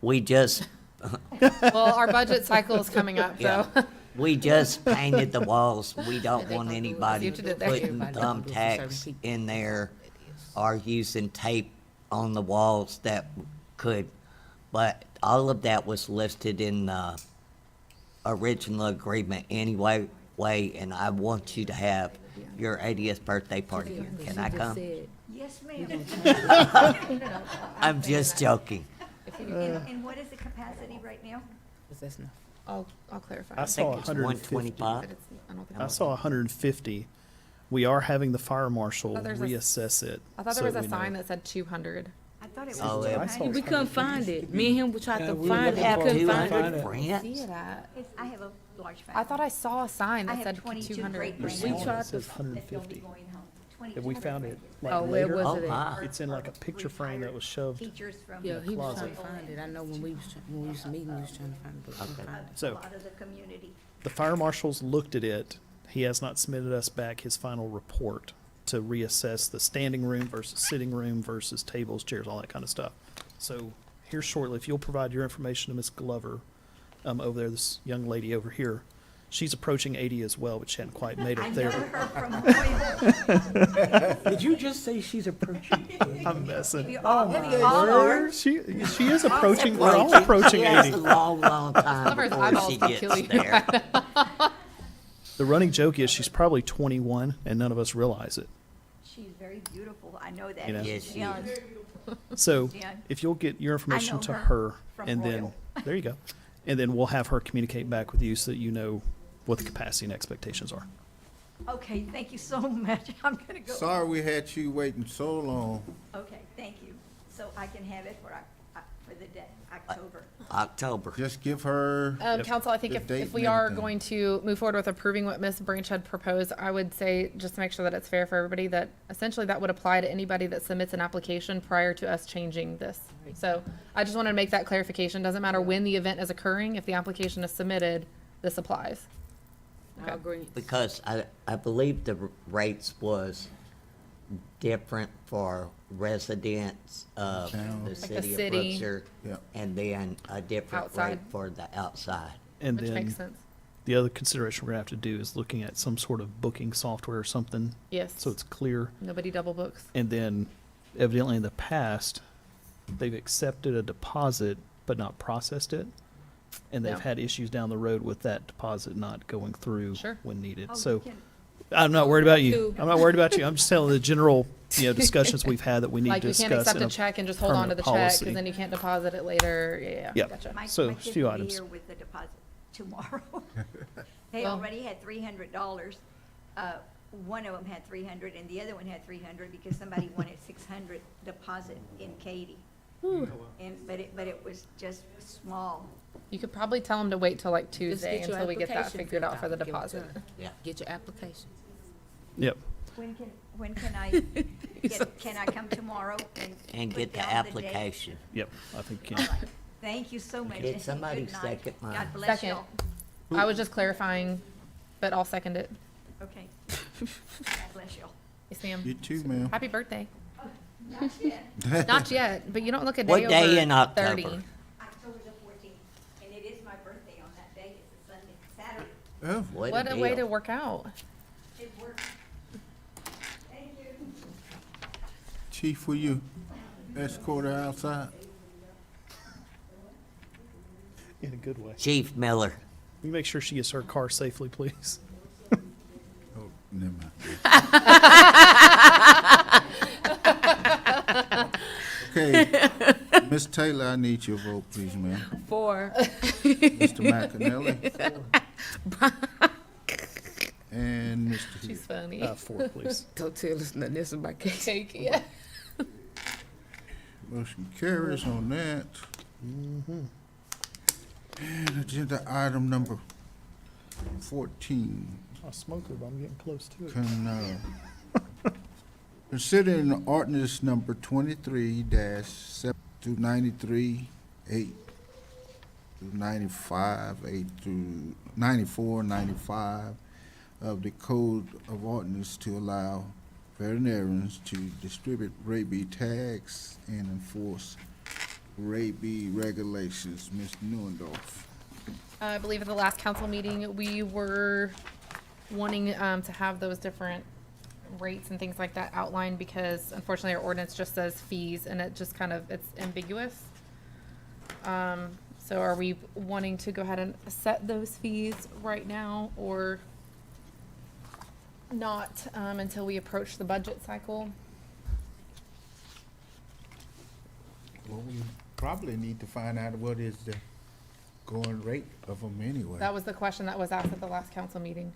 Well, our budget cycle is coming up, so. yeah, we just painted the walls. We don't want See anybody what you did there. putting thumbtacks in there or using tape on the walls that could, but all of that was listed in the original agreement anyway, and I want you to have your 80th birthday party here. Can I come? Yes, ma'am. I'm just joking. And what is the capacity right now? I'll clarify. I saw It's 150. 125. But it's, I don't think. I saw 150. We are having the fire marshal Oh, there's a- reassess it. I thought so there was a we know. sign that said 200. I thought it was. Oh, yeah. I saw 200. We couldn't find it. Me and him, we tried Yeah, to we were find looking it, Have we couldn't find 200 it. friends? See that? I have a large family. I thought I saw a sign I that have said 22 200. great There's We one tried that says to- that don't be 150. going home. If we found it like Oh, where later, was Oh, it at? my. it's in like a picture frame that was shoved. Teachers from. Yeah, he was Closet. trying to find it. I know when we was meeting, he was trying to find it, but we couldn't find it. So- A lot of the community. The fire marshal's looked at it. He has not submitted us back his final report to reassess the standing room versus sitting room versus tables, chairs, all that kind of stuff. So here shortly, if you'll provide your information to Ms. Glover, over there, this young lady over here, she's approaching 80 as well, but she hadn't quite made I it know there. her from. Did you just say she's approaching? I'm messing. We all, my we all are. She is approaching, we're all approaching She has 80. a long, long time Lover's before eyeballs she will gets kill you. there. The running joke is she's probably 21 and none of us realize it. She's very beautiful. I know that. You know? Yes, She's she young. So Yeah. if you'll get your information know to her her, from and then, Royal. there you go. And then we'll have her communicate back with you so that you know what the capacity and expectations are. Okay, thank you so much. I'm gonna go. Sorry we had you waiting so long. Okay, thank you. So I can have it for the the day, October? October. Just give her, Council, I think The date if we and are everything. going to move forward with approving what Ms. Branch had proposed, I would say, just to make sure that it's fair for everybody, that essentially that would apply to anybody that submits an application prior to us changing this. So I just wanted to make that clarification. Doesn't matter when the event is occurring, if the application is submitted, this applies. I agree. Because I believe the rates was different for residents of Town. the Like the city of city. Brookshire. Yep. And then a different rate Outside. for the outside. And Which makes then sense. the other consideration we're gonna have to do is looking at some sort of booking software or something, Yes. so it's clear. Nobody double books. And then evidently in the past, they've accepted a deposit but not processed it. And they've Yeah. had issues down the road with that deposit not going through Sure. when needed. Oh, you So can- I'm not worried about you. Two. I'm not worried about you. I'm just telling the general, discussions we've had that we need Like, to we discuss. can't accept in a check and just hold on to the permanent check, policy. because then you can't deposit it later. Yeah, Yeah. gotcha. So, My a kids few will be items. here with the deposit tomorrow. They Well- already had $300. One of them had 300 and the other one had 300 because somebody wanted 600 deposit in Katy. But it was just small. You could probably tell them to wait till like Just Tuesday get your until we get that application figured out filled for the Give it to deposit. her. Yeah. Get your application. Yep. When can I can I come tomorrow And put get the down date? application. Yep. I think, All right. Thank you so much. Did and somebody good night. second mine? God bless Second. y'all. I was just clarifying, but I'll second it. Okay. God bless y'all. Yes, ma'am. you too, ma'am. Happy birthday. Not yet. Not yet, but you don't look a What day day over in October? 30. October the 14th, and it is my birthday on that day. It's a Sunday, Saturday. Oh, What a way to deal. work out. It works. Thank you. Chief, will you escort her outside? in a good way. Chief Miller. Will you make sure she gets her car safely, please? Oh, never mind. Okay, Ms. Taylor, I need your vote, please, ma'am. 4. Mr. McAnally. And Mr. She's Hill. funny. 4, please. Don't tell us nothing. This is my case. Cake, yeah. Motion carries on that. And agenda item number 14. I smoker, but I'm getting close to it. Considering ordinance number 23-7 through 93, 8 through 95, 8 through 94, 95 of the Code of Ordinance to allow veterinarians to distribute rabies tags and enforce rabies regulations. Ms. Neuendorf. I believe at the last council meeting, we were wanting to have those different rates and things like that outlined because unfortunately our ordinance just says fees and it just kind of, it's ambiguous. So are we wanting to go ahead and set those fees right now or not until we approach the budget cycle? Well, we probably need to find out what is the going rate of them anyway. That was the question that was asked at the last council meeting.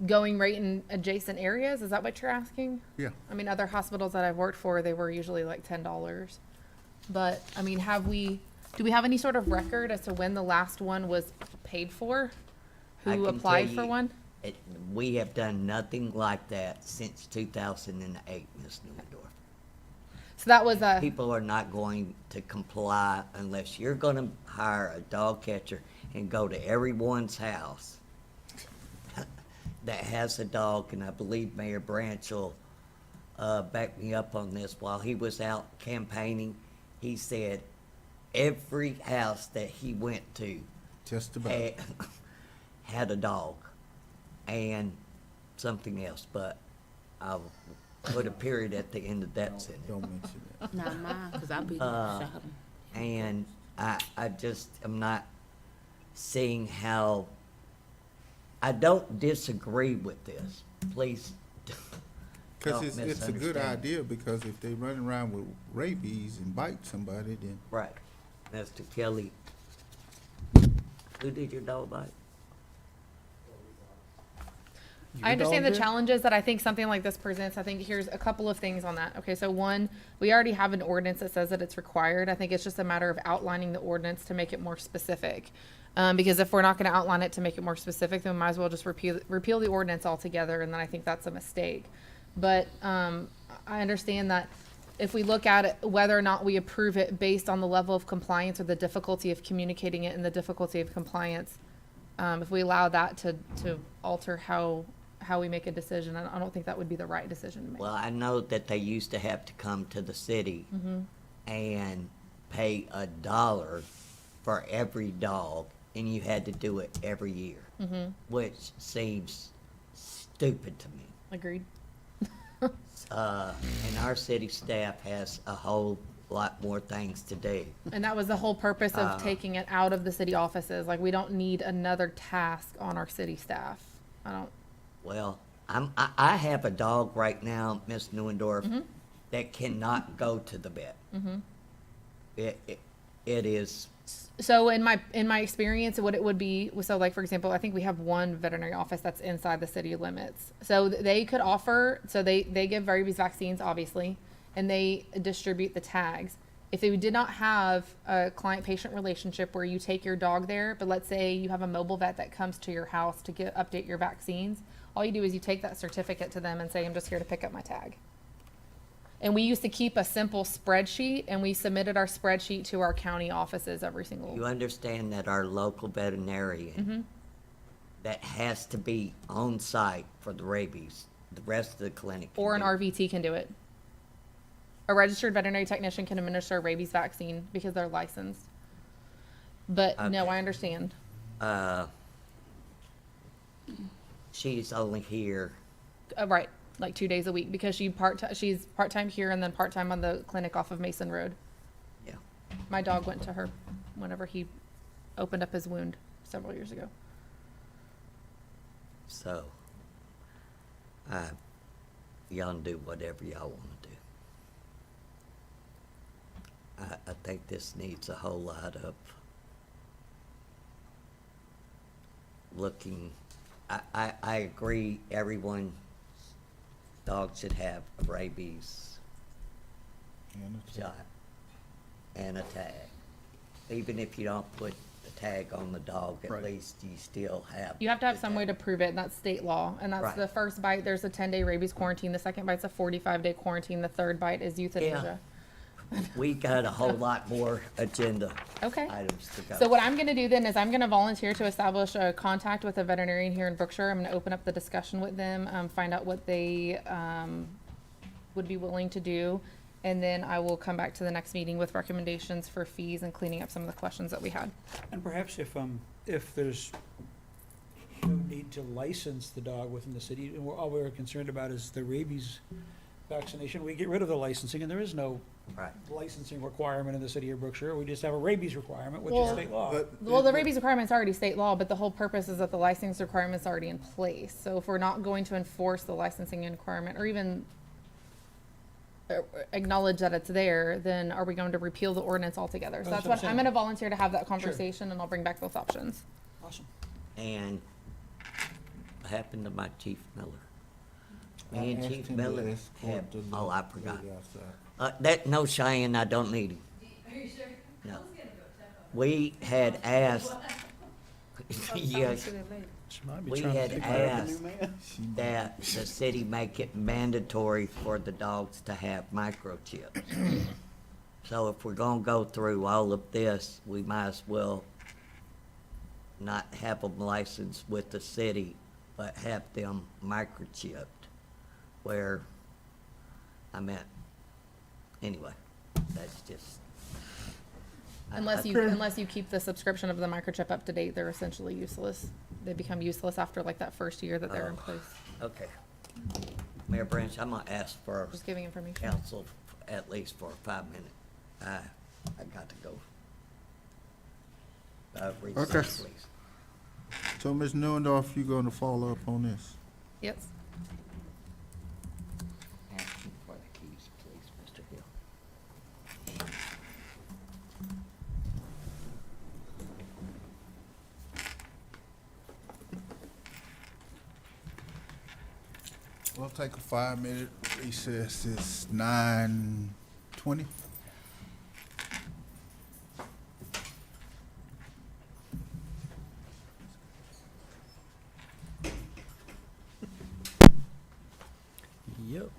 Going rate in adjacent areas, is that what you're asking? Yeah. I mean, other hospitals that I've worked for, they were usually like $10. But, I mean, do we have any sort of record as to when the last one was paid for? I Who can applied tell for you, one? We have done nothing like that since 2008, Ms. Neuendorf. So that was a, People are not going to comply unless you're gonna hire a dog catcher and go to everyone's house that has a dog, and I believe Mayor Branch will back me up on this. While he was out campaigning, he said every house that he went to Just about. had a dog and something else, but I'll put a period at the end of that sentence. Don't mention that. Not mine, because I'll be shopping. And I just am not seeing how, I don't disagree with this, please. Because don't it's a good misunderstand. idea, because if they run around with rabies and bite somebody, then Right. Mr. Kelly, who did your dog bite? I understand dog the did? challenges that I think something like this presents. I think here's a couple of things on that. Okay, so one, we already have an ordinance that says that it's required. I think it's just a matter of outlining the ordinance to make it more specific. Because if we're not gonna outline it to make it more specific, then we might as well just repeal the ordinance altogether, and then I think that's a mistake. But, I understand that if we look at it, whether or not we approve it based on the level of compliance or the difficulty of communicating it and the difficulty of compliance, if we allow that to alter how we make a decision, I don't think that would be the right decision to make. Well, I know that they used to have to come to the city and pay $1 for every dog, and you had to do it every year, which seems stupid to me. Agreed. And our city staff has a whole lot more things to do. And that was the whole purpose of taking it out of the city offices. Like, we don't need another task on our city staff. I don't. Well, I have a dog right now, Miss Neuendorf, that cannot go to the vet. It is, So in my experience, what it would be, so like, for example, I think we have one veterinary office that's inside the city limits. So they could offer, so they give rabies vaccines, obviously, and they distribute the tags. If we did not have a client-patient relationship where you take your dog there, but let's say you have a mobile vet that comes to your house to update your vaccines, all you do is you take that certificate to them and say, I'm just here to pick up my tag. And we used to keep a simple spreadsheet, and we submitted our spreadsheet to our county offices every single. you understand that our local veterinarian that has to be on site for the rabies, the rest of the clinic. can Or an do it. RVT can do it. A registered veterinary technician can administer a rabies vaccine because they're licensed. But no, Okay. I understand. She's only here, Right, like 2 days a week because she's part-time here and then part-time on the clinic off of Mason Road. yeah. My dog went to her whenever he opened up his wound several years ago. So, y'all do whatever y'all wanna do. I think this needs a whole lot of looking. I agree, everyone, dog should have a rabies And it's- shot and a tag. Even if you don't put the tag on the dog, at Right. least you still have. You have to have the some tag. way to prove it, and that's state law. And that's Right. the first bite, there's a 10-day rabies quarantine. The second bite's a 45-day quarantine. The third bite is euthanasia. We got a whole lot more agenda Okay. items to go. So what I'm gonna do then is I'm gonna volunteer to establish a contact with a veterinarian here in Brookshire. I'm gonna open up the discussion with them, find out what they, would be willing to do. And then I will come back to the next meeting with recommendations for fees and cleaning up some of the questions that we had. And perhaps if there's no need to license the dog within the city, and all we're concerned about is the rabies vaccination, we get rid of the licensing, and there is no Right. licensing requirement in the city of Brookshire. We just have a rabies requirement, which is Well- state law. Well, the rabies requirement's already state law, but the whole purpose is that the licensing requirement's already in place. So if we're not going to enforce the licensing requirement or even acknowledge that it's there, then are we going to repeal the ordinance altogether? So That's that's what I'm what, I'm saying. gonna volunteer to have that conversation, and I'll bring back both options. Awesome. And what happened to my Chief Miller? I Me and asked Chief him to Miller escort have, the oh, I dog forgot. outside. No, Cheyenne, I don't need him. No. We had asked, yeah, She might be we trying to had figure out a asked new man. that the city make it mandatory for the dogs to have microchips. So if we're gonna go through all of this, we might as well not have them licensed with the city, but have them microchipped, where, I meant, anyway, that's just. Unless you keep the subscription of the microchip up to date, they're essentially useless. They become useless after like that first year that they're in place. Okay. Mayor Branch, I'm gonna ask for Just giving information. council at least for 5 minutes. I got to go. Recess, Okay. please. So, Ms. Neuendorf, you gonna follow up on this? Yes. Ask him for the keys, please, Mr. Hill. We'll take a 5-minute recess. It's 9:20. Yep.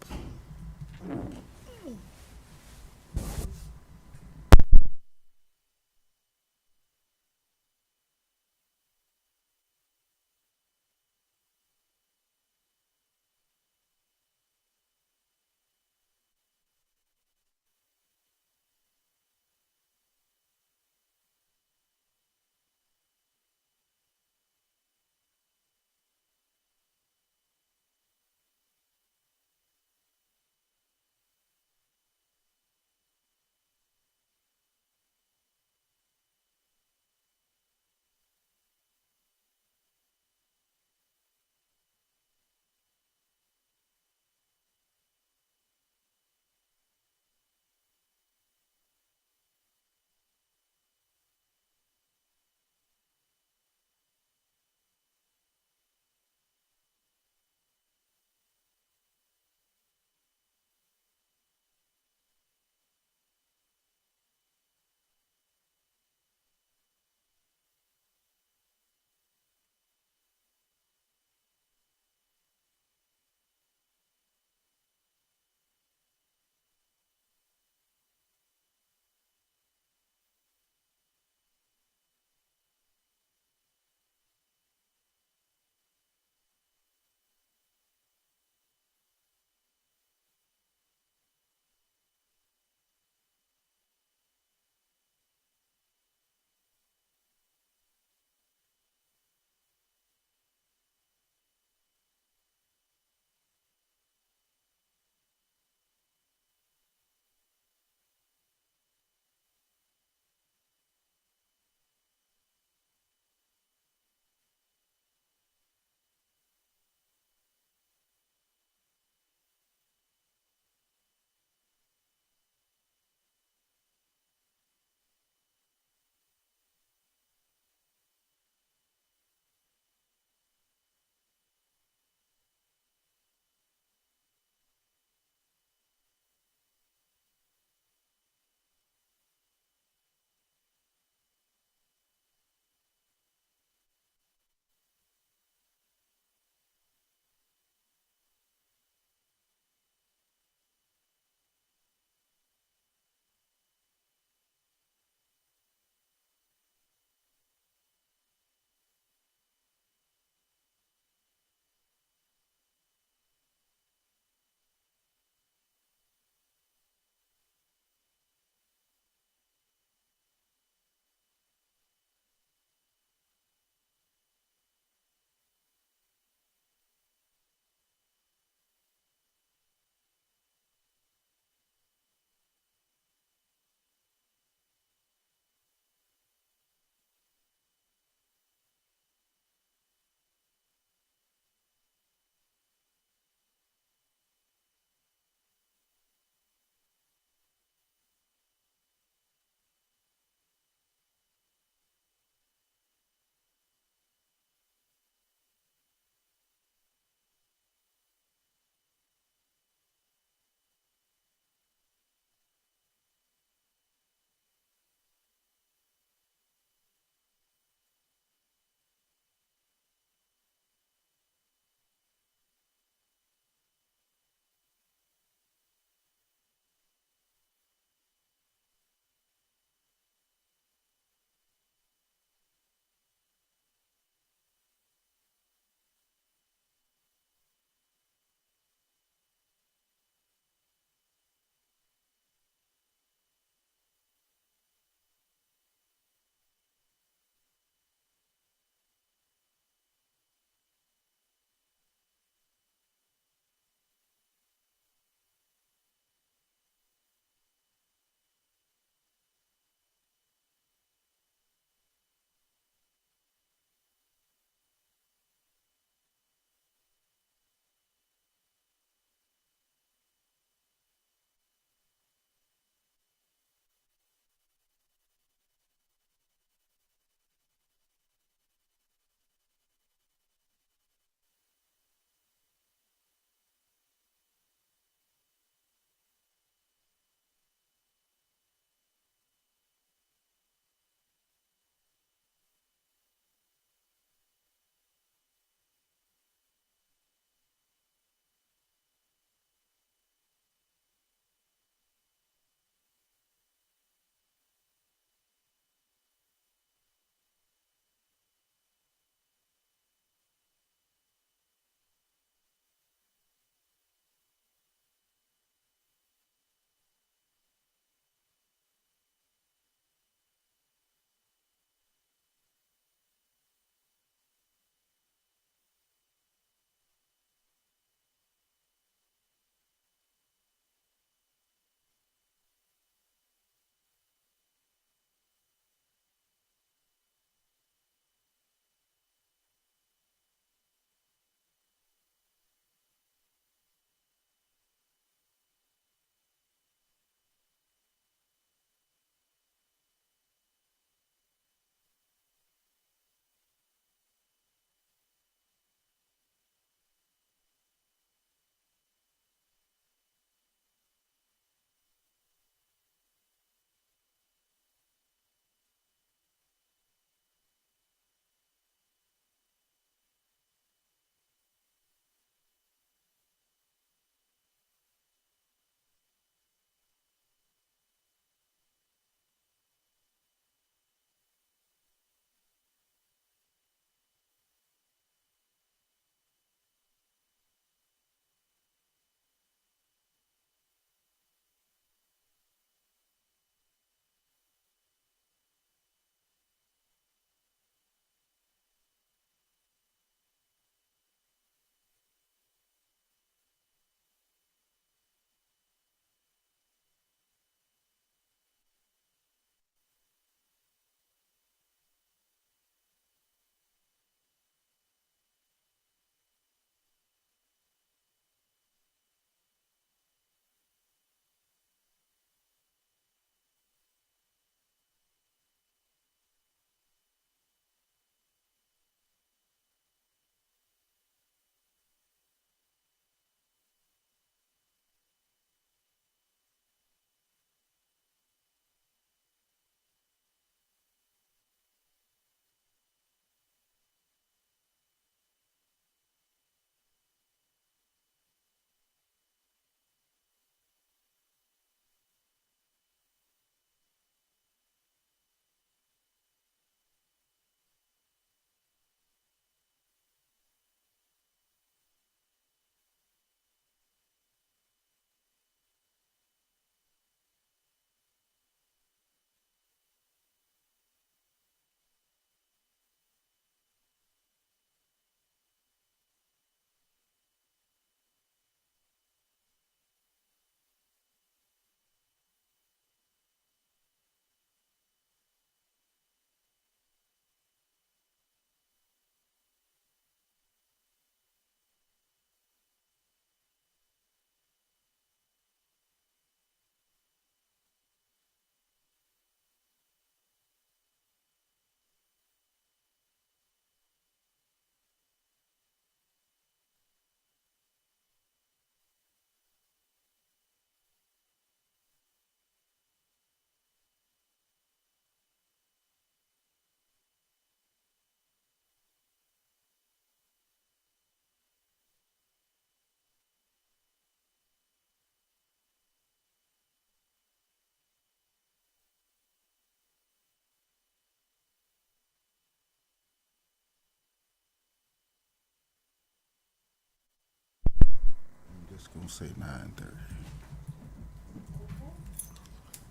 gonna say 9:30.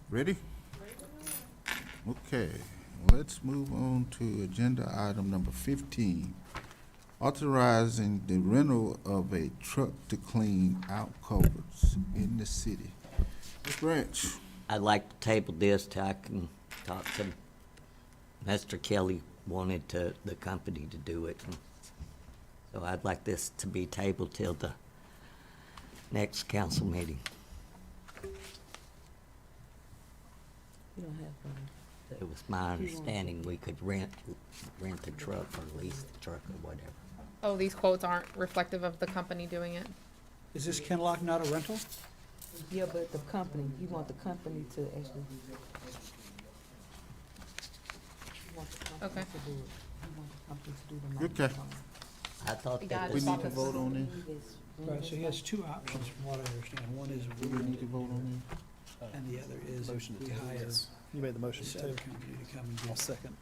Ready? Okay, let's move on to agenda item number 15. Authorizing the rental of a truck to clean out culverts in the city. Ms. Branch, I'd like to table this till I can talk to Mr. Kelly wanted the company to do it. So I'd like this to be tabled till the next council meeting. You don't have one. It was my understanding we could rent the truck or lease the truck or whatever. Oh, these quotes aren't reflective of the company doing it? Is this Kenlock not a rental? Yeah, but the company, you want the company to actually. You want the company Okay. to do it. You want the company to do the Okay. money. I thought We that got we was, need to vote on this? Right, so he has two options from what I understand. One is Do we need to vote on and the other is Motion to we table hire this. You made the motion this to other table. company to come and do I'll it. second.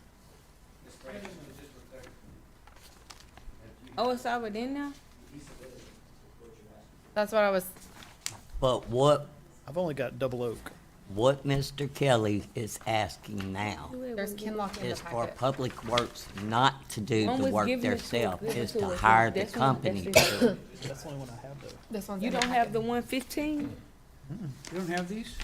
Oh, it's already in there? That's what I was, but what I've only got Double Oak. Mr. Kelly is asking now there's Kinlock in the is for packet. Public Works not to do One the was work given to us, themselves, given is to to us. hire the That's one- company that's to it. do it. That's the only one I have though. This one's You in the don't have packet. the 115? You don't have these?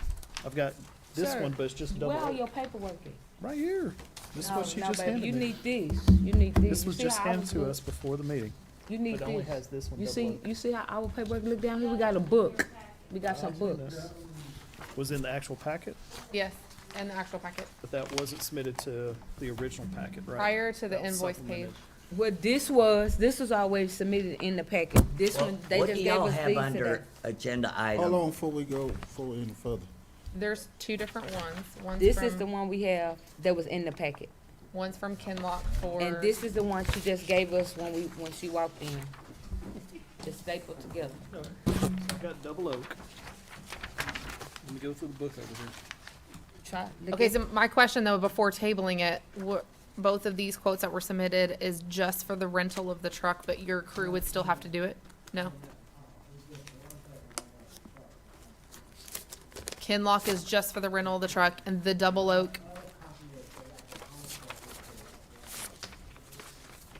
I've got this Sir, one, but it's just Double Where are Oak. your paperwork at? Right here. This is No, what she no, just baby, handed you me. need these. You need these. This You was see just how handed ours to look? us before the meeting. You need But it only this. has this one, You Double see, Oak. you see how our paperwork look down here? We got a book. We got some books. Was in the actual packet, Yes, in the actual packet. but that wasn't submitted to the original packet, right? Prior to the That was invoice supplemented. page. What this was always submitted in the packet. This What one, they what just do gave y'all us have these under today. agenda Hold item? on before we go any further. There's two different ones. This is the one we have that was in the packet. One's from Kinlock for. And this is the one she just gave us when she walked in. Just stapled together. I've got Double Oak. Let me go through the book over here. Try, look Okay, at- so my question though, before tabling it, both of these quotes that were submitted is just for the rental of the truck, but your crew would still have to do it? No? Kinlock is just for the rental of the truck, and the Double Oak.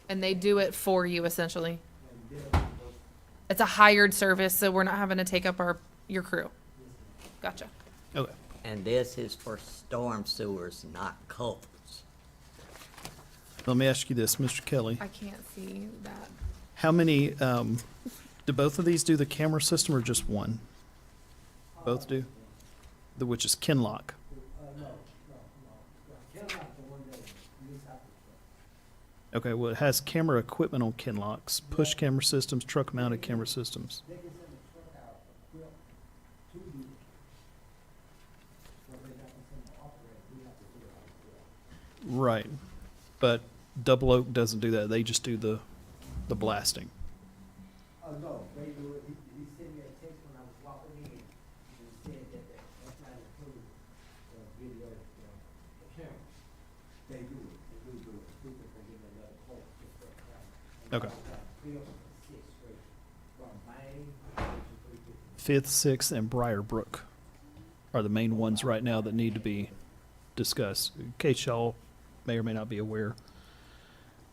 And they do it for you essentially. It's a hired service, so we're not having to take up your crew. Gotcha. Okay. And this is for storm sewers, not culverts. Let me ask you this, Mr. Kelly. I can't see that. How many, do both of these do the camera system or just one? Both do? Which is Kinlock. Okay, well, it has camera equipment on Kinlocks, push camera systems, truck mounted camera systems. Right, but Double Oak doesn't do that, they just do the blasting. Oh, no, they do it, he sent me a text when I was walking in, and said that that's not included, video, the camera. They do it, do it, we can give them another quote, just for a camera. Okay. Fifth and sixth grade, from Maine to 350. Fifth, Sixth, and Briarbrook are the main ones right now that need to be discussed. In case y'all may or may not be aware,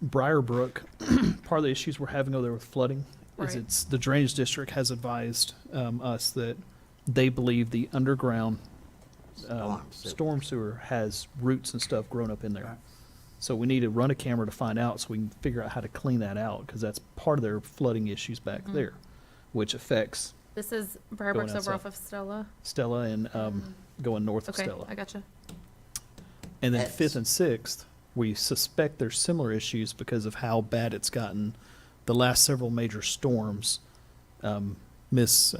Briarbrook, part of the issues we're having over there with flooding is Right. it's, the drainage district has advised us that they believe the underground storm sewer has roots and stuff grown up in there. So we need to run a camera to find out so we can figure out how to clean that out, because that's part of their flooding issues back there, which affects This is Going Briarbrook's over outside. off of Stella. Stella and going north of Okay, Stella. I gotcha. And then That's- Fifth and Sixth, we suspect there's similar issues because of how bad it's gotten the last several major storms. Miss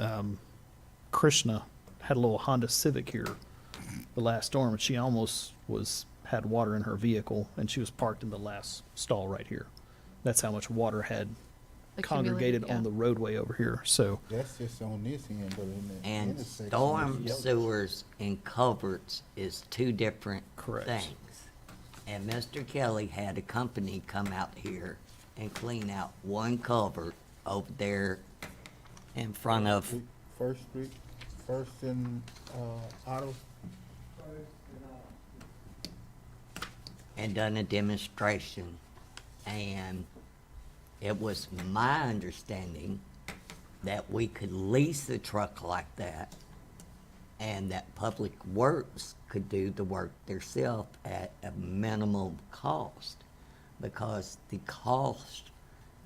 Krishna had a little Honda Civic here the last storm, and she almost had water in her vehicle, and she was parked in the last stall right here. That's how much water had congregated Accumulated, on the roadway over here. So That's just on this end, but in the And intersection, storm it's yellow. sewers and culverts is two different Correct. things. And Mr. Kelly had a company come out here and clean out one culvert over there in front of First Street, First and, Otto. And done a demonstration. And it was my understanding that we could lease a truck like that and that Public Works could do the work themselves at a minimal cost, because the cost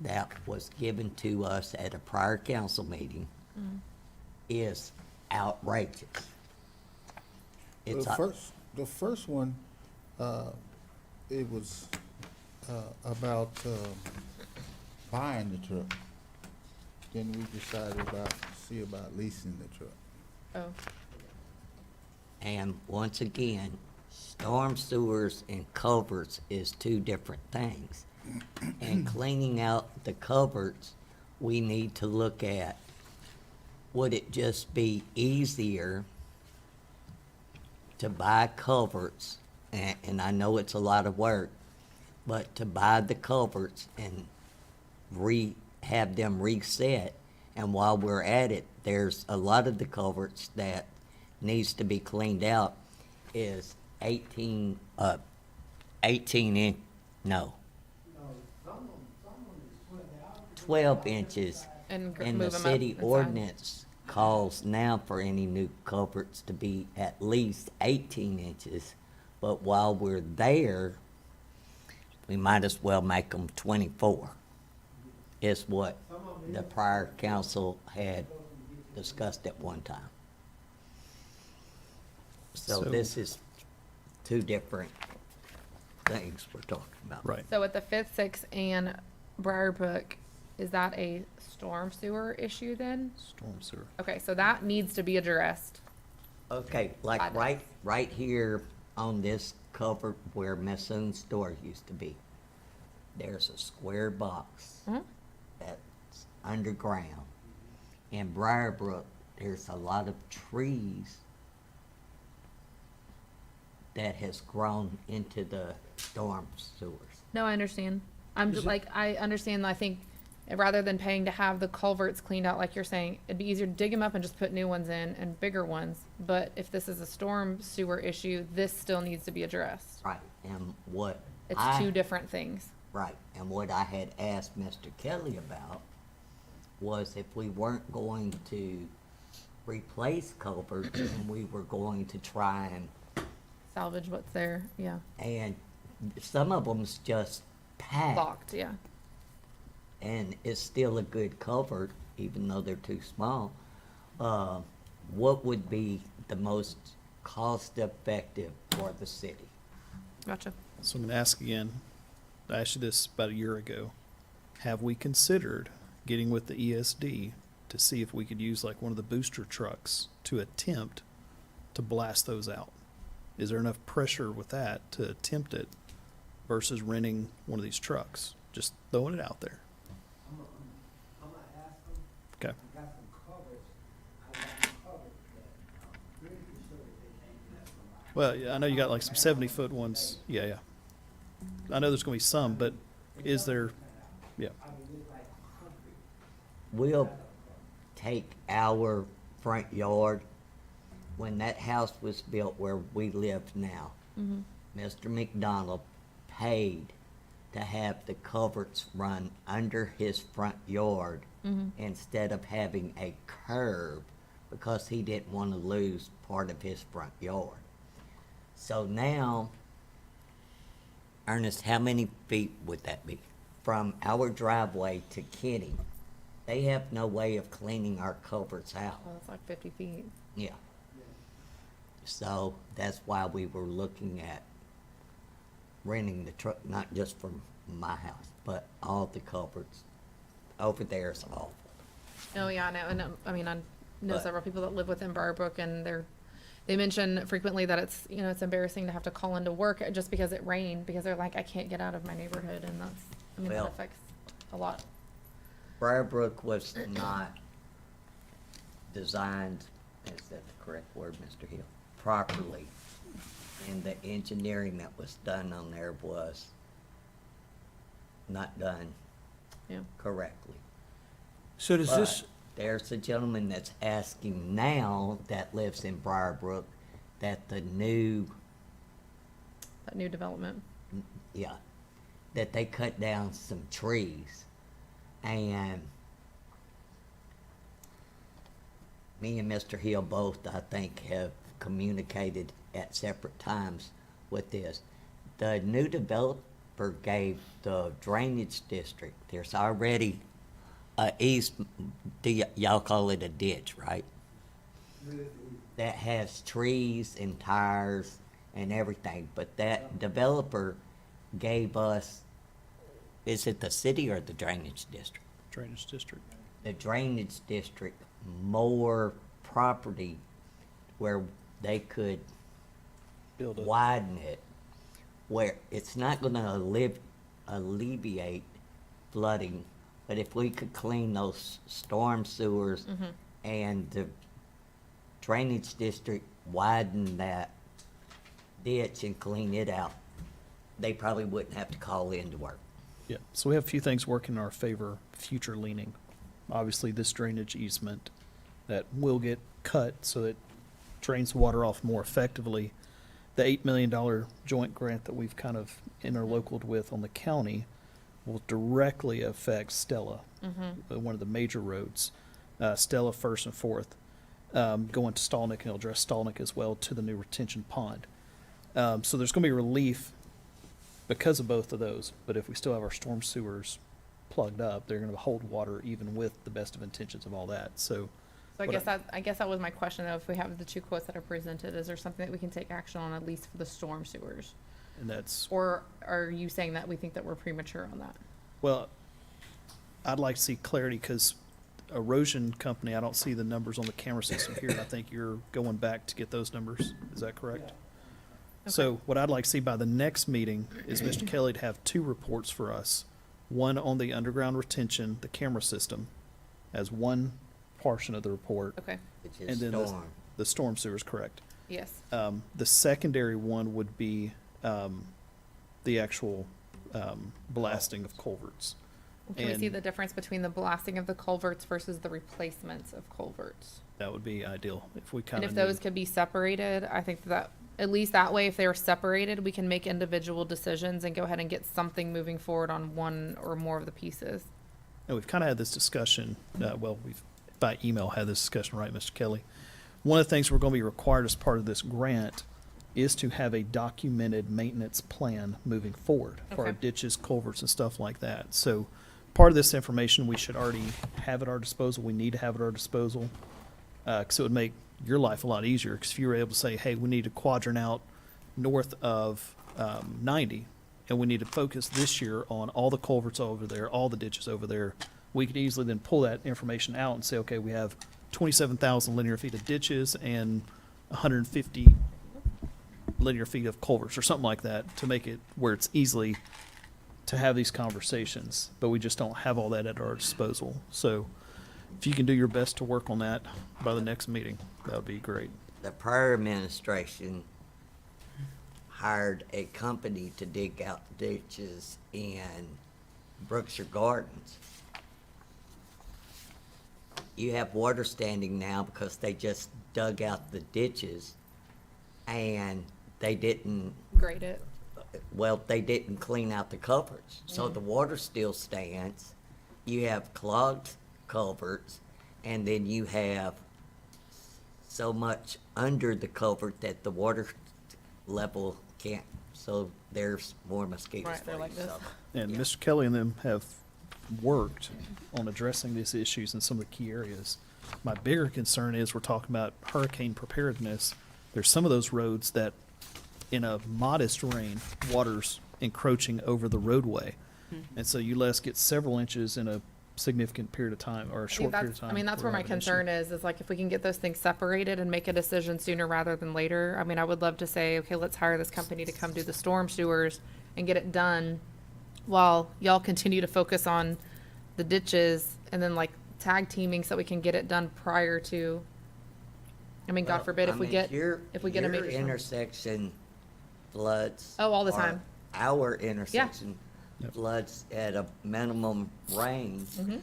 that was given to us at a prior council meeting is outrageous. It's The first one, it was, about, buying the truck. Then we decided see about leasing the truck. Oh. And once again, storm sewers and culverts is two different things. And cleaning out the culverts, we need to look at, would it just be easier to buy culverts, and I know it's a lot of work, but to buy the culverts and have them reset, and while we're at it, there's a lot of the culverts that needs to be cleaned out is 18 inch, no. 12 inches. And And move the 'em up city inside. ordinance calls now for any new culverts to be at least 18 inches. But while we're there, we might as well make them 24, is what the prior council had discussed at one time. So So- this is two different things we're talking about. Right. So at the Fifth, Sixth, and Briarbrook, is that a storm sewer issue then? Storm sewer. Okay, so that needs to be addressed. Okay, like Got it. right here on this cover where Massoon's store used to be, there's a square box Mhm. that's underground. In Briarbrook, there's a lot of trees that has grown into the storm sewers. No, I understand. I'm just like, I understand, I think, rather than paying to have the culverts cleaned out, like you're saying, it'd be easier to dig them up and just put new ones in and bigger ones. But if this is a storm sewer issue, this still needs to be addressed. Right, and what It's I- two different things. Right, and what I had asked Mr. Kelly about was if we weren't going to replace culverts and we were going to try Salvage what's there, yeah. and some of them's just packed. Locked, yeah. And it's still a good culvert, even though they're too small. What would be the most cost-effective for the city? Gotcha. So I'm gonna ask again, I asked you this about a year ago. Have we considered getting with the ESD to see if we could use like one of the booster trucks to attempt to blast those out? Is there enough pressure with that to attempt it versus renting one of these trucks? Just throwing it out there. Okay. Well, yeah, I know you got like some 70-foot ones. Yeah, yeah. I know there's gonna be some, but is there, yeah. We'll take our front yard, when that house was built where we live now, Mr. McDonald paid to have the culverts run under his front yard instead of having a curb, because he didn't want to lose part of his front yard. So now, Ernest, how many feet would that be? From our driveway to Kenny, they have no way of cleaning our culverts out. Well, it's like 50 feet. Yeah. So that's why we were looking at renting the truck, not just from my house, but all the culverts over there is awful. Oh, yeah, I know, and I mean, I know But- several people that live within Briarbrook, and they mention frequently that it's, you know, it's embarrassing to have to call into work just because it rained, because they're like, I can't get out of my neighborhood, and that's, I mean, that Well- affects a lot. Briarbrook was not designed, is that the correct word, Mr. Hill? Properly. And the engineering that was done on there was not done Yeah. correctly. So does this, there's a gentleman that's asking now that lives in Briarbrook that the new, That new development. yeah, that they cut down some trees. And me and Mr. Hill both, I think, have communicated at separate times with this. The new developer gave the drainage district, there's already a y'all call it a ditch, right? That has trees and tires and everything, but that developer gave us, is it the city or the drainage district? Drainage district. The drainage district more property where they could Build a widen it, where it's not gonna alleviate flooding, but if we could clean those storm sewers and the drainage district widen that ditch and clean it out, they probably wouldn't have to call in to work. Yeah, so we have a few things working in our favor, future leaning. Obviously, this drainage easement that will get cut so it drains water off more effectively. The $8 million joint grant that we've kind of interlocaled with on the county will directly affect Stella, one of the major roads, Stella First and Fourth, going to Stallnick, and it'll address Stallnick as well to the new retention pond. So there's going to be relief because of both of those, but if we still have our storm sewers plugged up, they're going to hold water even with the best of intentions of all that. So So what I guess that was my question, though. If we have the two quotes that are presented, is there something that we can take action on, at least for the storm sewers? and that's, Or are you saying that we think that we're premature on that? well, I'd like to see clarity because erosion company, I don't see the numbers on the camera system here. And I think you're going back to get those numbers. Is that correct? So what I'd like to see by the next meeting is Mr. Kelly to have two reports for us. One on the underground retention, the camera system, as one portion of the report. Okay, Which And is then storm. the storm sewer is correct. yes. The secondary one would be the actual blasting of culverts. Can we see And the difference between the blasting of the culverts versus the replacements of culverts? that would be ideal if we And kind of if those could be separated, I think that, at least that way, if they're separated, we can make individual decisions and go ahead and get something moving forward on one or more of the pieces. And we've kind of had this discussion, well, we've by email had this discussion, right, Mr. Kelly? One of the things we're going to be required as part of this grant is to have a documented maintenance plan moving forward for our Okay. ditches, culverts, and stuff like that. So part of this information we should already have at our disposal. We need to have at our disposal because it would make your life a lot easier. Because if you were able to say, hey, we need a quadrant out north of 90, and we need to focus this year on all the culverts over there, all the ditches over there, we could easily then pull that information out and say, okay, we have 27,000 linear feet of ditches and 150 linear feet of culverts or something like that to make it where it's easily to have these conversations, but we just don't have all that at our disposal. So if you can do your best to work on that by the next meeting, that would be great. The prior administration hired a company to dig out ditches in Brookshire Gardens. You have water standing now because they just dug out the ditches and they didn't, Grade it. well, they didn't clean out the culverts. So the water still stands. You have clogged culverts, and then you have so much under the culvert that the water level can't, so there's more mosquitoes Right, they're for like you, this. so. And Mr. Kelly and them have worked on addressing these issues in some of the key areas. My bigger concern is we're talking about hurricane preparedness. There's some of those roads that in a modest rain, water's encroaching over the roadway. And so you let us get several inches in a significant period of time or a I think short period that's, of time. I mean, that's we're where my having an issue. concern is like if we can get those things separated and make a decision sooner rather than later. I mean, I would love to say, okay, let's hire this company to come do the storm sewers and get it done while y'all continue to focus on the ditches and then like tag teaming so we can get it done prior to, I mean, God Well, forbid I if we mean, get, your- if we get a major Your storm. intersection floods. Oh, all the or time. Our intersection Yep. floods at a minimum rain. Mhm.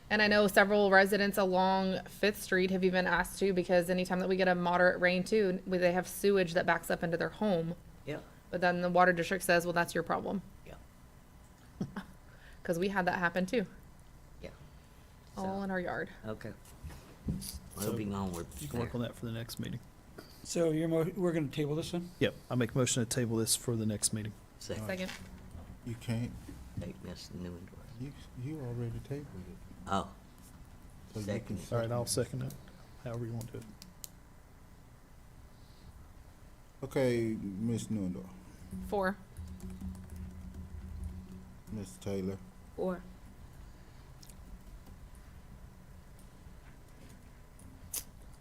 And I know several residents along Fifth Street have even asked to, because anytime that we get a moderate rain too, they have sewage that backs up into their home. Yeah, But then the water district says, well, that's your problem. yeah, Because we had that happen too, yeah. all in our yard. Okay. So Moving onward. You can work on that for the next meeting. So we're gonna table this then? Yep, I make a motion to table this for the next meeting. Second. You can't, Take Ms. Newendorf. you already tabled it. Oh, So you second. can All right, I'll second it, however you want to do it. Okay, Ms. Newendorf, 4. Ms. Taylor, 4.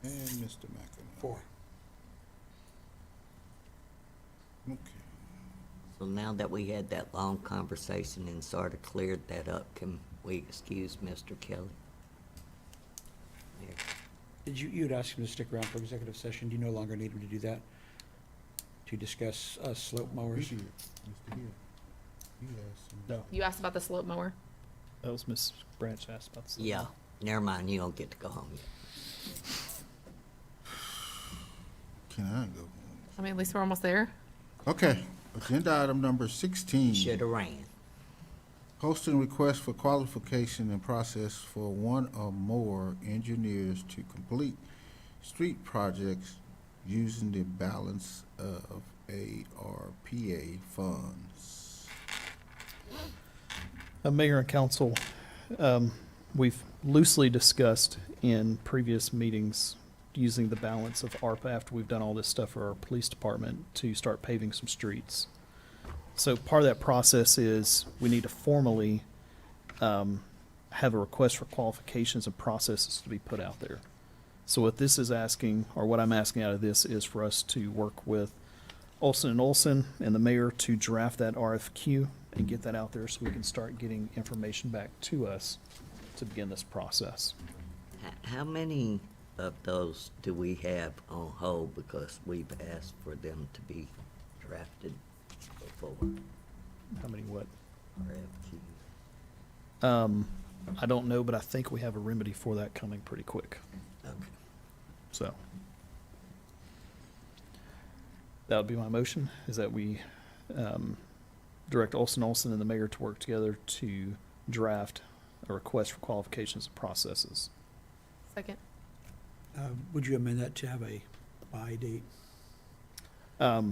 and Mr. McInerney. 4. Okay. So now that we had that long conversation and sort of cleared that up, can we excuse Mr. Kelly? Mayor. Did you'd ask him to stick around for executive session? Do you no longer need him to do that? To discuss slope mowers? You did, Mr. Hill. You asked him. No, You asked about the slope mower. that was Ms. Branch asked about. the- Yeah, never mind, you don't get to go home yet. Can I go? I mean, at least we're almost there. Okay, agenda item number 16. Shoulda ran. Posting request for qualification and process for one or more engineers to complete street projects using the balance of ARPA funds. Mayor and council, we've loosely discussed in previous meetings using the balance of ARPA after we've done all this stuff for our police department to start paving some streets. So part of that process is we need to formally have a request for qualifications and processes to be put out there. So what this is asking, or what I'm asking out of this, is for us to work with Olson & Olson and the mayor to draft that RFQ and get that out there so we can start getting information back to us to begin this process. How many of those do we have on hold because we've asked for them to be drafted before How many what? RFQ? I don't know, but I think we have a remedy for that coming pretty quick. Okay. So that would be my motion, is that we direct Olson Olson and the mayor to work together to draft a request for qualifications and processes. Second. Would you amend that to have a buy date? Yeah,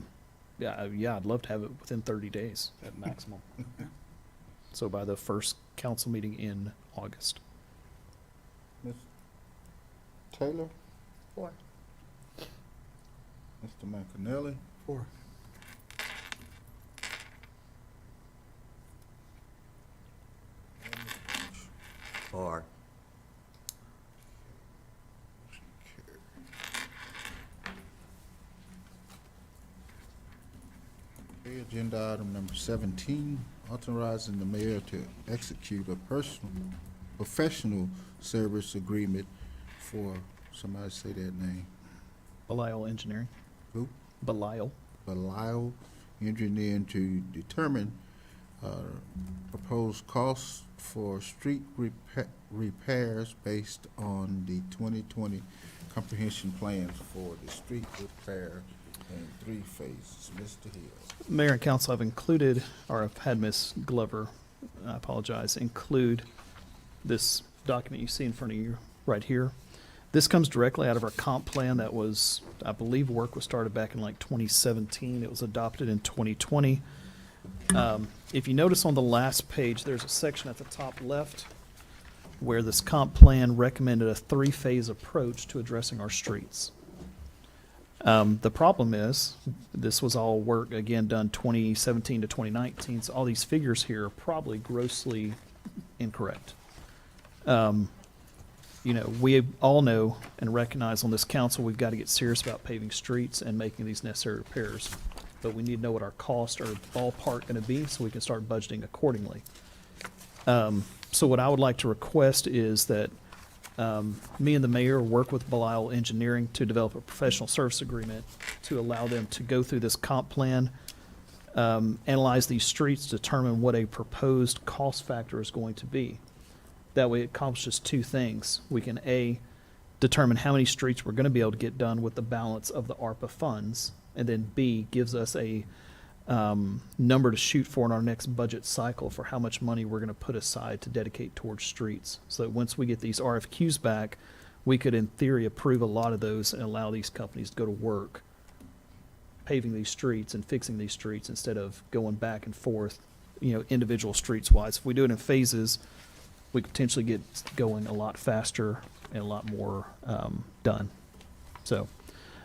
I'd love to have it within 30 days at maximum. So by the first council meeting in August. Ms. Taylor, 4. Mr. McInerney, 4. Or, Okay, agenda item number 17, authorizing the mayor to execute a professional service agreement for, somebody say that name, Belial Engineering. who? Belial. Belial Engineering to determine proposed costs for street repairs based on the 2020 comprehension plans for the street repair in 3 phases. Mr. Hill. Mayor and council, I've included, or I've had Ms. Glover, I apologize, include this document you see in front of you right here. This comes directly out of our comp plan that was, I believe work was started back in like 2017. It was adopted in 2020. If you notice on the last page, there's a section at the top left where this comp plan recommended a 3-phase approach to addressing our streets. The problem is, this was all work, again, done 2017 to 2019, so all these figures here are probably grossly incorrect. You know, we all know and recognize on this council, we've got to get serious about paving streets and making these necessary repairs. But we need to know what our costs are ballpark going to be so we can start budgeting accordingly. So what I would like to request is that me and the mayor work with Belial Engineering to develop a professional service agreement to allow them to go through this comp plan, analyze these streets, determine what a proposed cost factor is going to be. That way it accomplishes two things. We can A, determine how many streets we're going to be able to get done with the balance of the ARPA funds, and then B, gives us a number to shoot for in our next budget cycle for how much money we're going to put aside to dedicate towards streets. So that once we get these RFQs back, we could in theory approve a lot of those and allow these companies to go to work paving these streets and fixing these streets instead of going back and forth, individual streets wise. If we do it in phases, we could potentially get going a lot faster and a lot more done. So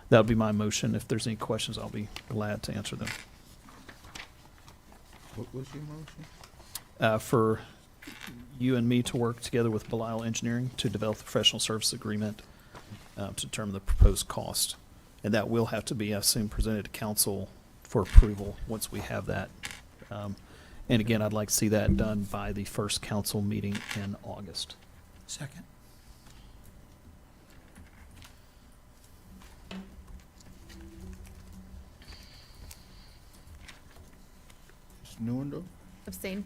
that would be my motion. If there's any questions, I'll be glad to answer them. What was your motion? For you and me to work together with Belial Engineering to develop the professional service agreement to determine the proposed cost. And that will have to be, I assume, presented to council for approval once we have that. And again, I'd like to see that done by the first council meeting in August. Second. Ms. Newendorf? Abstain.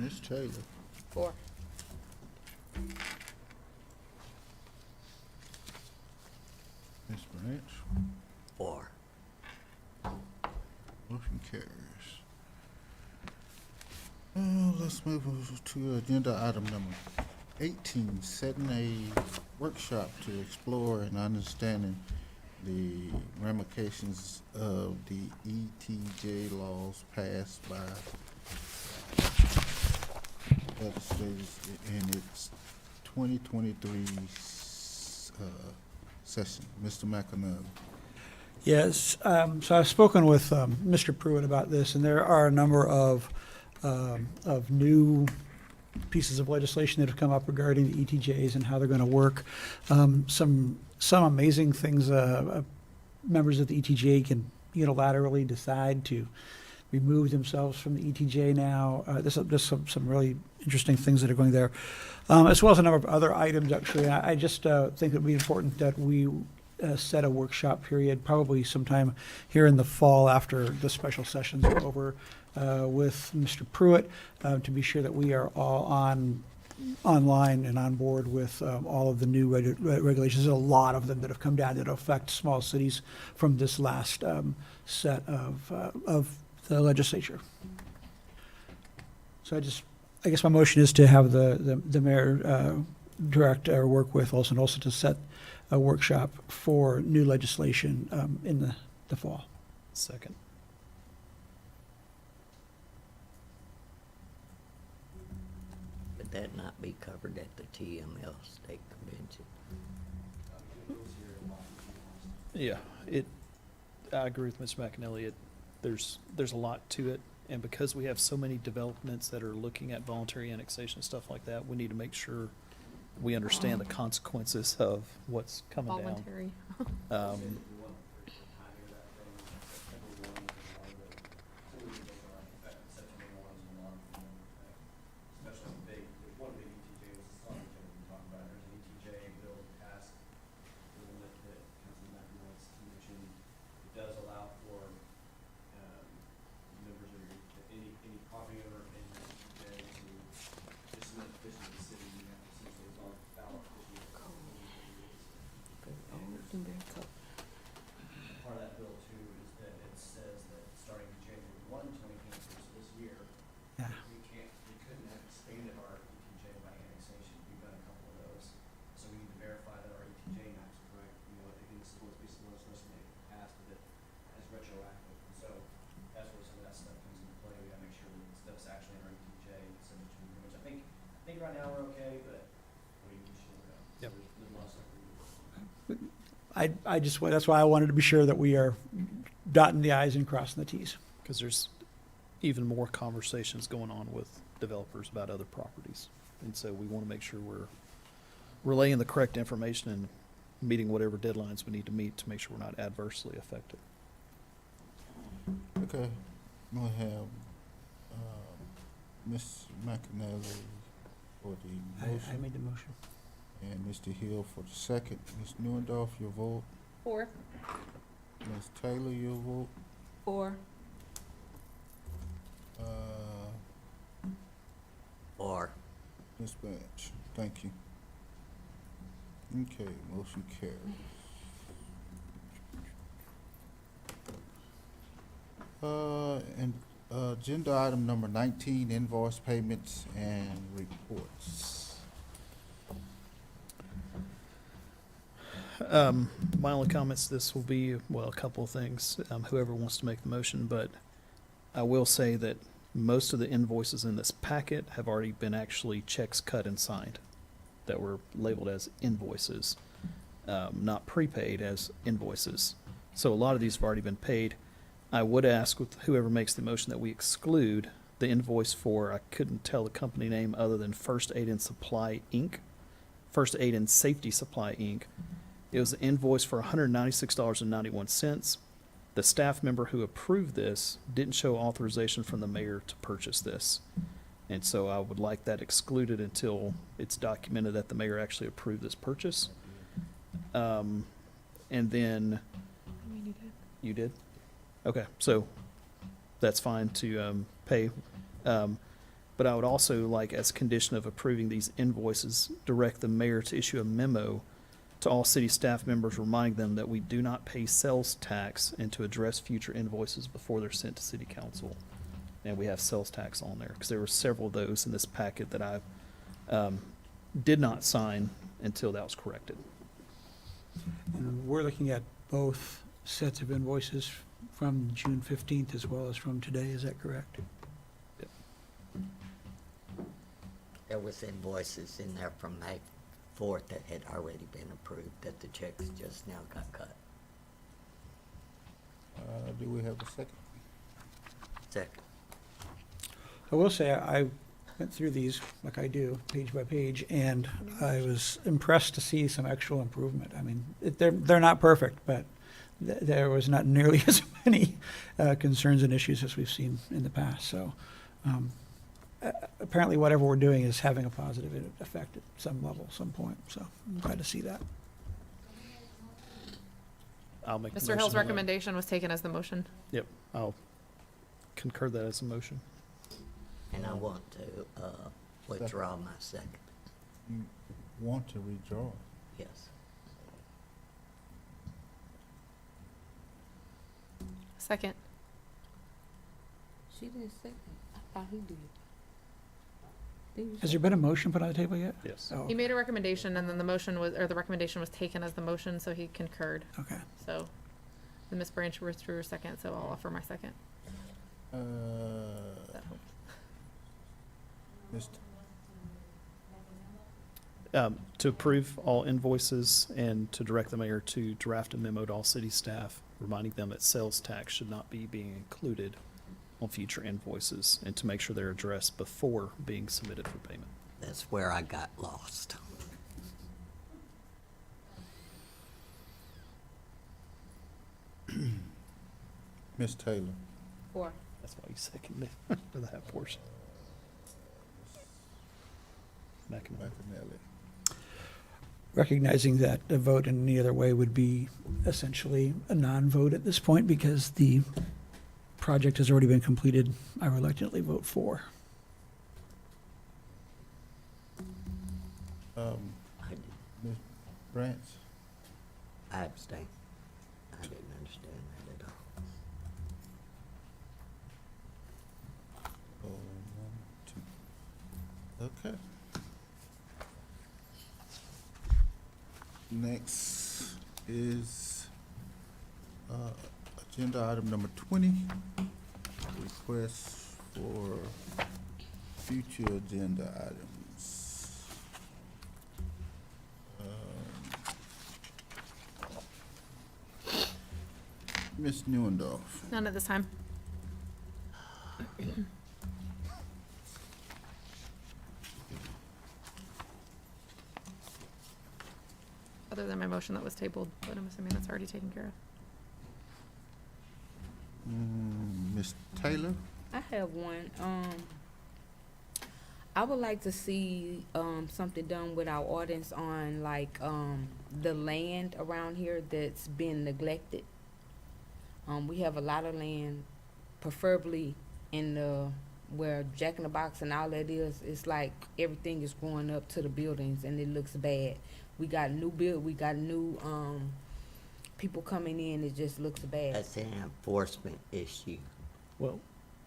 Ms. Taylor? 4. Ms. Branch? 4. Motion carries. Let's move to agenda item number 18, setting a workshop to explore and understanding the ramifications of the ETJ laws passed by legislators in its 2023 session. Mr. McAnally. Yes, so I've spoken with Mr. Pruitt about this, and there are a number of new pieces of legislation that have come up regarding the ETJs and how they're going to work. Some amazing things. Members of the ETJ can unilaterally decide to remove themselves from the ETJ now. There's some really interesting things that are going there, as well as a number of other items. Actually, I just think it would be important that we set a workshop period, probably sometime here in the fall after the special sessions are over, with Mr. Pruitt, to be sure that we are all online and on board with all of the new regulations. There's a lot of them that have come down that affect small cities from this last set of the legislature. So I guess my motion is to have the mayor direct or work with Olson Olson to set a workshop for new legislation in the fall. Second. Would that not be covered at the TML state convention? Yeah, I agree with Mr. McAnally. There's a lot to it, and because we have so many developments that are looking at voluntary annexation and stuff like that, we need to make sure we understand the consequences of what's coming down. Voluntary. Part of that bill too is that it says that starting January 1, 2023, so this year, Yeah. we couldn't have expanded our ETJ by annexation. We've done a couple of those. So we need to verify that our ETJ maps are correct. Again, this is supposed to be some legislation that passed with it as retroactive. And so that's where some of that stuff comes into play. We gotta make sure that stuff's actually in our ETJ, subject to which I think right now we're okay, but we should look up. Yep. There's a lot of stuff we need to work on. That's why I wanted to be sure that we are dotting the i's and crossing the t's. Because there's even more conversations going on with developers about other properties. And so we want to make sure we're relaying the correct information and meeting whatever deadlines we need to meet to make sure we're not adversely affected. Okay, we'll have Ms. McAnally for the I motion made the motion. and Mr. Hill for the second. Ms. Newendorf, your vote? 4. Ms. Taylor, your vote? 4. Or, Ms. Branch, thank you. Okay, motion carries. And, agenda item number 19, invoice payments and reports. My only comments, this will be, well, a couple of things, whoever wants to make the motion, but I will say that most of the invoices in this packet have already been actually checks cut and signed that were labeled as invoices, not prepaid as invoices. So a lot of these have already been paid. I would ask with whoever makes the motion that we exclude the invoice for, I couldn't tell the company name other than First Aid and Supply, Inc., First Aid and Safety Supply, Inc. It was an invoice for $196.91. The staff member who approved this didn't show authorization from the mayor to purchase this. And so I would like that excluded until it's documented that the mayor actually approved this purchase. And then, you did? Okay, so that's fine to pay. But I would also like, as a condition of approving these invoices, direct the mayor to issue a memo to all city staff members reminding them that we do not pay sales tax and to address future invoices before they're sent to city council. And we have sales tax on there, because there were several of those in this packet that I did not sign until that was corrected. And we're looking at both sets of invoices from June 15th as well as from today, is that correct? there was invoices in there from May 4th that had already been approved, that the checks just now got cut. Do we have a second? Second. I will say, I went through these like I do, page by page, and I was impressed to see some actual improvement. I mean, they're not perfect, but there was not nearly as many concerns and issues as we've seen in the past. So apparently whatever we're doing is having a positive effect at some level, some point. So I'm glad to see that. I'll make the Mr. motion Hill's on that. recommendation was taken as the motion. Yep, I'll concur that as a motion. And I want to withdraw my second. You want to withdraw? Yes. Second. She didn't second. I thought he did. Didn't you Has say- there been a motion put on the table yet? Yes. Oh, He made a recommendation and then the motion was, or the recommendation was taken as the motion, so he concurred. okay. So, the Ms. Branch withdrew her second, so I'll offer my second. That helps. To approve all invoices and to direct the mayor to draft a memo to all city staff reminding them that sales tax should not be being included on future invoices and to make sure they're addressed before being submitted for payment. That's where I got lost. Ms. Taylor? 4. That's why you seconded it for that portion. McInerney. McAnally. Recognizing that a vote in any other way would be essentially a non-vote at this point because the project has already been completed, I reluctantly vote for. I did. Ms. Branch? I abstain. I didn't understand that at all. Oh, 1, 2. Okay. Next is agenda item number 20, request for future agenda items. Ms. Neuendorf. None at this time. Other than my motion that was tabled, but I'm assuming that's already taken care of. Ms. Taylor? I have one. I would like to see something done with our ordinance on like the land around here that's been neglected. We have a lot of land, preferably in the, where Jack in the Box and all that is. It's like everything is growing up to the buildings and it looks bad. We got new people coming in, it just looks bad. That's an enforcement issue. Well,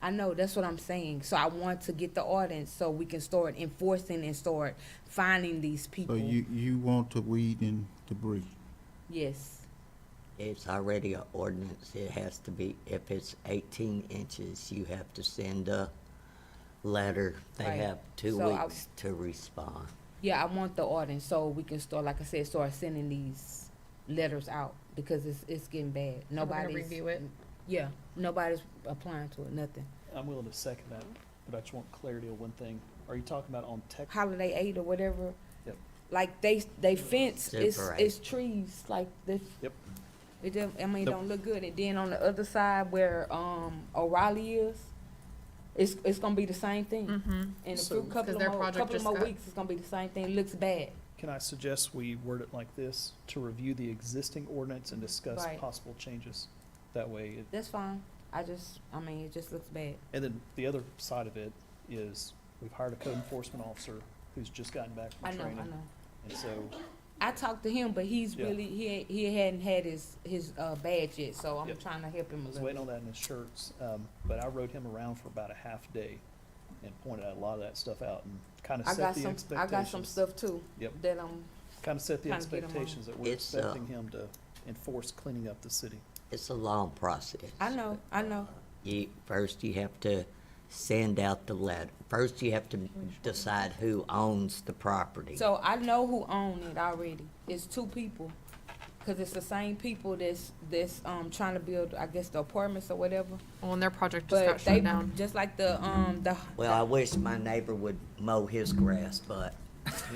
I know, that's what I'm saying. So I want to get the ordinance so we can start enforcing and start finding these people. So you want to weed and debris? Yes. It's already an ordinance. It has to be, if it's 18 inches, you have to send a letter. They Right. have 2 So weeks to respond. Yeah, I want the ordinance so we can start, like I said, start sending these letters out because it's getting bad. So we're gonna Nobody's review it? Yeah, nobody's applying to it. Nothing. I'm willing to second that, but I just want clarity on one thing. Are you talking about on tech? Holiday 8 or whatever. Yep. Like they fence. It's Separate. trees like this. Yep. It don't, I mean, it Nope. don't look good. And then on the other side where O'Reilly is, it's gonna be the same thing. Mm-hmm. In a So- few couple 'Cause of their more, project just got- weeks, it's gonna be the same thing. It looks bad. Can I suggest we word it like this, to review the existing ordinance and discuss Right. possible changes? That way, That's fine. I mean, it just looks bad. and then the other side of it is, we've hired a code enforcement officer who's just gotten back I from know. training. And so, I talked to him, but he's Yeah. really he hadn't had his badge yet, so I'm Yep. trying to help him a I was little. waiting on that in his shirts, but I rode him around for about a half day and pointed a lot of that stuff out and kind of I set got the some. expectations. I got some stuff too. Yep. That I'm. Kind of set the trying to get 'em on. expectations that we're It's, expecting him to enforce cleaning up the city. It's a long process. I know. First you have to send out the letter. First you have to decide who owns the property. So I know who own it already. It's 2 people, cause it's the same people that's trying to build, I guess, the apartments or whatever. Well, and their project just But got they shut down. just like the Well, I wish my neighbor would mow his grass, but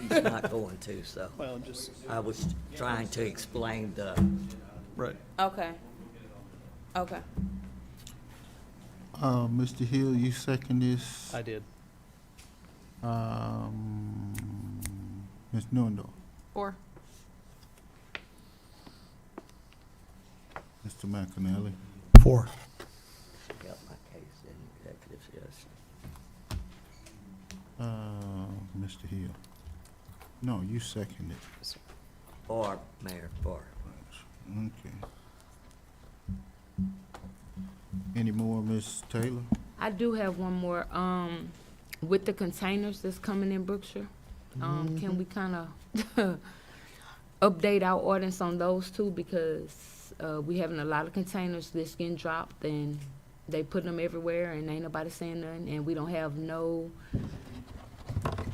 he's not going to, so. Well, just. I was trying to explain the, Right. Okay. Mr. Hill, you second this? I did. Ms. Nuendo, 4. Mr. McAnally, 4. got my case in executive session. Mr. Hill. No, you seconded. Or, Mayor, for. Okay. Any more, Ms. Taylor? I do have one more. With the containers that's coming in Brookshire, can we kind of update our ordinance on those too? Because we having a lot of containers that's getting dropped and they put them everywhere and ain't nobody saying nothing, and we don't have no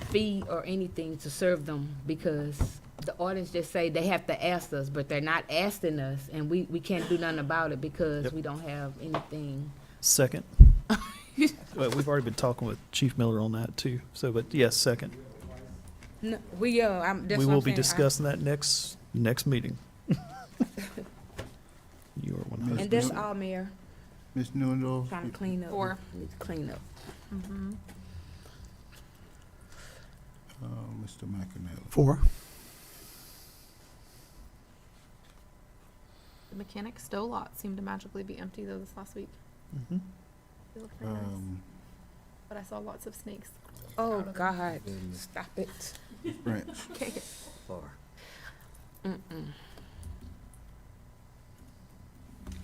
fee or anything to serve them because the ordinance just say they have to ask us, but they're not asking us, and we can't do nothing about it because Yep. we don't have anything. Second. Well, we've already been talking with Chief Miller on that too, so, but yes, second. No, that's We what will I'm be saying. discussing that next meeting. You are one. And that's all, Mayor. Ms. Nuendo? Trying to clean up. 4. Need to clean up. Mm-hmm. Mr. McAnally. 4. The mechanic stow lot seemed to magically be empty though this last week. Mhm. It looked very nice. But I saw lots of snakes. Oh, out of God. Stop it. Branch. For. Mm-mm.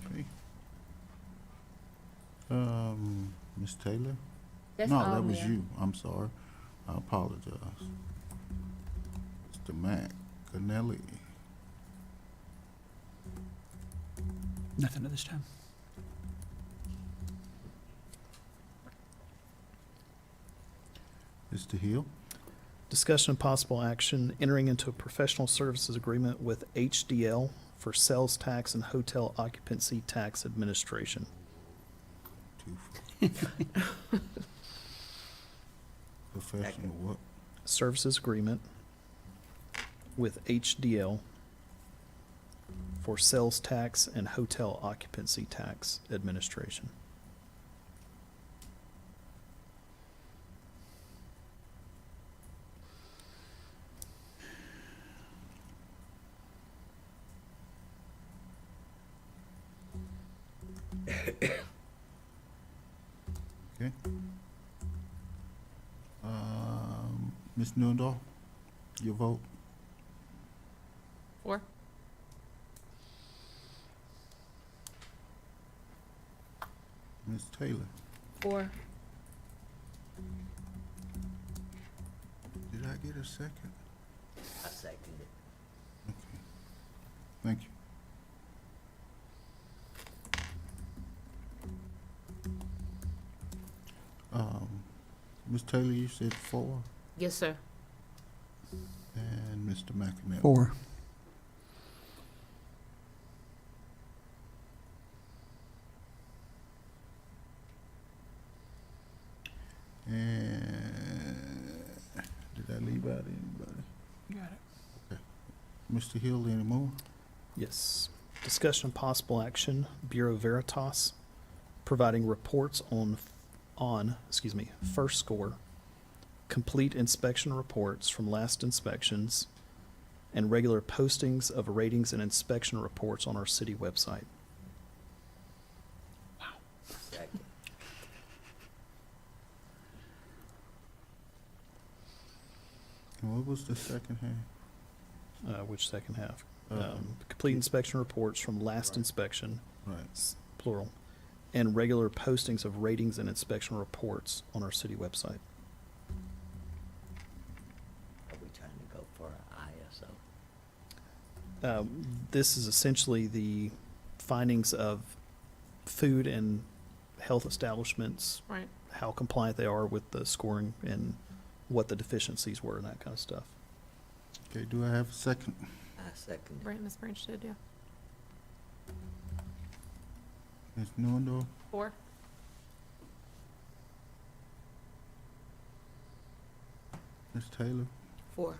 Okay. Ms. Taylor? That's No, all, that was Mayor. you. I'm sorry. I apologize. Mr. McAnally. Nothing at this time. Mr. Hill? Discussion and possible action, entering into a professional services agreement with HDL for sales tax and hotel occupancy tax administration. Professional what? Services agreement with HDL for sales tax and hotel occupancy tax administration. Ms. Newendorf, your vote? 4. Ms. Taylor? 4. Did I get a second? I second it. Okay. Thank you. Ms. Taylor, you said 4, Yes, sir. and Mr. McNamara? 4. And did I leave out anybody? Got it. Mr. Hill, any more? Yes. Discussion and possible action, Bureau Veritas, providing reports on, first score, complete inspection reports from last inspections, and regular postings of ratings and inspection reports on our city website. Second. And what was the second half? Which second half? Complete inspection reports from last Right. inspection, Right. plural, and regular postings of ratings and inspection reports on our city website. Are we trying to go for ISO? This is essentially the findings of food and health establishments, Right. how compliant they are with the scoring and what the deficiencies were and that kind of stuff. Okay, do I have a second? I second it. Miss Branch did, yeah. Ms. Newendorf? 4. Ms. Taylor? 4.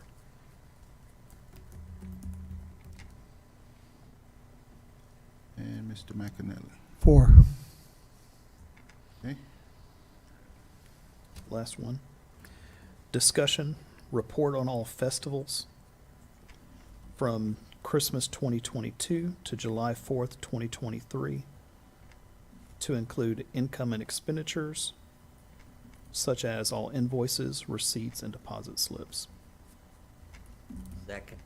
And Mr. McAnally? 4. Okay, Last one. Discussion, report on all festivals from Christmas 2022 to July 4th, 2023, to include income and expenditures, such as all invoices, receipts, and deposit slips. Second.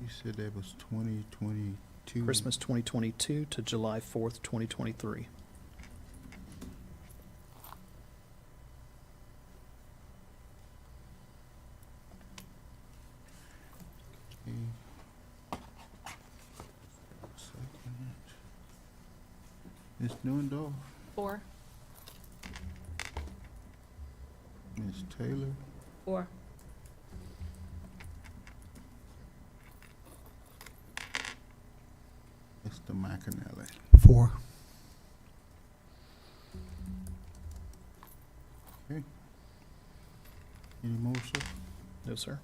you said that was 2022? Christmas 2022 to July 4th, 2023. Okay. Second. Ms. Newendorf? 4. Ms. Taylor? 4. Mr. McAnally? 4. Okay. Any more, sir? No, sir.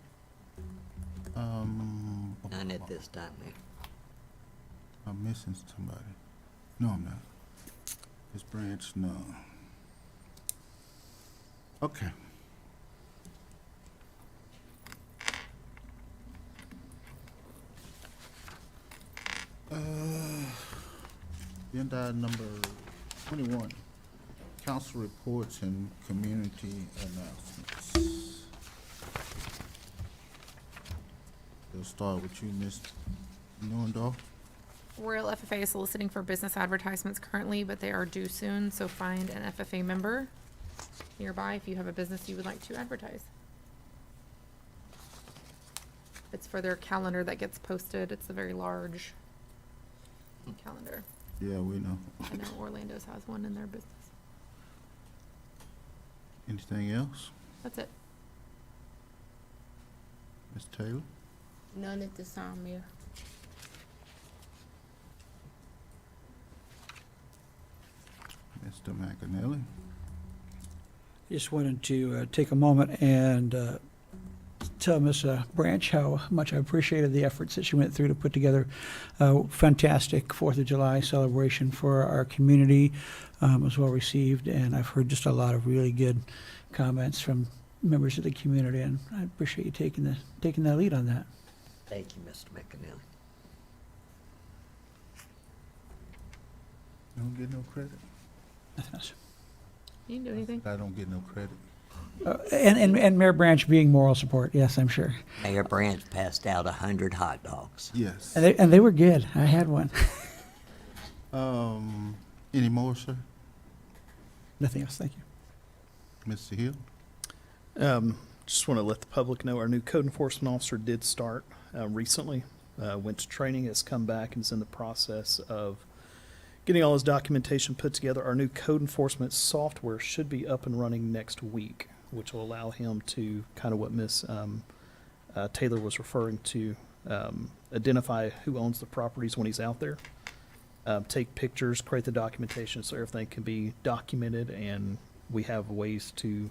None at this time, Mayor. I'm missing somebody. No, I'm not. Ms. Branch, no. Okay. Agenda item number 21, council reports and community announcements. We'll start with you, Ms. Newendorf. Royal FFA is soliciting for business advertisements currently, but they are due soon, so find an FFA member nearby if you have a business you would like to advertise. It's for their calendar that gets posted. It's a very large calendar. Yeah, we know. I know Orlando's has one in their business. Anything else? That's it. Ms. Taylor? None at this time, Mayor. Mr. McAnally? Just wanted to take a moment and tell Ms. Branch how much I appreciated the efforts that she went through to put together a fantastic 4th of July celebration for our community. It was well received, and I've heard just a lot of really good comments from members of the community, and I appreciate you taking that lead on that. Thank you, Mr. McAnally. Don't get no credit? You didn't do anything. I don't get no credit. And Mayor Branch being moral support, yes, I'm sure. Mayor Branch passed out 100 hot dogs. Yes. And they were good. I had one. Any more, sir? Nothing else, thank you. Mr. Hill? Just want to let the public know our new code enforcement officer did start recently. Went to training, has come back, and is in the process of getting all his documentation put together. Our new code enforcement software should be up and running next week, which will allow him to, kind of what Ms. Taylor was referring to, identify who owns the properties when he's out there, take pictures, create the documentation so everything can be documented, and we have ways to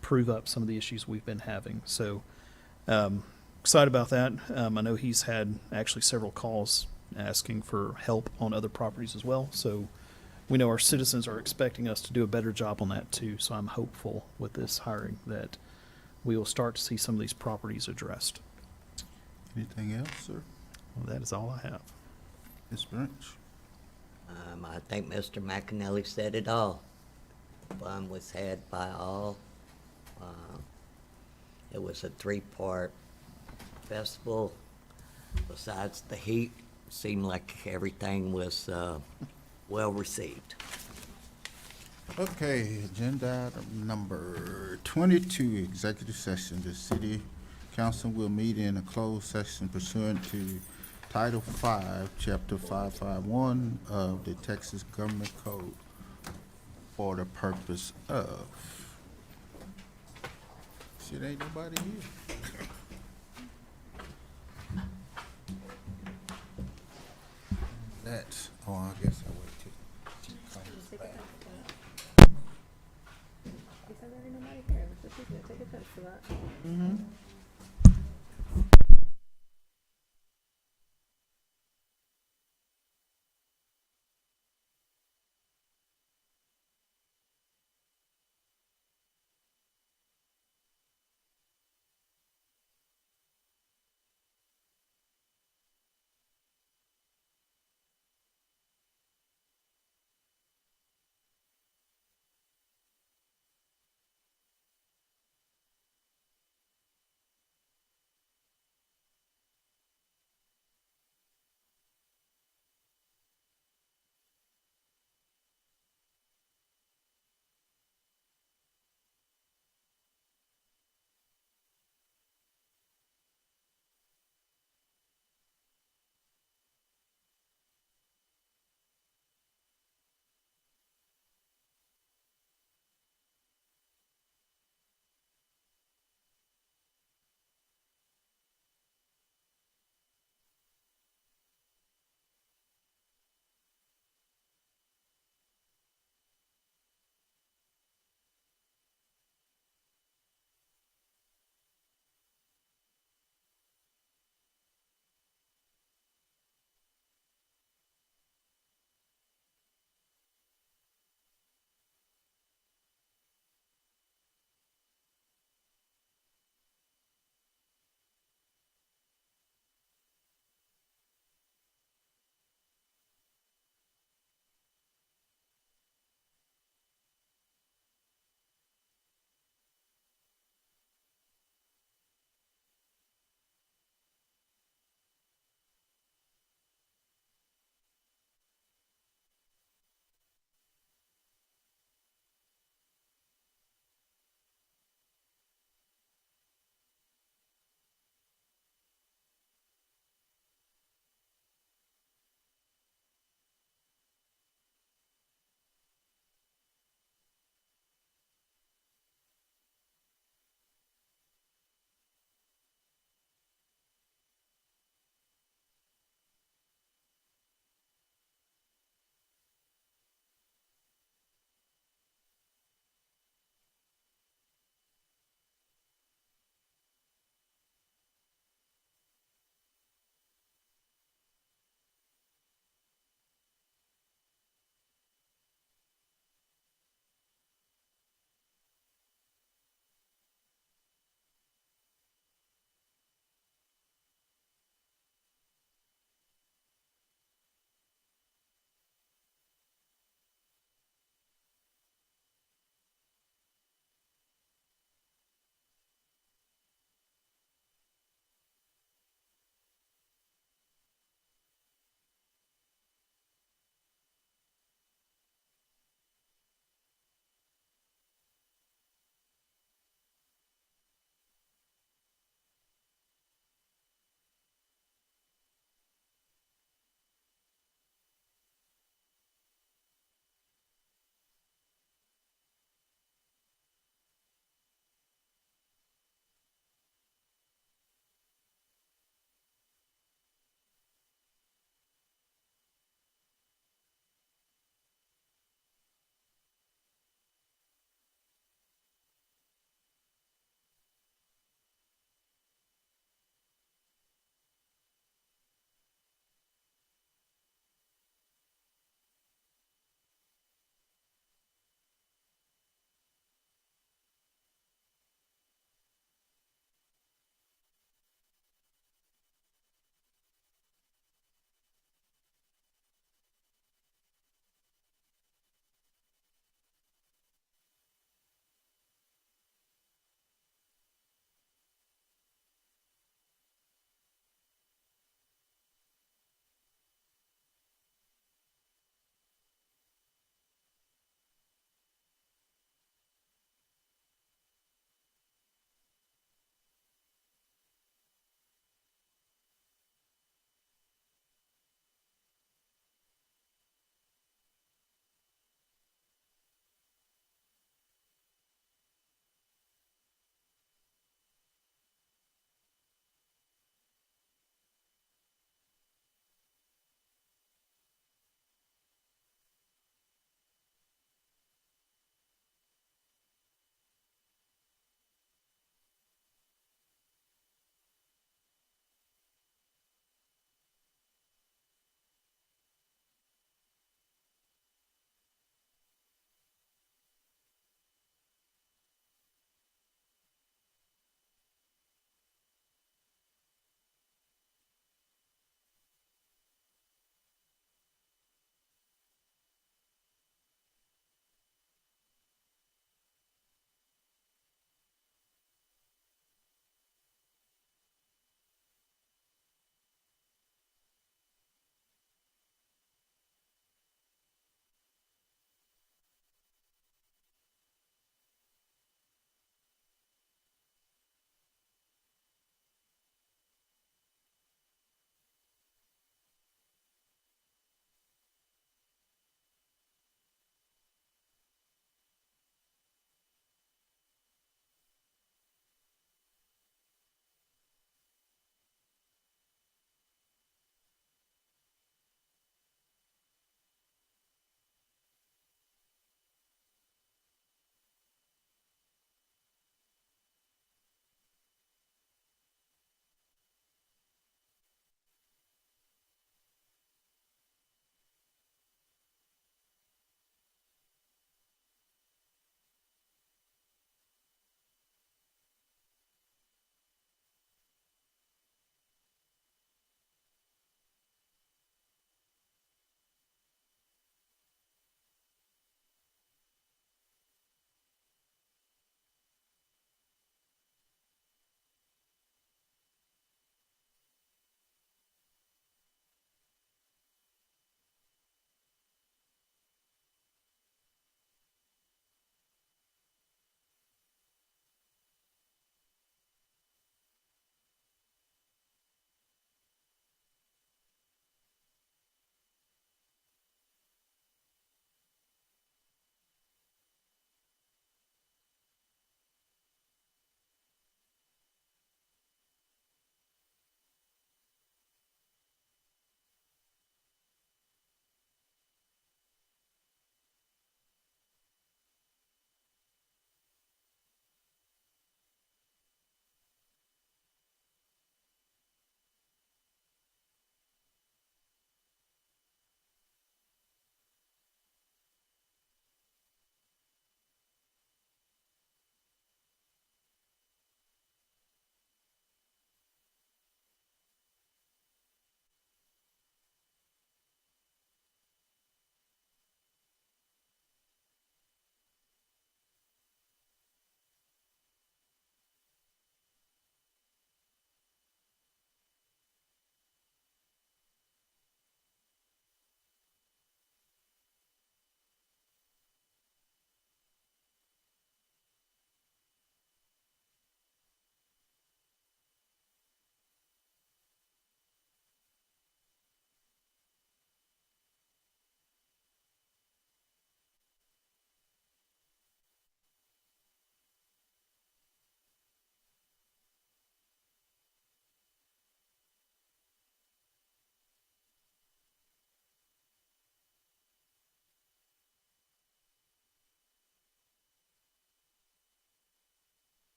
prove up some of the issues we've been having. So excited about that. I know he's had actually several calls asking for help on other properties as well. So we know our citizens are expecting us to do a better job on that too. So I'm hopeful with this hiring that we will start to see some of these properties addressed. Anything else, sir? Well, that is all I have. Ms. Branch? I think Mr. McAnally said it all. Fun was had by all. It was a 3-part festival. Besides the heat, seemed like everything was well received. Okay, agenda item number 22, executive session. The city council will meet in a closed session pursuant to Title 5, Chapter 551 of the Texas Government Code for the purpose of. Shit, ain't nobody here. That's, oh, I guess I wait till she comes back. Mm-hmm.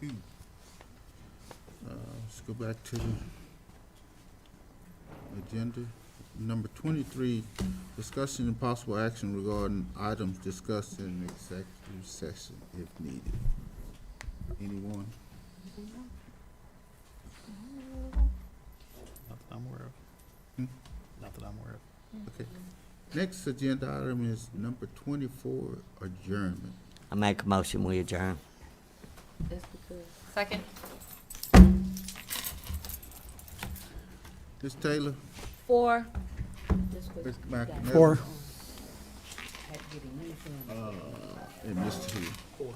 you. Let's go back to the agenda. Number 23, discussion and possible action regarding items discussed in executive session if needed. Anyone? Not that I'm aware of. Hmm? Not that I'm aware of. Okay. Next agenda item is number 24, adjournment. I make a motion, we adjourn. That's because. Second? Ms. Taylor? Four. Mr. McNamara? Four. And Mr. Hill.